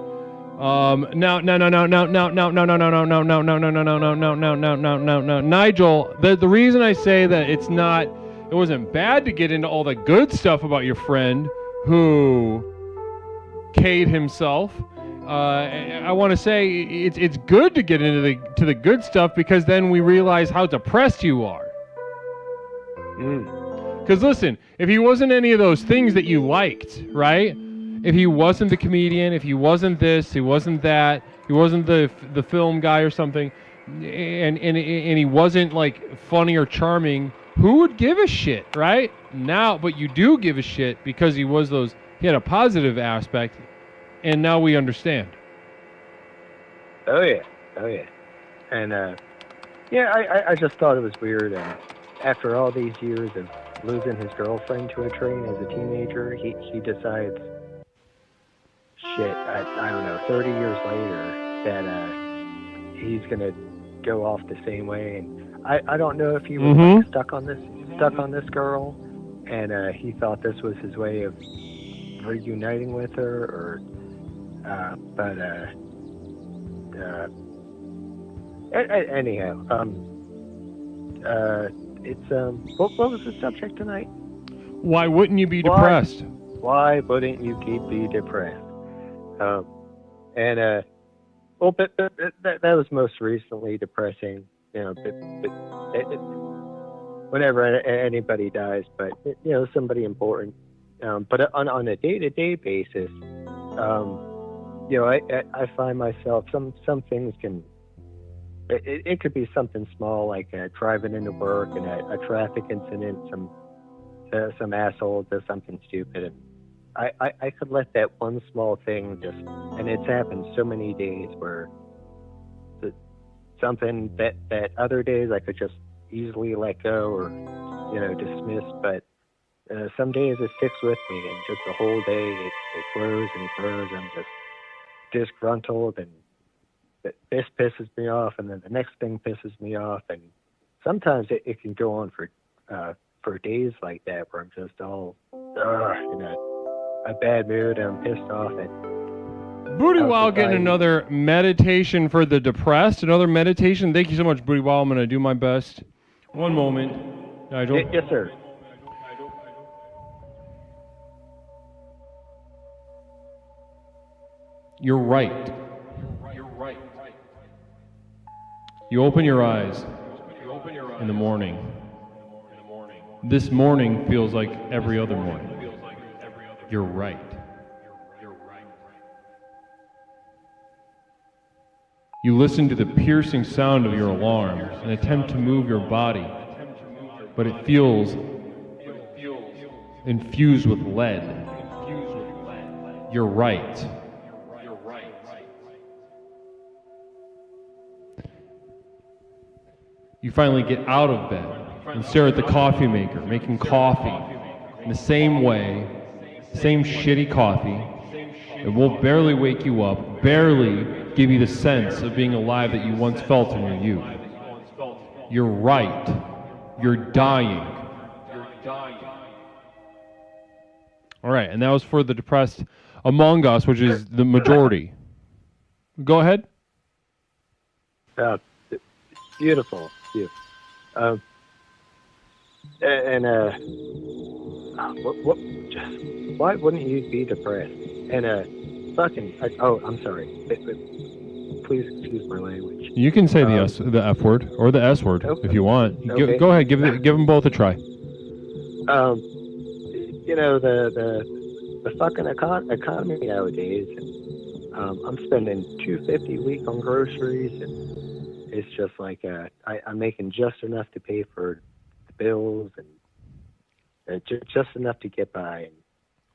Nigel, the reason I say that it wasn't bad to get into all the good stuff about your friend who K'd himself. I want to say it's good to get into the good stuff, because then we realize how depressed you are. Because listen, if he wasn't any of those things that you liked, right? If he wasn't the comedian, if he wasn't this, he wasn't that, he wasn't the film guy or something, and he wasn't like funny or charming, who would give a shit, right? Now, but you do give a shit because he had a positive aspect, and now we understand. Oh yeah. And I just thought it was weird, and after all these years of losing his girlfriend to a train as a teenager, he decides, I don't know, 30 years later, that he's gonna go off the same way. And I don't know if he was like, stuck on this girl, and he thought this was his way of reuniting with her, or anyhow, it's what was the subject tonight? Why wouldn't you be depressed? Why wouldn't you be depressed? But that was most recently depressing, but whenever anybody dies, but somebody important. But on a day-to-day basis, I find myself some things can. It could be something small, like driving into work and a traffic incident, some asshole does something stupid, and I could let that one small thing and it's happened so many days where something that other days I could just easily let go or dismiss, but some days it sticks with me, and just the whole day it grows and grows. I'm just disgruntled, and this pisses me off, and then the next thing pisses me off, and sometimes it can go on for days like that, where I'm just all in a bad mood, and I'm pissed off. And Booty Wow getting another meditation for the depressed. Another meditation. Thank you so much, Booty Wow. I'm going to do my best. One moment, Nigel. Yes, sir. You're right. You open your eyes in the morning. This morning feels like every other morning. You're right. You listen to the piercing sound of your alarms and attempt to move your body, but it feels infused with lead. You're right. You finally get out of bed and stare at the coffee maker, making coffee in the same way, same shitty coffee. It will barely wake you up, barely give you the sense of being alive that you once felt in your youth. You're right. You're dying. All right, and that was for the depressed among us, which is the majority. Go ahead. Beautiful. Why wouldn't you be depressed? And I'm sorry. Please excuse my language. You can say the F word or the S word if you want. Okay. Go ahead. Give them both a try. The fucking economy nowadays. I'm spending $250 a week on groceries, it's just like I'm making just enough to pay for the bills and just enough to get by.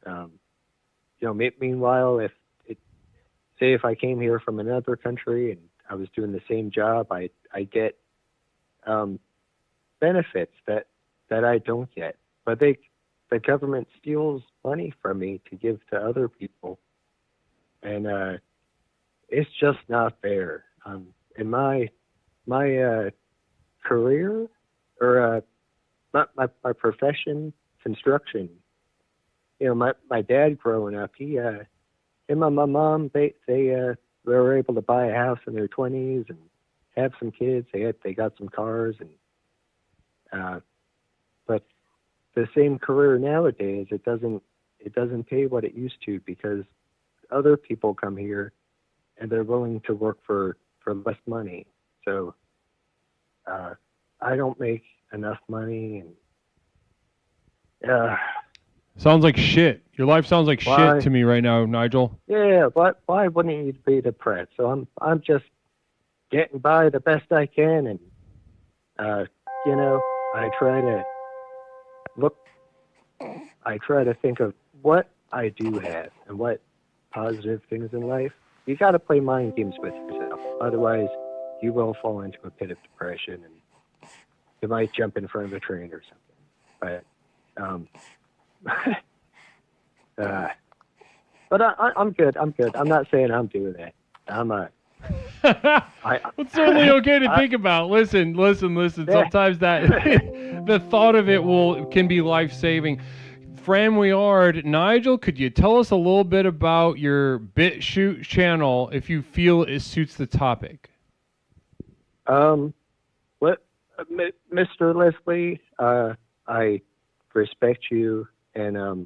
And, meanwhile, if I came here from another country and I was doing the same job, I get benefits that I don't get. But the government steals money from me to give to other people, and it's just not fair. In my career, or my profession, construction. My dad growing up, him and my mom, they were able to buy a house in their 20s and have some kids. They got some cars, and but the same career nowadays, it doesn't pay what it used to, because other people come here and they're willing to work for less money. So I don't make enough money, and sounds like shit. Your life sounds like shit to me right now, Nigel. Yeah, but why wouldn't you be depressed? So I'm just getting by the best I can, and I try to think of what I do have and what positive things in life. You got to play mind games with yourself, otherwise you will fall into a pit of depression, and you might jump in front of a train or something. But I'm good. I'm not saying I'm doing that. It's certainly okay to think about. Listen. Sometimes that the thought of it can be life-saving. Fran Weard, Nigel, could you tell us a little bit about your BitChute channel if you feel it suits the topic? Mr. Leslie, I respect you, and I'm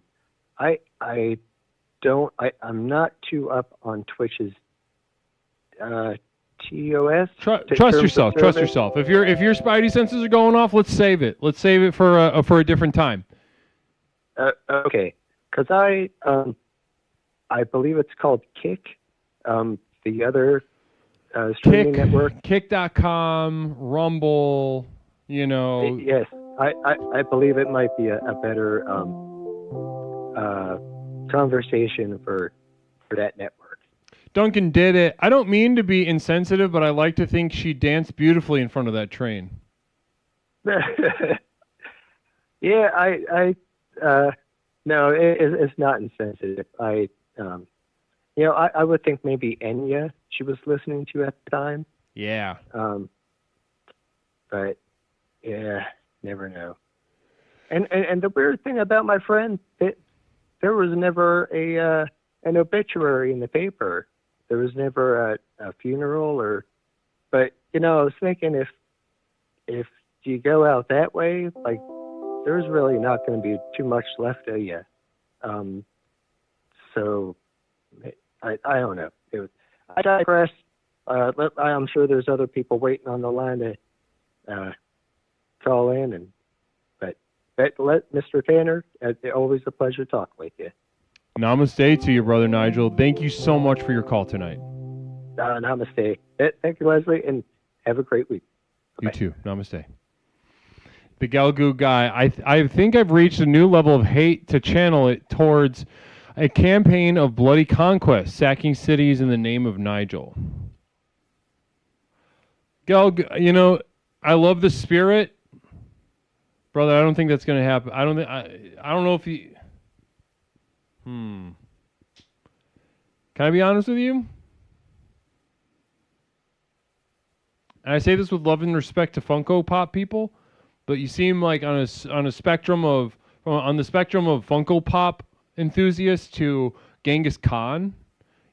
not too up on Twitch's TOS. Trust yourself. If your spidey senses are going off, let's save it. Let's save it for a different time. Okay, because I believe it's called Kick, the other streaming network. Kick.com, Rumble, Yes, I believe it might be a better conversation for that network. Duncan did it. I don't mean to be insensitive, but I like to think she danced beautifully in front of that train. Yeah, no, it's not insensitive. I would think maybe Enya she was listening to at the time. Yeah. But yeah, never know. And the weird thing about my friend, there was never an obituary in the paper. There was never a funeral but I was thinking if you go out that way, like, there's really not going to be too much left of you. So I don't know. I digress. I'm sure there's other people waiting on the line to call in, but let Mr. Tanner, always a pleasure talking with you. Namaste to you, Brother Nigel. Thank you so much for your call tonight. Namaste. Thank you, Leslie, and have a great week. Bye-bye. You too. Namaste. The Galgoo guy, I think I've reached a new level of hate to channel it towards a campaign of bloody conquest, sacking cities in the name of Nigel. Galgoo, I love the spirit, brother. I don't think that's going to happen. I don't know if he. Can I be honest with you? And I say this with love and respect to Funko Pop people, but you seem like on the spectrum of Funko Pop enthusiasts to Genghis Khan,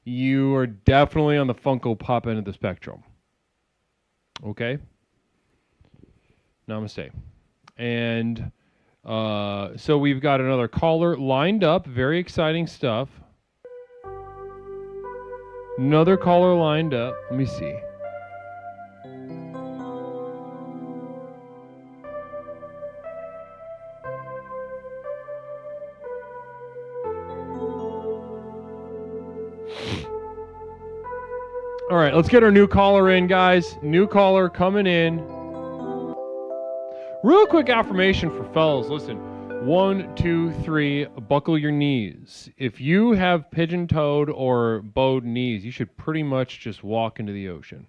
you are definitely on the Funko Pop end of the spectrum. Okay? Namaste. And so we've got another caller lined up. Very exciting stuff. Another caller lined up. Let me see. All right, let's get our new caller in, guys. New caller coming in. Real quick affirmation for fellas. Listen, 1, 2, 3, buckle your knees. If you have pigeon-toed or bowed knees, you should pretty much just walk into the ocean.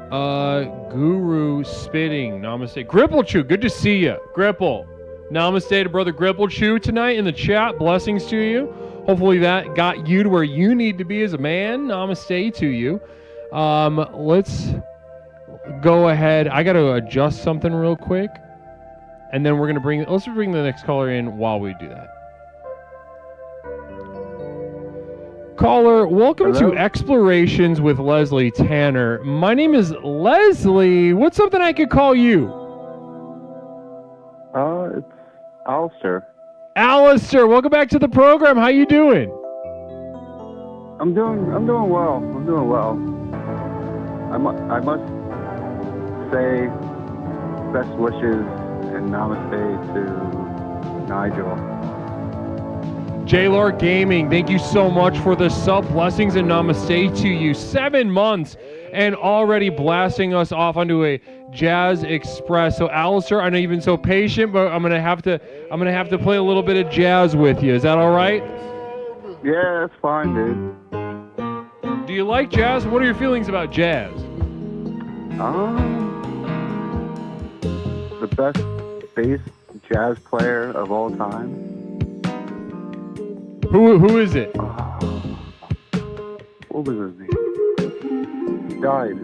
Guru Spitting, namaste. Gripple Chew, good to see you. Gripple, namaste to brother Gripple Chew tonight in the chat. Blessings to you. Hopefully that got you to where you need to be as a man. Namaste to you. Let's go ahead. I got to adjust something real quick, and then let's bring the next caller in while we do that. Caller, welcome to Explorations with Leslie Tanner. My name is Leslie. What's something I could call you? It's Alistair. Alistair, welcome back to the program. How you doing? I'm doing well. I must say best wishes and namaste to Nigel. J-Lord Gaming, thank you so much for the sub. Blessings and namaste to you. 7 months and already blasting us off onto a Jazz Express. So Alistair, I know you've been so patient, but I'm gonna have to play a little bit of jazz with you. Is that all right? Yeah, that's fine, dude. Do you like jazz? What are your feelings about jazz? The best bass jazz player of all time. Who is it? What was his name? He died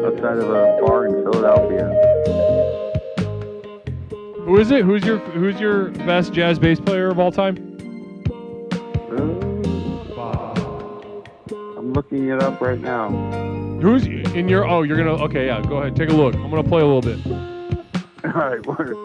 outside of a bar in Philadelphia. Who is it? Who's your best jazz bass player of all time? I'm looking it up right now. Who's in your? Oh, you're gonna. Okay, yeah. Go ahead. Take a look. I'm gonna play a little bit. All right. Word.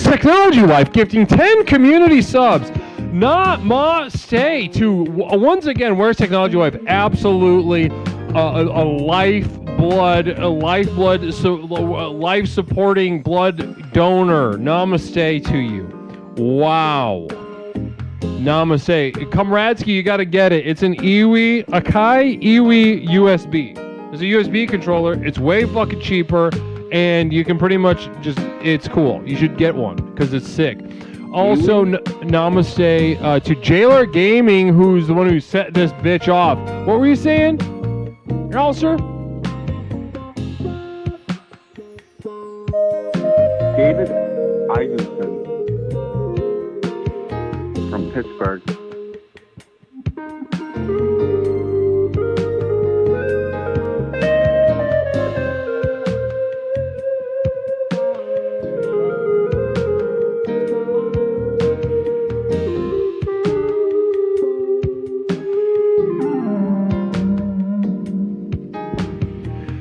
Technology Life gifting 10 community subs. Namaste to once again. Where's Technology Life? Absolutely a life supporting blood donor. Namaste to you. Wow. Namaste. Comradesky, you got to get it. It's an Akai Iwi USB. It's a USB controller. It's way fucking cheaper. And you can pretty much it's cool. You should get one because it's sick. Also, namaste to Jailer Gaming, who's the one who set this bitch off. What were you saying, Alistair? David Iverson from Pittsburgh.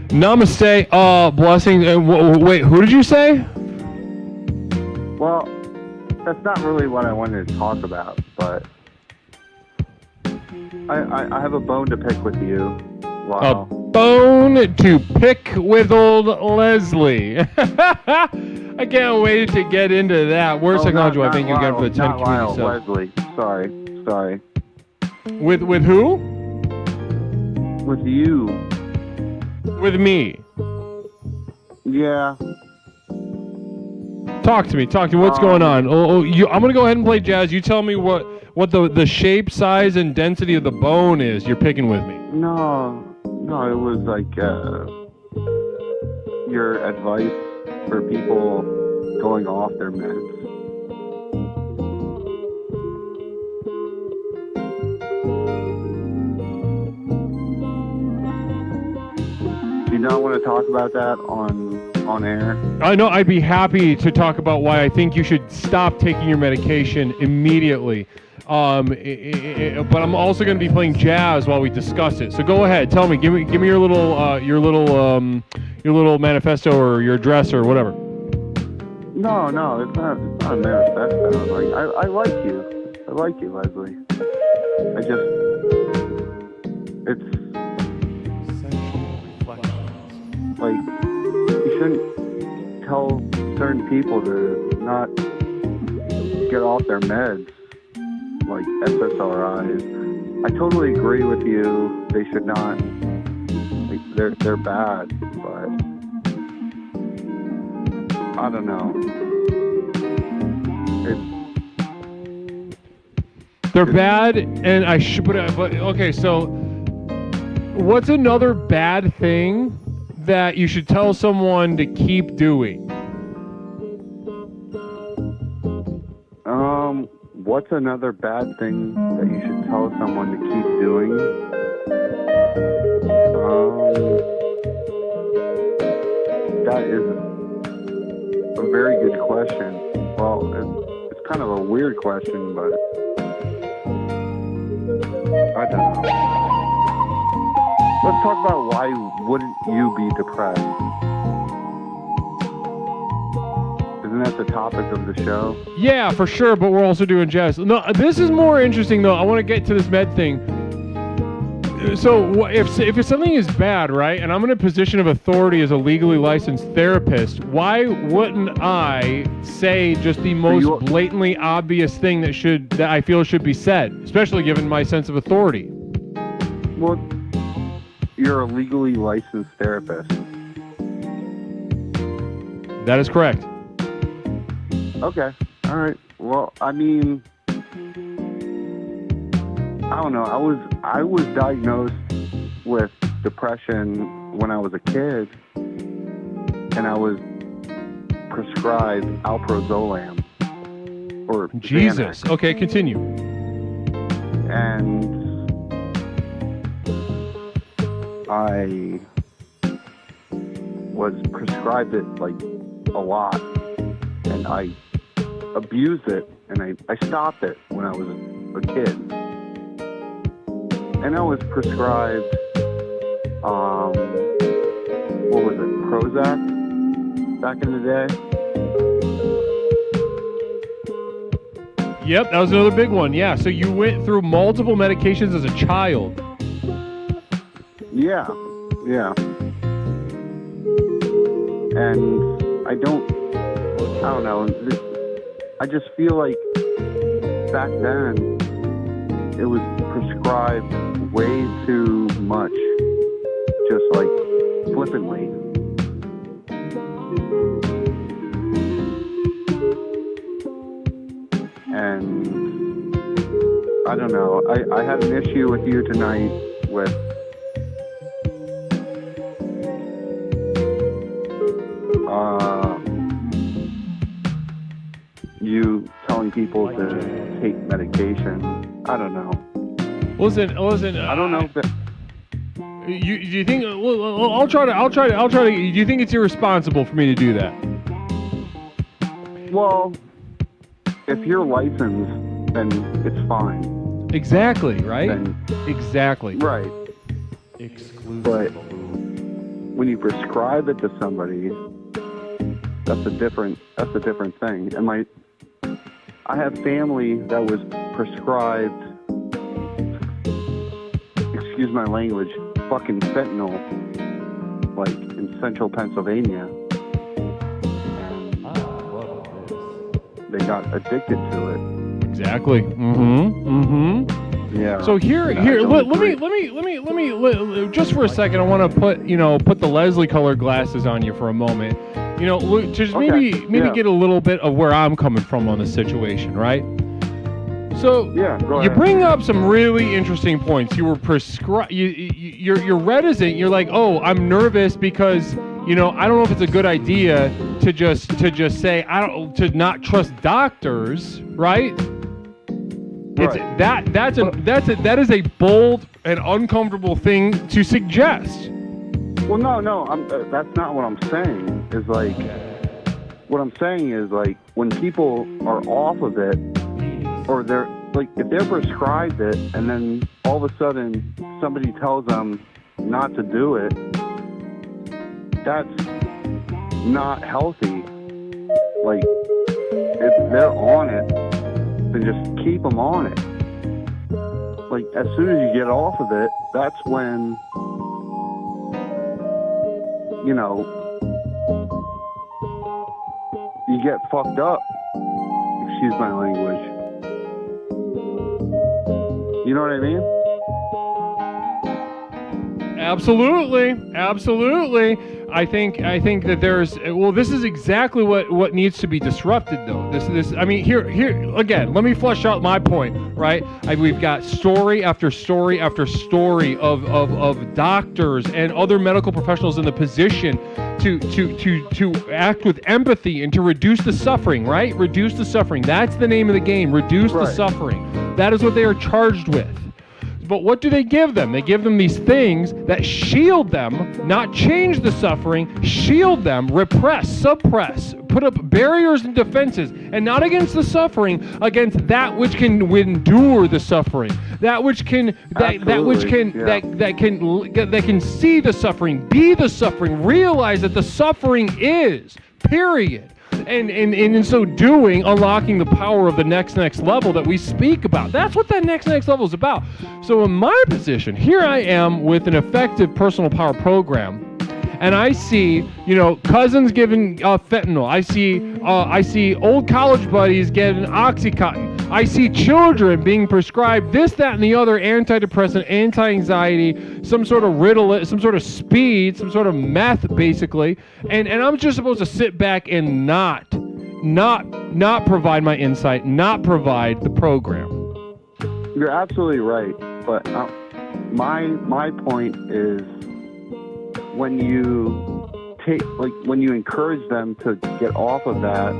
Namaste, blessings. Wait, who did you say? Well, that's not really what I wanted to talk about, but I have a bone to pick with you. Wow. A bone to pick with old Leslie. I can't wait to get into that. Where's Technology? I think you got for the 10 community subs. Leslie. Sorry. With who? With you. With me. Yeah. Talk to me. What's going on? I'm gonna go ahead and play jazz. You tell me what the shape, size, and density of the bone is you're picking with me. No, it was like your advice for people going off their meds. you not want to talk about that on air? I know. I'd be happy to talk about why I think you should stop taking your medication immediately. But I'm also going to be playing jazz while we discuss it. So go ahead, tell me, give me your little manifesto or your address or whatever. No, it's not a manifesto. Like I like you, Leslie. It's like you shouldn't tell certain people to not get off their meds, like SSRIs. I totally agree with you. They should not. Like, they're bad, but I don't know. They're bad, and I should. But okay. So, what's another bad thing that you should tell someone to keep doing? What's another bad thing that you should tell someone to keep doing? That is a very good question. Well, it's kind of a weird question, but I don't know. Let's talk about why wouldn't you be depressed? Isn't that the topic of the show? Yeah, for sure, but we're also doing jazz. No, this is more interesting, though. I want to get to this med thing. So if something is bad, right, and I'm in a position of authority as a legally licensed therapist, why wouldn't I say just the most blatantly obvious thing that I feel should be said, especially given my sense of authority? Well, you're a legally licensed therapist. That is correct. Okay. All right. Well, I mean, I don't know. I was diagnosed with depression when I was a kid, and I was prescribed alprazolam or Jesus. Xanax. Okay, continue. And I was prescribed it like a lot, and I abused it, and I stopped it when I was a kid. And I was prescribed, what was it, Prozac back in the day? Yep, that was another big one. Yeah, so you went through multiple medications as a child. Yeah. And I don't know. I just feel like back then it was prescribed way too much, just like flippantly. And I don't know. I had an issue with you tonight with you telling people to take medication. I don't know. Listen. I don't know if that. Do you think? Well, I'll try to. Do you think it's irresponsible for me to do that? Well, if you're licensed, then it's fine. Exactly. Right. Exactly. Right. Exclusive. But when you prescribe it to somebody, that's a different thing. And I have family that was prescribed, excuse my language, fucking fentanyl, like in central Pennsylvania. And they got addicted to it. Exactly. Yeah. So here. Let me. Just for a second, I want to put the Leslie colored glasses on you for a moment. Just maybe get a little bit of where I'm coming from on the situation, right? So you bring up some really interesting points. You were prescribed. You're reticent. You're like, oh, I'm nervous because I don't know if it's a good idea to just say to not trust doctors, right? Right. That is a bold and uncomfortable thing to suggest. Well, no, that's not what I'm saying. Is like, what I'm saying is like when people are off of it, or they're like if they're prescribed it, and then all of a sudden somebody tells them not to do it, that's not healthy. Like if they're on it, then just keep them on it. Like as soon as you get off of it, that's when, you know, you get fucked up. Excuse my language. You know what I mean? Absolutely. I think that there's, well, this is exactly what needs to be disrupted, though. This. I mean, here again. Let me flesh out my point, right? We've got story after story after story of doctors and other medical professionals in the position to act with empathy and to reduce the suffering, right? Reduce the suffering. That's the name of the game. Reduce the suffering. That is what they are charged with. But what do they give them? They give them these things that shield them, not change the suffering, shield them, repress, suppress, put up barriers and defenses, and not against the suffering, against that which can endure the suffering, that which can that can see the suffering, be the suffering, realize that the suffering is, period. And in so doing, unlocking the power of the next level that we speak about. That's what that next level is about. So in my position, here I am with an effective personal power program, and I see, cousins giving fentanyl. I see old college buddies getting OxyContin. I see children being prescribed this, that, and the other antidepressant, anti-anxiety, some sort of Ritalin, some sort of speed, some sort of meth, basically. And I'm just supposed to sit back and not provide my insight, not provide the program. You're absolutely right. But my point is when you when you encourage them to get off of that,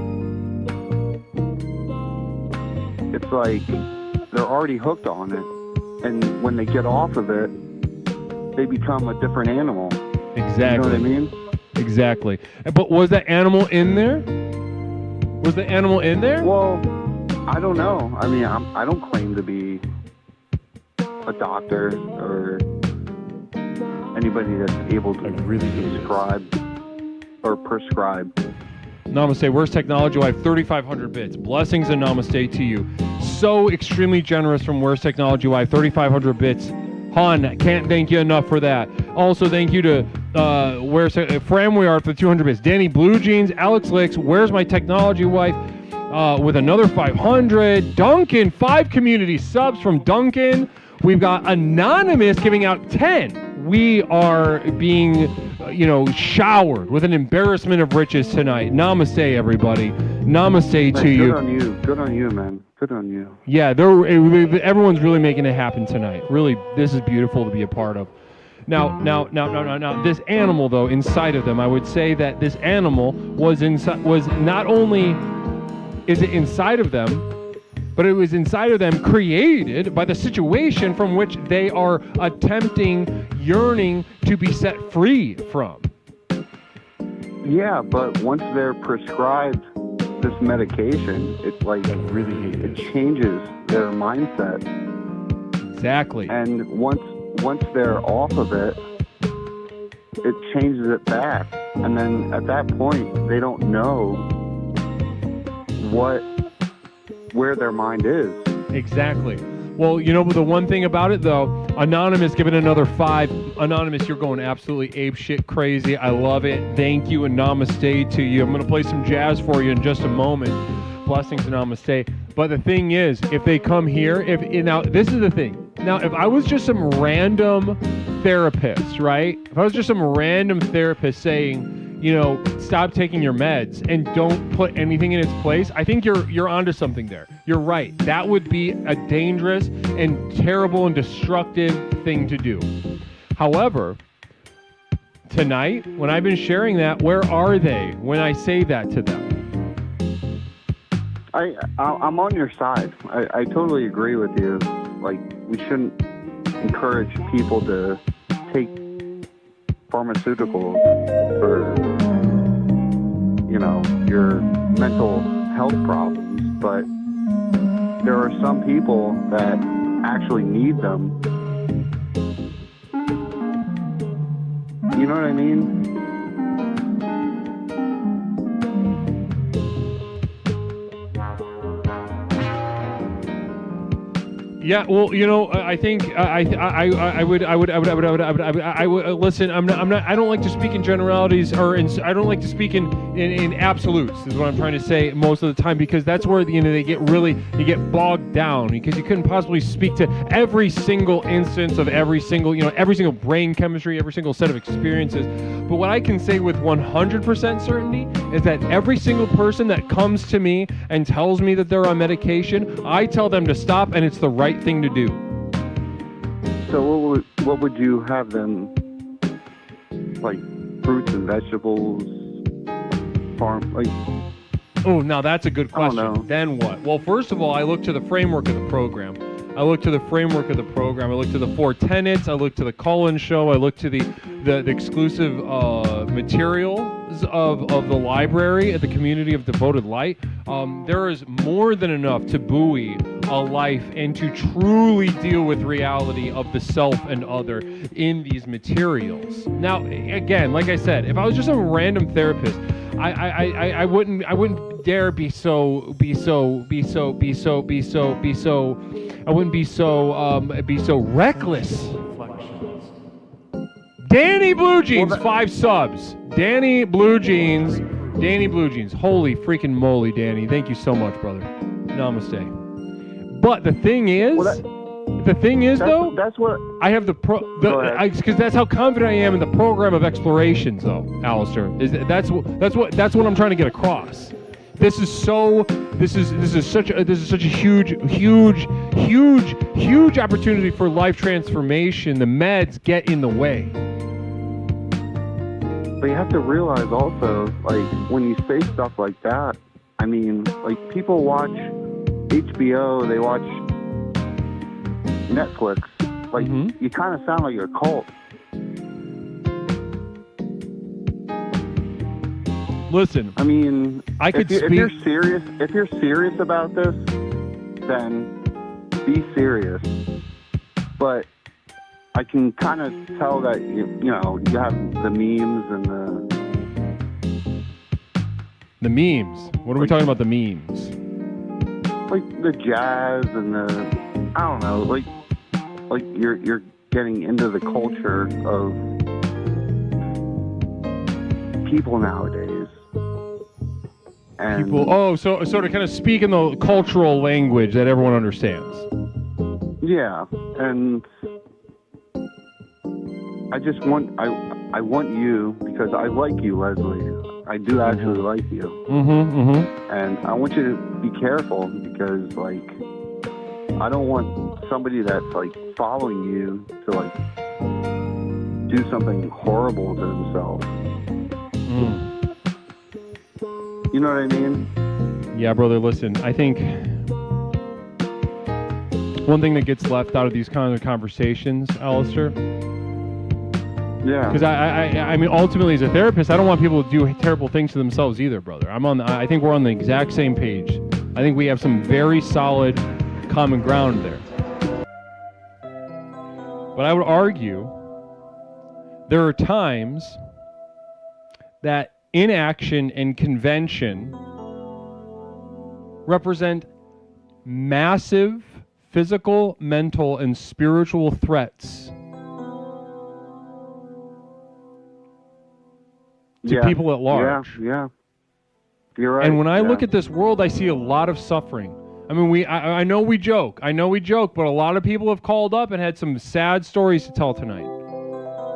it's like they're already hooked on it, and when they get off of it, they become a different animal. Exactly. You know what I mean? Exactly. But was that animal in there? Was the animal in there? Well, I don't know. I mean, I don't claim to be a doctor or anybody that's able to really prescribe. Namaste. Where's Technology Wife? 3,500 bits. Blessings and namaste to you. So extremely generous from Where's Technology Wife. 3,500 bits. Han, can't thank you enough for that. Also, thank you to Framwayart for 200 bits. Danny Blue Jeans, Alex Licks, Where's My Technology Wife with another 500. Duncan, 5 community subs from Duncan. We've got Anonymous giving out 10. We are being, showered with an embarrassment of riches tonight. Namaste, everybody. Namaste to you. Good on you. Good on you, man. Good on you. Yeah, everyone's really making it happen tonight. Really, this is beautiful to be a part of. Now, this animal, though, inside of them, I would say that this animal was not only is it inside of them, but it was inside of them created by the situation from which they are yearning to be set free from. Yeah, but once they're prescribed this medication, it changes their mindset. Exactly. And once they're off of it, it changes it back. And then at that point, they don't know where their mind is. Exactly. Well, the one thing about it, though, Anonymous giving another 5. Anonymous, you're going absolutely apeshit crazy. I love it. Thank you and namaste to you. I'm going to play some jazz for you in just a moment. Blessings and namaste. But the thing is, if they come here, now this is the thing. Now, if I was just some random therapist, right? If I was just some random therapist saying, stop taking your meds and don't put anything in its place, I think you're onto something there. You're right. That would be a dangerous and terrible and destructive thing to do. However, tonight, when I've been sharing that, where are they when I say that to them? I'm on your side. I totally agree with you. Like, we shouldn't encourage people to take pharmaceuticals for, you know, your mental health problems, but there are some people that actually need them. You know what I mean? Yeah, well, you know, I think I would listen. I don't like to speak in generalities, I don't like to speak in absolutes. Is what I'm trying to say most of the time, because that's where you get bogged down, because you couldn't possibly speak to every single instance of every single brain chemistry, every single set of experiences. But what I can say with 100% certainty is that every single person that comes to me and tells me that they're on medication, I tell them to stop, and it's the right thing to do. So what would you have them, like fruits and vegetables, farm, like? Oh, now that's a good question. Then what? Well, first of all, I look to the framework of the program. I look to the 4 tenets. I look to the call-in show. I look to the exclusive materials of the library at the Community of Devoted Light. There is more than enough to buoy a life and to truly deal with reality of the self and other in these materials. Now, again, like I said, if I was just a random therapist, I wouldn't dare be so reckless. Danny Blue Jeans, 5 subs. Danny Blue Jeans. Holy freaking moly, Danny. Thank you so much, brother. Namaste. But the thing is, that's what I have because that's how confident I am in the program of explorations, though, Alistair. That's what I'm trying to get across. This is such a huge opportunity for life transformation. The meds get in the way. But you have to realize also, like, when you say stuff like that, I mean, like, people watch HBO, they watch Netflix. Like, you kind of sound like a cult. Listen, I mean, if you're serious about this, then be serious. But I can kind of tell that you have the memes and the memes. What are we talking about? The memes, like the jazz and I don't know, like you're getting into the culture of people nowadays. And so to kind of speak in the cultural language that everyone understands. Yeah, and I just want I want you, because I like you, Leslie. I do actually like you. And I want you to be careful, because like I don't want somebody that's like following you to like do something horrible to themselves. You know what I mean? Yeah, brother, listen, I think one thing that gets left out of these kind of conversations, Alistair. Yeah. Because I mean, ultimately, as a therapist, I don't want people to do terrible things to themselves either, brother. I think we're on the exact same page. I think we have some very solid common ground there. But I would argue there are times that inaction and convention represent massive physical, mental, and spiritual threats to people at large. Yeah. You're right. And when I look at this world, I see a lot of suffering. I mean, I know we joke, but a lot of people have called up and had some sad stories to tell tonight.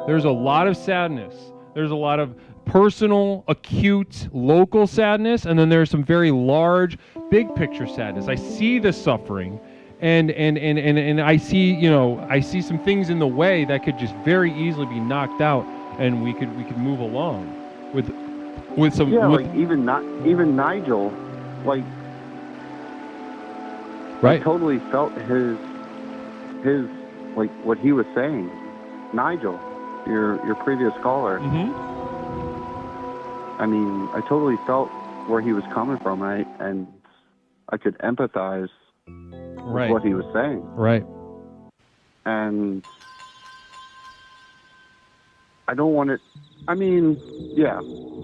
There's a lot of sadness. There's a lot of personal, acute, local sadness, and then there's some very large, big picture sadness. I see the suffering, and I see some things in the way that could just very easily be knocked out, and we could move along with some. Yeah, like even Nigel, like. Right. I totally felt his like what he was saying, Nigel. your previous caller. Mm-hmm. I mean, I totally felt where he was coming from, and I could empathize with what he was saying. Right. And I don't want it. I mean, yeah,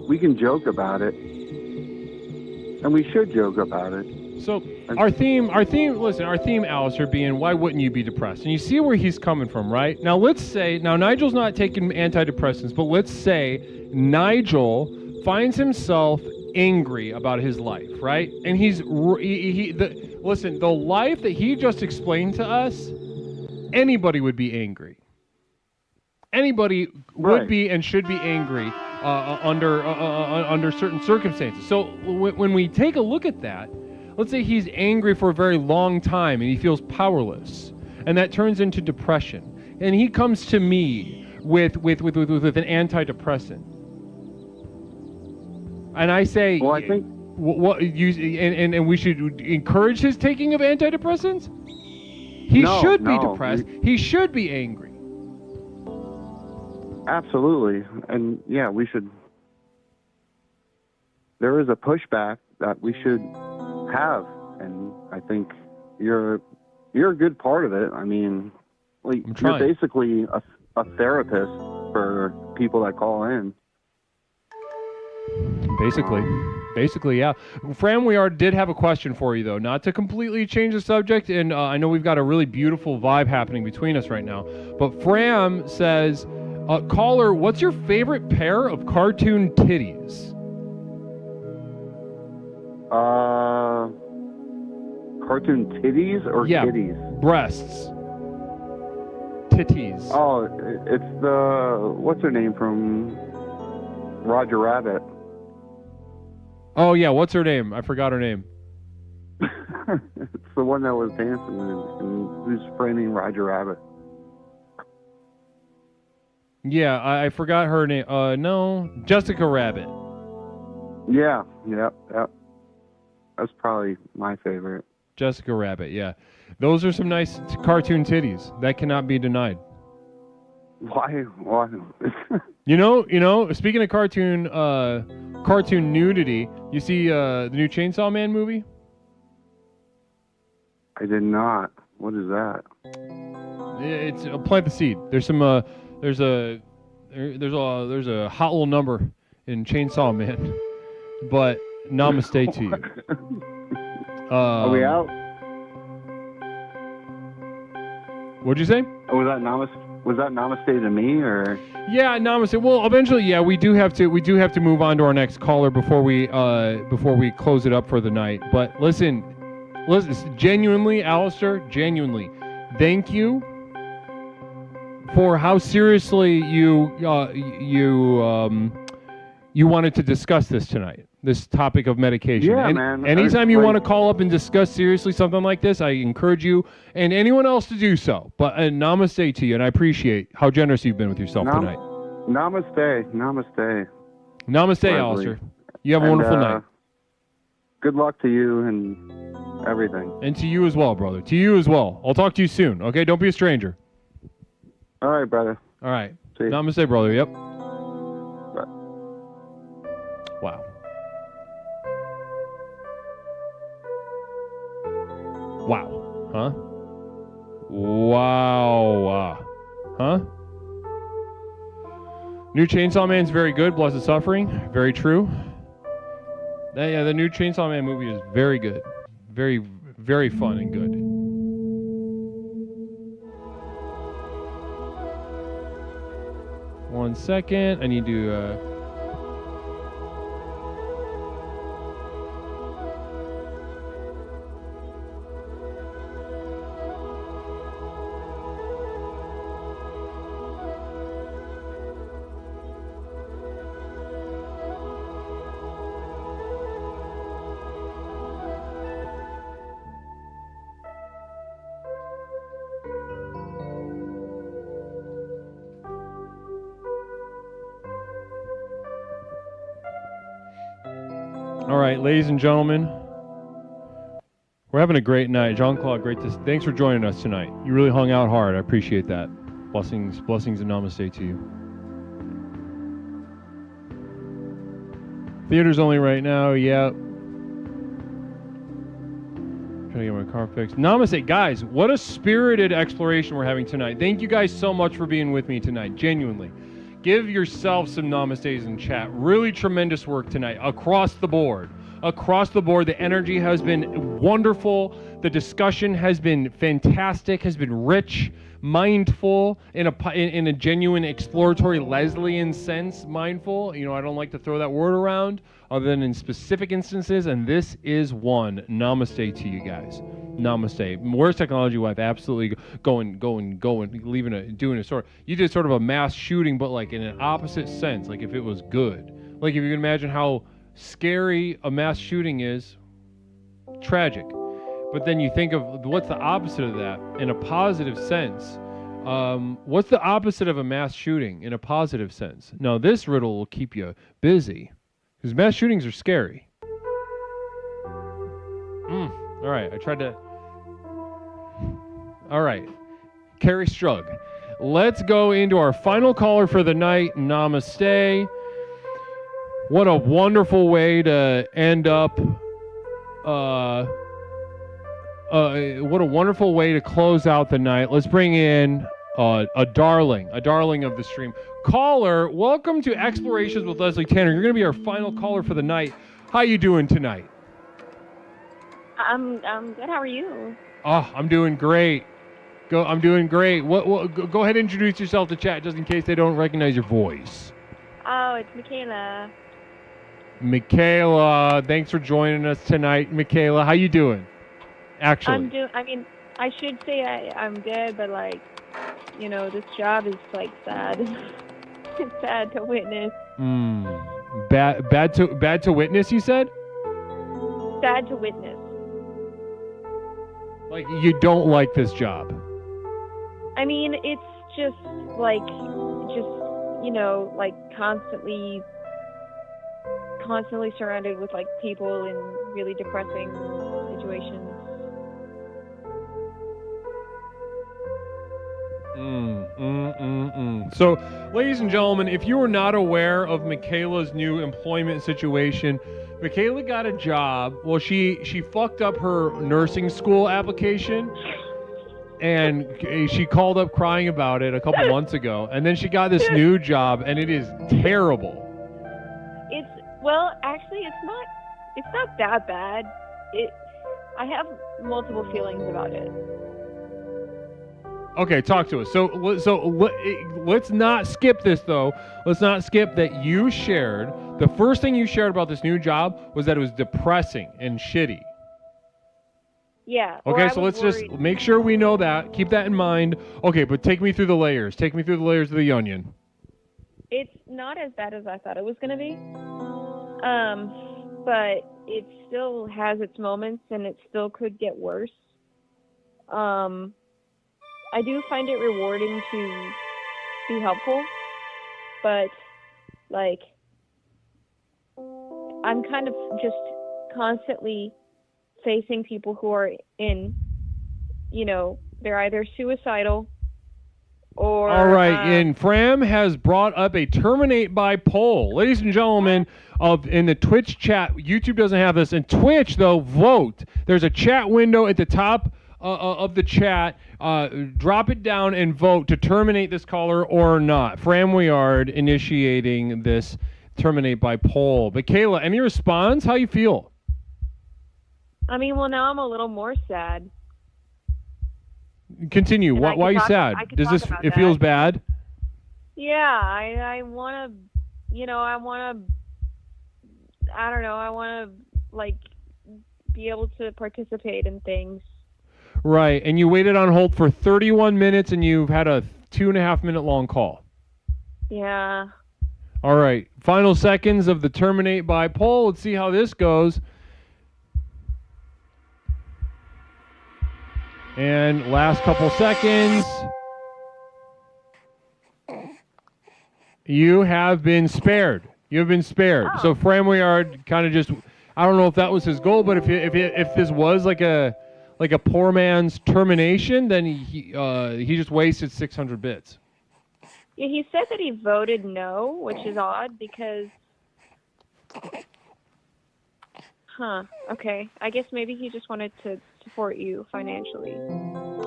we can joke about it, and we should joke about it. So our theme, Alistair, being why wouldn't you be depressed? And you see where he's coming from, right? Now let's say, Nigel's not taking antidepressants, but let's say Nigel finds himself angry about his life, right? And listen, the life that he just explained to us, anybody would be angry. Anybody would be and should be angry under certain circumstances. So when we take a look at that, let's say he's angry for a very long time and he feels powerless, and that turns into depression. And he comes to me with an antidepressant, and I say, well, I think and we should encourage his taking of antidepressants. He should be depressed. He should be angry. Absolutely. And yeah, we should. There is a pushback that we should have, and I think you're a good part of it. I mean, you're basically a therapist for people that call in. Basically, yeah. Fran, we did have a question for you, though, not to completely change the subject, and I know we've got a really beautiful vibe happening between us right now, but Fran says, caller, what's your favorite pair of cartoon titties? Cartoon titties or kitties? Breasts. Titties. Oh, it's what's her name from Roger Rabbit? Oh, yeah, what's her name? I forgot her name. It's the one that was dancing and who's framing Roger Rabbit. Yeah, I forgot her name. No, Jessica Rabbit. Yeah. That's probably my favorite. Jessica Rabbit, yeah. Those are some nice cartoon titties. That cannot be denied. Why? You know. Speaking of cartoon nudity, you see the new Chainsaw Man movie? I did not. What is that? It's plant the seed. There's some. There's a hot little number in Chainsaw Man, but namaste to you. Are we out? What'd you say? Oh, was that namaste to me, or? Yeah, namaste. Well, eventually, yeah, we do have to move on to our next caller before we close it up for the night. But listen, genuinely, Alistair, thank you for how seriously you wanted to discuss this tonight, this topic of medication. Yeah, man. Anytime you want to call up and discuss seriously something like this, I encourage you and anyone else to do so. But namaste to you, and I appreciate how generous you've been with yourself tonight. Namaste. Namaste, Alistair. You have a wonderful night. Good luck to you and everything. And to you as well, brother. To you as well. I'll talk to you soon, okay? Don't be a stranger. All right, brother. All right. See you. Namaste, brother. Yep. Bye. Wow. Wow. Huh? Wow. Huh? New Chainsaw Man's very good. Blessed Suffering. Very true. The new Chainsaw Man movie is very good. Very, very fun and good. One second. I need to... All right, ladies and gentlemen, we're having a great night. Jean-Claude, thanks for joining us tonight. You really hung out hard. I appreciate that. Blessings and namaste to you. Theaters only right now, yeah. Trying to get my car fixed. Namaste, guys. What a spirited exploration we're having tonight. Thank you guys so much for being with me tonight. Genuinely. Give yourself some namastes in chat. Really tremendous work tonight across the board. Across the board, the energy has been wonderful. The discussion has been fantastic, has been rich, mindful, in a genuine exploratory Leslian sense, mindful. You know, I don't like to throw that word around other than in specific instances, and this is one. Namaste to you guys. Namaste. Where's Technology Wife? Absolutely doing a sort of, you did sort of a mass shooting, but like in an opposite sense, like if it was good. Like if you can imagine how scary a mass shooting is, tragic. But then you think of what's the opposite of that in a positive sense. What's the opposite of a mass shooting in a positive sense? Now, this riddle will keep you busy because mass shootings are scary. All right, I tried to. All right, Carrie Strug. Let's go into our final caller for the night. Namaste. What a wonderful way to end up. What a wonderful way to close out the night. Let's bring in a darling of the stream. Caller, welcome to Explorations with Leslie Tanner. You're going to be our final caller for the night. How you doing tonight? I'm good. How are you? Oh, I'm doing great. I'm doing great. Go ahead and introduce yourself to chat just in case they don't recognize your voice. Oh, it's Michaela. Michaela, thanks for joining us tonight. Michaela, how you doing? Actually. I should say I'm good, but like, you know, this job is like sad. It's sad to witness. Bad to witness, you said? Sad to witness. Like you don't like this job. I mean, it's just you know, like constantly surrounded with like people in really depressing situations. So, ladies and gentlemen, if you are not aware of Michaela's new employment situation, Michaela got a job. Well, she fucked up her nursing school application, and she called up crying about it a couple months ago, and then she got this new job, and it is terrible. Well, actually, it's not that bad. I have multiple feelings about it. Okay, talk to us. So let's not skip this, though. Let's not skip that you shared. The first thing you shared about this new job was that it was depressing and shitty. Yeah. Okay, so let's just make sure we know that. Keep that in mind. Okay, but take me through the layers. Take me through the layers of the onion. It's not as bad as I thought it was going to be. But it still has its moments, and it still could get worse. I do find it rewarding to be helpful, but like I'm kind of just constantly facing people who are in, you know, they're either suicidal or... All right, and Fram has brought up a terminate by poll. Ladies and gentlemen, in the Twitch chat, YouTube doesn't have this. In Twitch, though, vote. There's a chat window at the top of the chat. Drop it down and vote to terminate this caller or not. Fram Weard initiating this terminate by poll. Michaela, any response? How you feel? I mean, well, now I'm a little more sad. Continue. Why are you sad? Does this? It feels bad. Yeah, I want to, you know, I want to like be able to participate in things. Right, and you waited on hold for 31 minutes, and you've had a 2.5 minute long call. Yeah. All right, final seconds of the terminate by poll. Let's see how this goes. And last couple seconds. You have been spared. You have been spared. Oh. So Fram Weard kind of just, I don't know if that was his goal, but if this was like a poor man's termination, then he just wasted 600 bits. Yeah, he said that he voted no, which is odd because Huh. Okay. I guess maybe he just wanted to support you financially.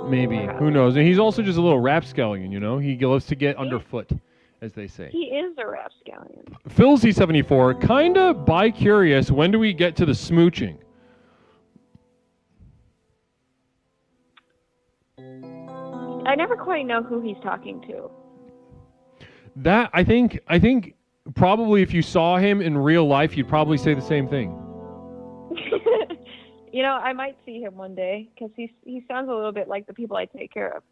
Maybe. Perhaps. Who knows? And he's also just a little rapscallion, you know? He loves to get underfoot, as they say. He is a rapscallion. Philzy74, kinda bi-curious, when do we get to the smooching? I never quite know who he's talking to. That, I think probably if you saw him in real life, you'd probably say the same thing. You know, I might see him one day because he sounds a little bit like the people I take care of.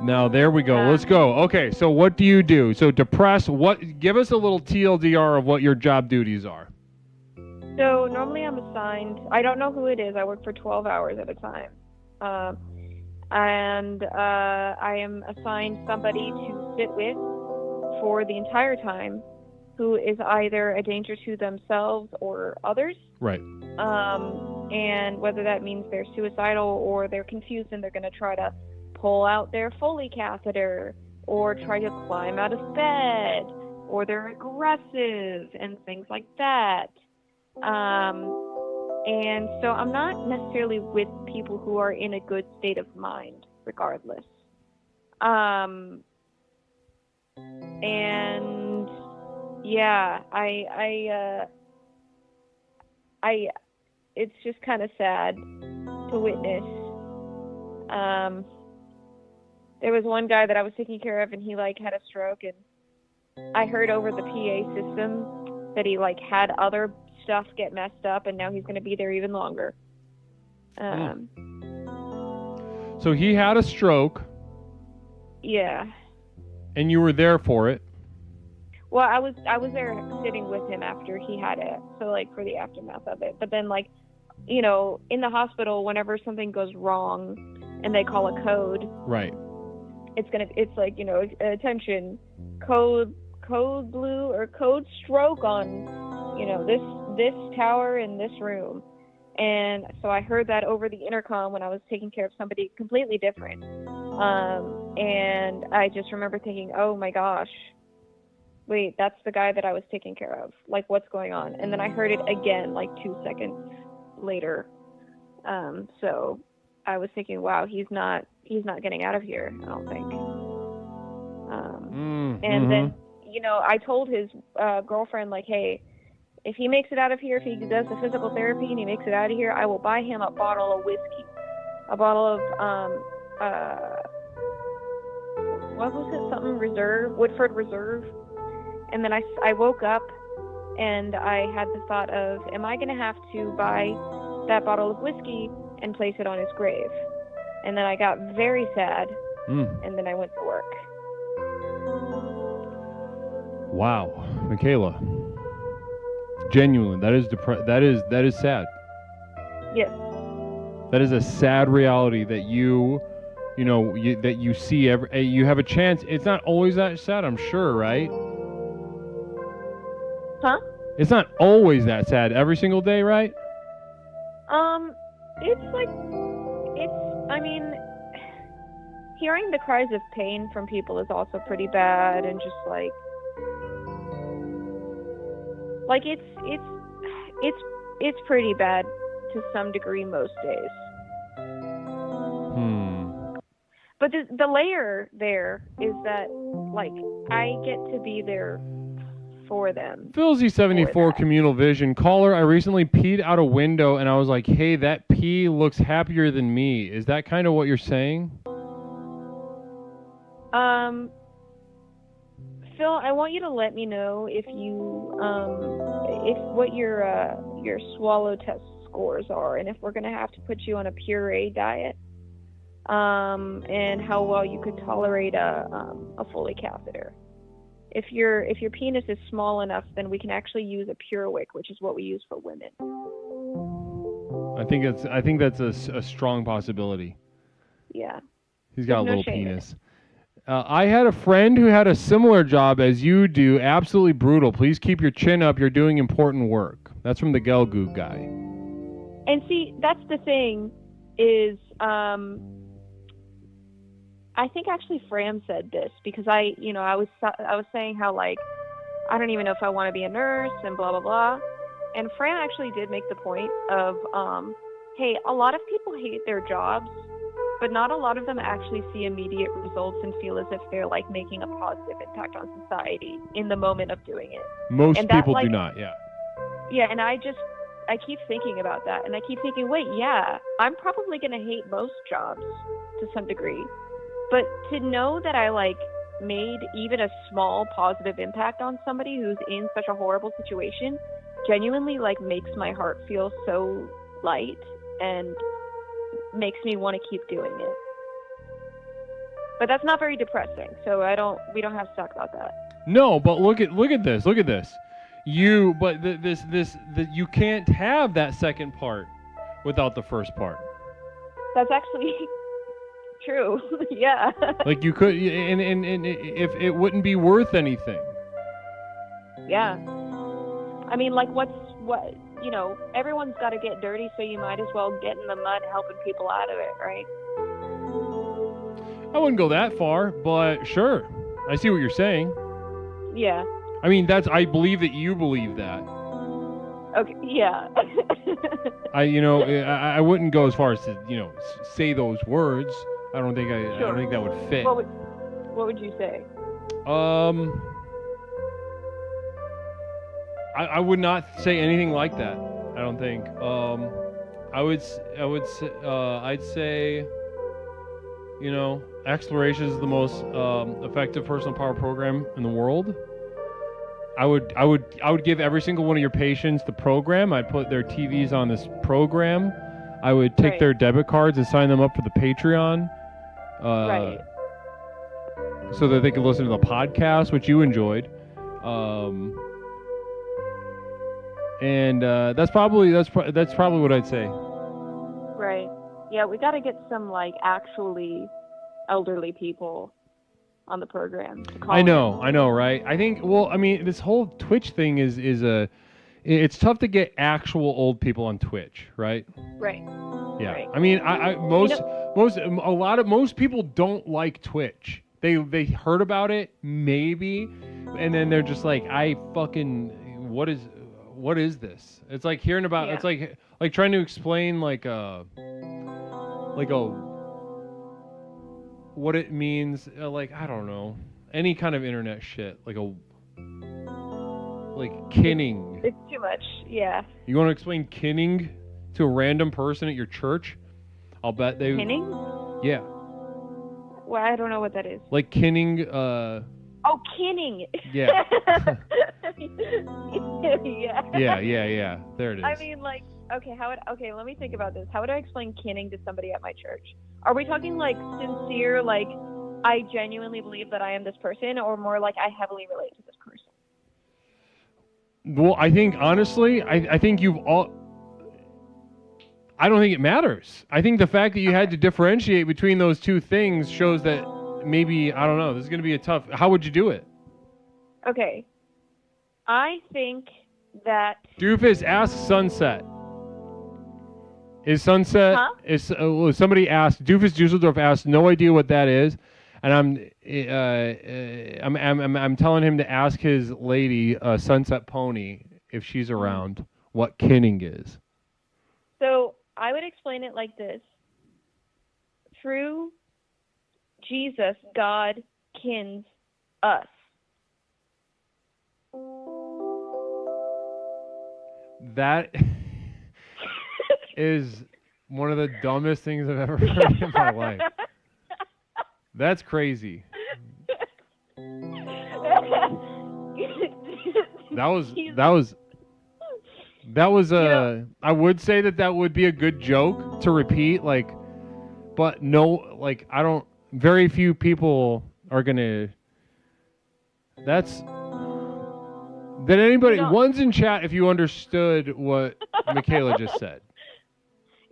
Now, there we go. Let's go. Okay, so what do you do? So depressed, give us a little TLDR of what your job duties are. So normally I'm assigned, I don't know who it is. I work for 12 hours at a time. And I am assigned somebody to sit with for the entire time who is either a danger to themselves or others. Right. And whether that means they're suicidal or they're confused and they're going to try to pull out their Foley catheter or try to climb out of bed or they're aggressive and things like that. And so I'm not necessarily with people who are in a good state of mind, regardless. And yeah, it's just kind of sad to witness. There was one guy that I was taking care of and he had a stroke, and I heard over the PA system that he had other stuff get messed up and now he's going to be there even longer. So he had a stroke. Yeah. And you were there for it. Well, I was there sitting with him after he had it, so for the aftermath of it. But then in the hospital, whenever something goes wrong and they call a code, right, it's attention, code blue or code stroke on this tower in this room. And so I heard that over the intercom when I was taking care of somebody completely different. And I just remember thinking, oh my gosh, wait, that's the guy that I was taking care of. What's going on? And then I heard it again 2 seconds later. So I was thinking, wow, he's not getting out of here, I don't think. And then, I told his girlfriend, hey, if he makes it out of here, if he does the physical therapy and he makes it out of here, I will buy him a bottle of whiskey. A bottle of, what was it? Something Reserve? Woodford Reserve. And then I woke up and I had the thought of, am I going to have to buy that bottle of whiskey and place it on his grave? And then I got very sad, and then I went to work. Wow, Michaela. Genuinely, that is sad. Yes. That is a sad reality that you see you have a chance. It's not always that sad, I'm sure, right? Huh? It's not always that sad every single day, right? I mean, hearing the cries of pain from people is also pretty bad, and just it's pretty bad to some degree most days. But the layer there is that I get to be there for them. Philzy74 communal vision. Caller, I recently peed out a window and I was like, hey, that pee looks happier than me. Is that kind of what you're saying? Phil, I want you to let me know if what your swallow test scores are, and if we're going to have to put you on a puree diet, and how well you could tolerate a Foley catheter. If your penis is small enough, then we can actually use a PureWick, which is what we use for women. I think that's a strong possibility. Yeah. He's got a little penis. I had a friend who had a similar job as you do. Absolutely brutal. Please keep your chin up. You're doing important work. That's from the Gelgoog guy. And see, that's the thing is, I think actually Fram said this because I was saying how I don't even know if I want to be a nurse and blah blah blah, And Fran actually did make the point of, hey, a lot of people hate their jobs, but not a lot of them actually see immediate results and feel as if they're like making a positive impact on society in the moment of doing it. Most people do not, yeah. Yeah, and I keep thinking about that, and I keep thinking, wait, yeah, I'm probably going to hate most jobs to some degree. But to know that I like made even a small positive impact on somebody who's in such a horrible situation genuinely like makes my heart feel so light and makes me want to keep doing it. But that's not very depressing, so we don't have to talk about that. No, but look at this. You can't have that second part without the first part. That's actually true. Yeah. Like you could, and if it wouldn't be worth anything. Yeah. I mean, like, everyone's got to get dirty, so you might as well get in the mud helping people out of it, right? I wouldn't go that far, but sure. I see what you're saying. Yeah. I mean, I believe that you believe that. Okay, yeah. I wouldn't go as far as to, say those words. I don't think that would fit. What would you say? I would not say anything like that. I don't think. I'd say, Exploration is the most effective personal power program in the world. I would give every single one of your patients the program. I'd put their TVs on this program. I would take their debit cards and sign them up for the Patreon. So that they could listen to the podcast, which you enjoyed. And that's probably what I'd say. Right. Yeah, we got to get some like actually elderly people on the program to call. I know, right? I think. Well, I mean, this whole Twitch thing is it's tough to get actual old people on Twitch, right? Right. Yeah. Right. I mean, most people don't like Twitch. They heard about it maybe, and then they're just like, what is this? It's like hearing about. Yeah. It's like trying to explain what it means. I don't know, any kind of internet shit. Like kinning. It's too much. Yeah. You want to explain kinning to a random person at your church? I'll bet they. Kinning? Yeah. Well, I don't know what that is. Like kinning. Oh, kinning. Yeah. Yeah. There it is. I mean, okay, let me think about this. How would I explain kinning to somebody at my church? Are we talking like sincere, like I genuinely believe that I am this person, or more like I heavily relate to this person? Well, I think honestly, I think you've all. I don't think it matters. I think the fact that you had to differentiate between those two things shows that maybe, I don't know, this is going to be a tough. How would you do it? Okay. I think that Doofus, ask Sunset. Is Sunset? Huh? Is somebody asked? Doofus Dusseldorf asked. No idea what that is, and I'm telling him to ask his lady, Sunset Pony, if she's around, what kinning is. So I would explain it like this: through Jesus, God kins us. That is one of the dumbest things I've ever heard in my life. That's crazy. That was I would say that would be a good joke to repeat, but no, I don't. Very few people are gonna. Did anybody? One's in chat if you understood what Michaela just said.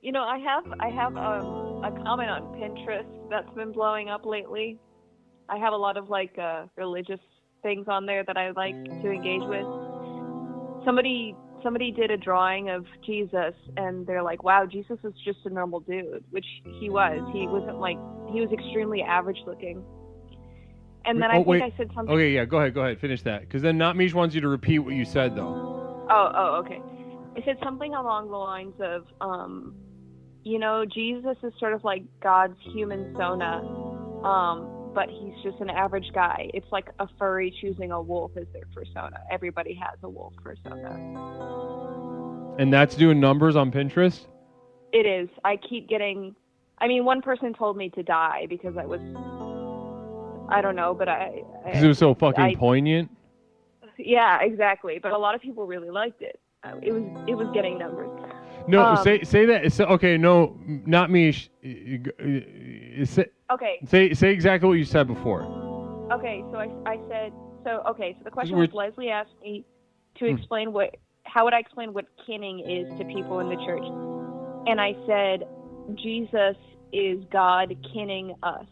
I have a comment on Pinterest that's been blowing up lately. I have a lot of religious things on there that I like to engage with. Somebody did a drawing of Jesus, and they're like, "Wow, Jesus is just a normal dude," which he was. He was extremely average looking. And then I said something. Okay, yeah, go ahead, finish that. Because then Not Mish wants you to repeat what you said, though. Oh, okay. I said something along the lines of, you know, Jesus is sort of like God's human Sona, but he's just an average guy. It's like a furry choosing a wolf as their persona. Everybody has a wolf persona. And that's doing numbers on Pinterest? It is. I keep getting... I mean, one person told me to die because I was... I don't know, but because it was so fucking poignant? Yeah, exactly. But a lot of people really liked it. It was getting numbers. No, say that. Okay, no, not me. Okay. Say exactly what you said before. Okay, so I said, so the question was, Leslie asked me to explain how would I explain what kinning is to people in the church? And I said, Jesus is God kinning us.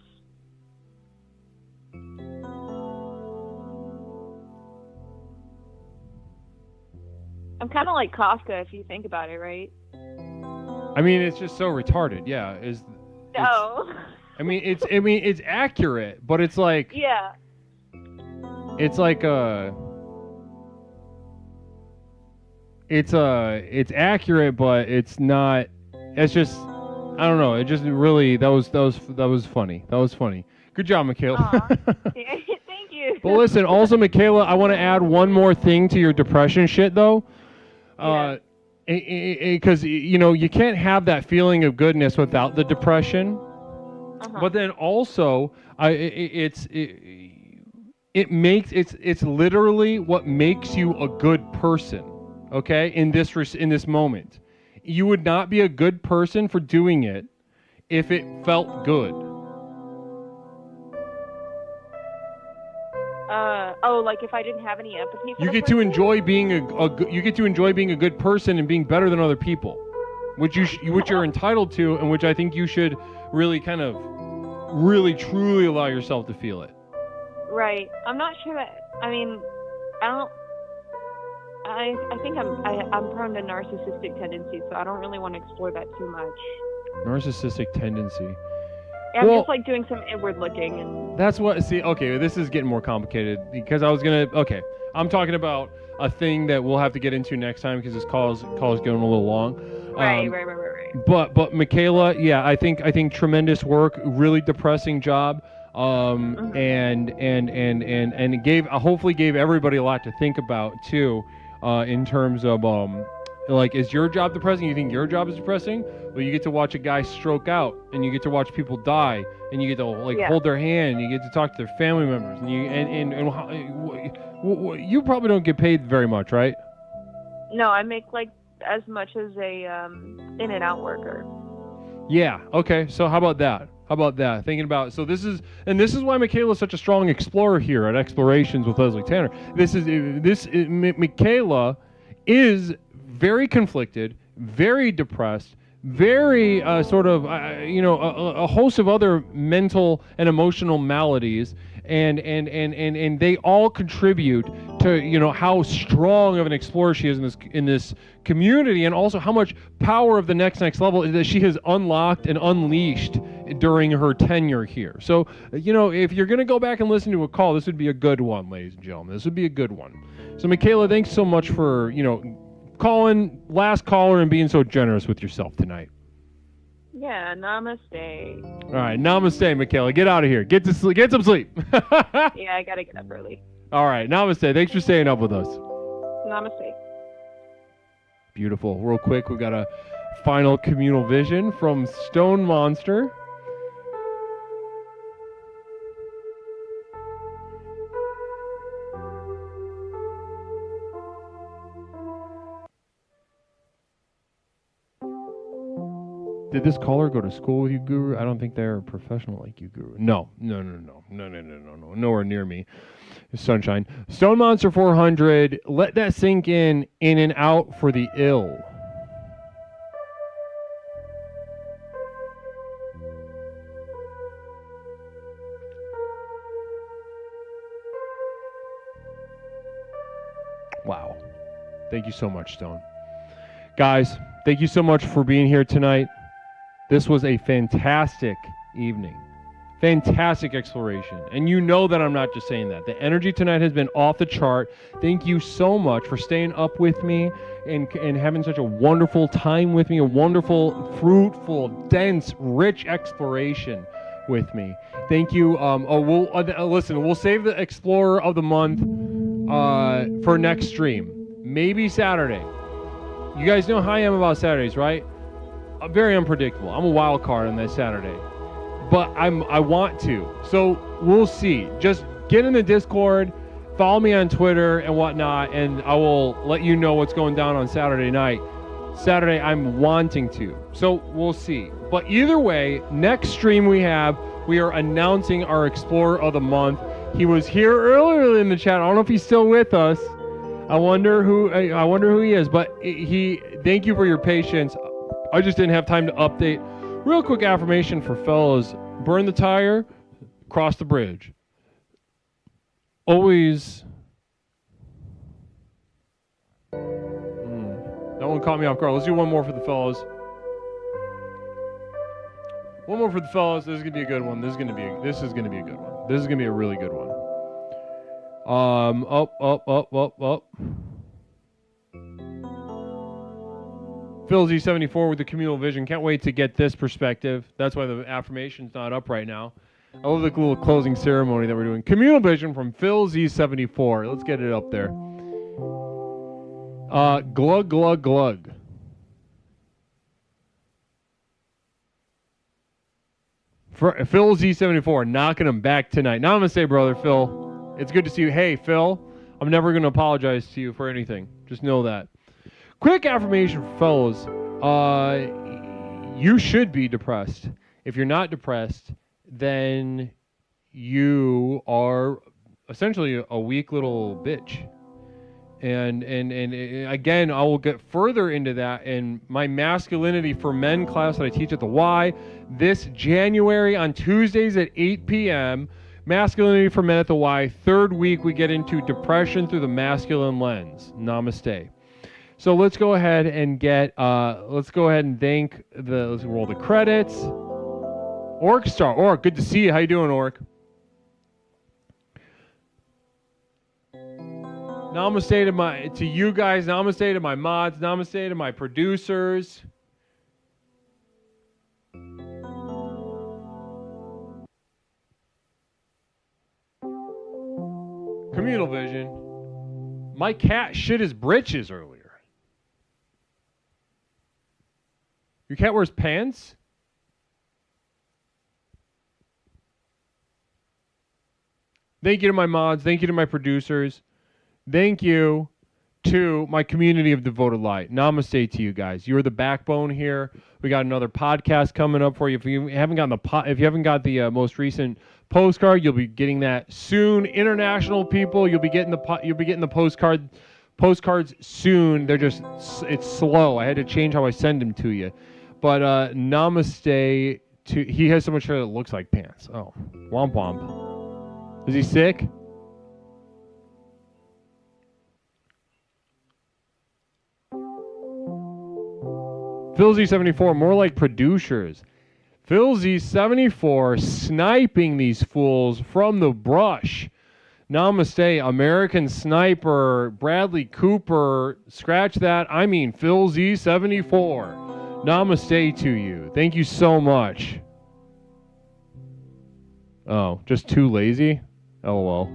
I'm kind of like Kafka if you think about it, right? I mean, it's just so retarded. Yeah, No. I mean, it's accurate, but it's like yeah. It's like it's accurate, but it's not. It's just I don't know. It just really that was funny. That was funny. Good job, Michaela. Thank you. But listen, also, Michaela, I want to add one more thing to your depression shit, though. Because you know you can't have that feeling of goodness without the depression. But then also, it's literally what makes you a good person. Okay, in this moment, you would not be a good person for doing it if it felt good. Like if I didn't have any empathy for you get to enjoy being you get to enjoy being a good person and being better than other people, which you're entitled to, and which I think you should really kind of really truly allow yourself to feel it. Right. I'm not sure that. I mean, I think I'm prone to narcissistic tendencies, so I don't really want to explore that too much. Narcissistic tendency. I'm just like doing some inward looking. And that's what, okay, this is getting more complicated because I'm talking about a thing that we'll have to get into next time because this call is going a little long. Right. But Michaela, yeah, I think tremendous work, really depressing job. And hopefully gave everybody a lot to think about too, in terms of like, is your job depressing? You think your job is depressing? Well, you get to watch a guy stroke out, and you get to watch people die, and you get to hold their hand, and you get to talk to their family members, and you probably don't get paid very much, right? No, I make like as much as a in-and-out worker. Yeah. Okay. So how about that? Thinking about this is why Michaela is such a strong explorer here at Explorations with Leslie Tanner. Michaela is very conflicted, very depressed, very a host of other mental and emotional maladies, and they all contribute to how strong of an explorer she is in this community, and also how much power of the next level that she has unlocked and unleashed during her tenure here. So if you're going to go back and listen to a call, this would be a good one, ladies and gentlemen. This would be a good one. So Michaela, thanks so much for calling, last caller, and being so generous with yourself tonight. Yeah, namaste. All right, namaste, Michaela. Get out of here. Get some sleep. Yeah, I gotta get up early. All right, namaste. Thanks for staying up with us. Namaste. Beautiful. Real quick, we got a final communal vision from Stone Monster. Did this caller go to school with you, Guru? I don't think they're a professional like you, Guru. No. Nowhere near me. Sunshine. Stone Monster 400. Let that sink in and out for the ill. Wow. Thank you so much, Stone. Guys, thank you so much for being here tonight. This was a fantastic evening. Fantastic exploration. And you know that I'm not just saying that. The energy tonight has been off the chart. Thank you so much for staying up with me, and having such a wonderful time with me, a wonderful, fruitful, dense, rich exploration with me. Thank you. Listen, we'll save the Explorer of the Month for next stream. Maybe Saturday. You guys know how I am about Saturdays, right? I'm very unpredictable. I'm a wild card on that Saturday. But I want to. So we'll see. Just get in the Discord, follow me on Twitter and whatnot, and I will let you know what's going down on Saturday night. Saturday, I'm wanting to. So we'll see. But either way, next stream we are announcing our Explorer of the Month. He was here earlier in the chat. I don't know if he's still with us. I wonder who he is. But thank you for your patience. I just didn't have time to update. Real quick affirmation for fellas. Burn the tire, cross the bridge. Always. That one caught me off guard. Let's do one more for the fellas. One more for the fellas. This is gonna be a good one. This is gonna be a good one. This is gonna be a really good one. Up. Phil Z74 with the communal vision. Can't wait to get this perspective. That's why the affirmation's not up right now. I love the little closing ceremony that we're doing. Communal vision from Phil Z74. Let's get it up there. Glug, glug, glug. Phil Z74, knocking him back tonight. Namaste, brother Phil. It's good to see you. Hey, Phil, I'm never going to apologize to you for anything. Just know that. Quick affirmation for fellows. You should be depressed. If you're not depressed, then you are essentially a weak little bitch. And again, I will get further into that in my Masculinity for Men class that I teach at the Y this January on Tuesdays at 8 p.m. Masculinity for Men at the Y. Third week, we get into depression through the masculine lens. Namaste. So let's go ahead and thank let's roll the credits. Orc Star. Orc, good to see you. How you doing, Orc? Namaste to you guys. Namaste to my mods. Namaste to my producers. Communal vision. My cat shit his britches earlier. Your cat wears pants? Thank you to my mods. Thank you to my producers. Thank you to my community of devoted light. Namaste to you guys. You're the backbone here. We got another podcast coming up for you. If you haven't got the most recent postcard, you'll be getting that soon. International people, you'll be getting the postcards soon. It's slow. I had to change how I send them to you. But namaste to. He has so much hair that looks like pants. Oh, womp womp. Is he sick? Phil Z74, more like producers. Phil Z74 sniping these fools from the brush. Namaste, American Sniper, Bradley Cooper, scratch that. I mean Phil Z74. Namaste to you. Thank you so much. Oh, just too lazy? LOL.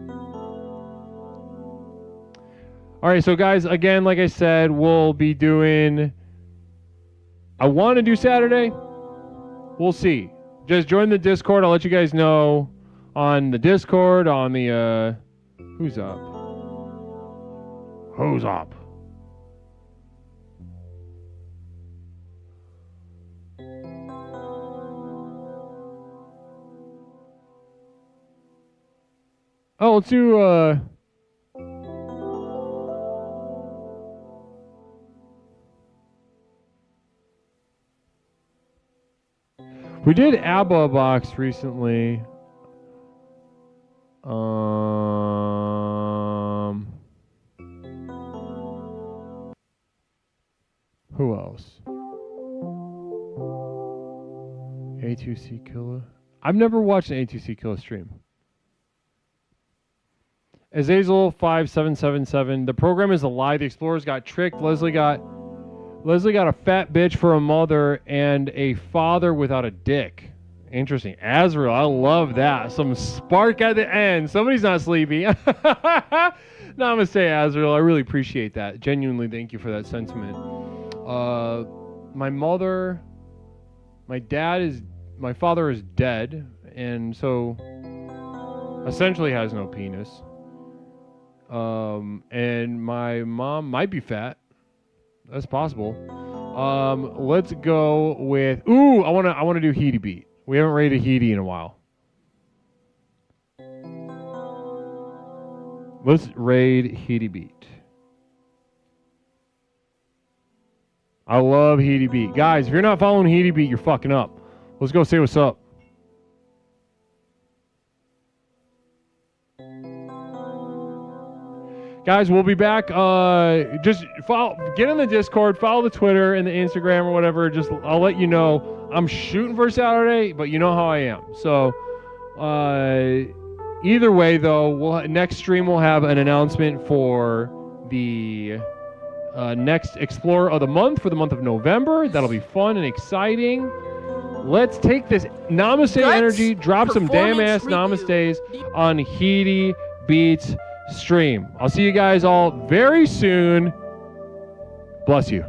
All right, so guys, again, like I said, we'll be doing... I want to do Saturday. We'll see. Just join the Discord. I'll let you guys know on the Discord, on the... Who's up? Who's up? Oh, let's do... We did ABBA box recently. Who else? A2C Killer. I've never watched an A2C Killer stream. Azazel5777. The program is alive. The explorers got tricked. Leslie got a fat bitch for a mother and a father without a dick. Interesting. Azrael, I love that. Some spark at the end. Somebody's not sleepy. Namaste, Azrael. I really appreciate that. Genuinely, thank you for that sentiment. My father is dead, and so essentially has no penis. And my mom might be fat. That's possible. Let's go with, I wanna do Heedy Beat. We haven't rated Heedy in a while. Let's raid Heedy Beat. I love Heedy Beat. Guys, if you're not following Heedy Beat, you're fucking up. Let's go say what's up. Guys, we'll be back. Just get on the Discord, follow the Twitter and the Instagram or whatever. I'll let you know. I'm shooting for Saturday, but you know how I am. So, either way, though, next stream we'll have an announcement for the next Explorer of the Month for the month of November. That'll be fun and exciting. Let's take this Namaste energy, drop some damn ass Namastes on Heedy Beats stream. I'll see you guys all very soon. Bless you.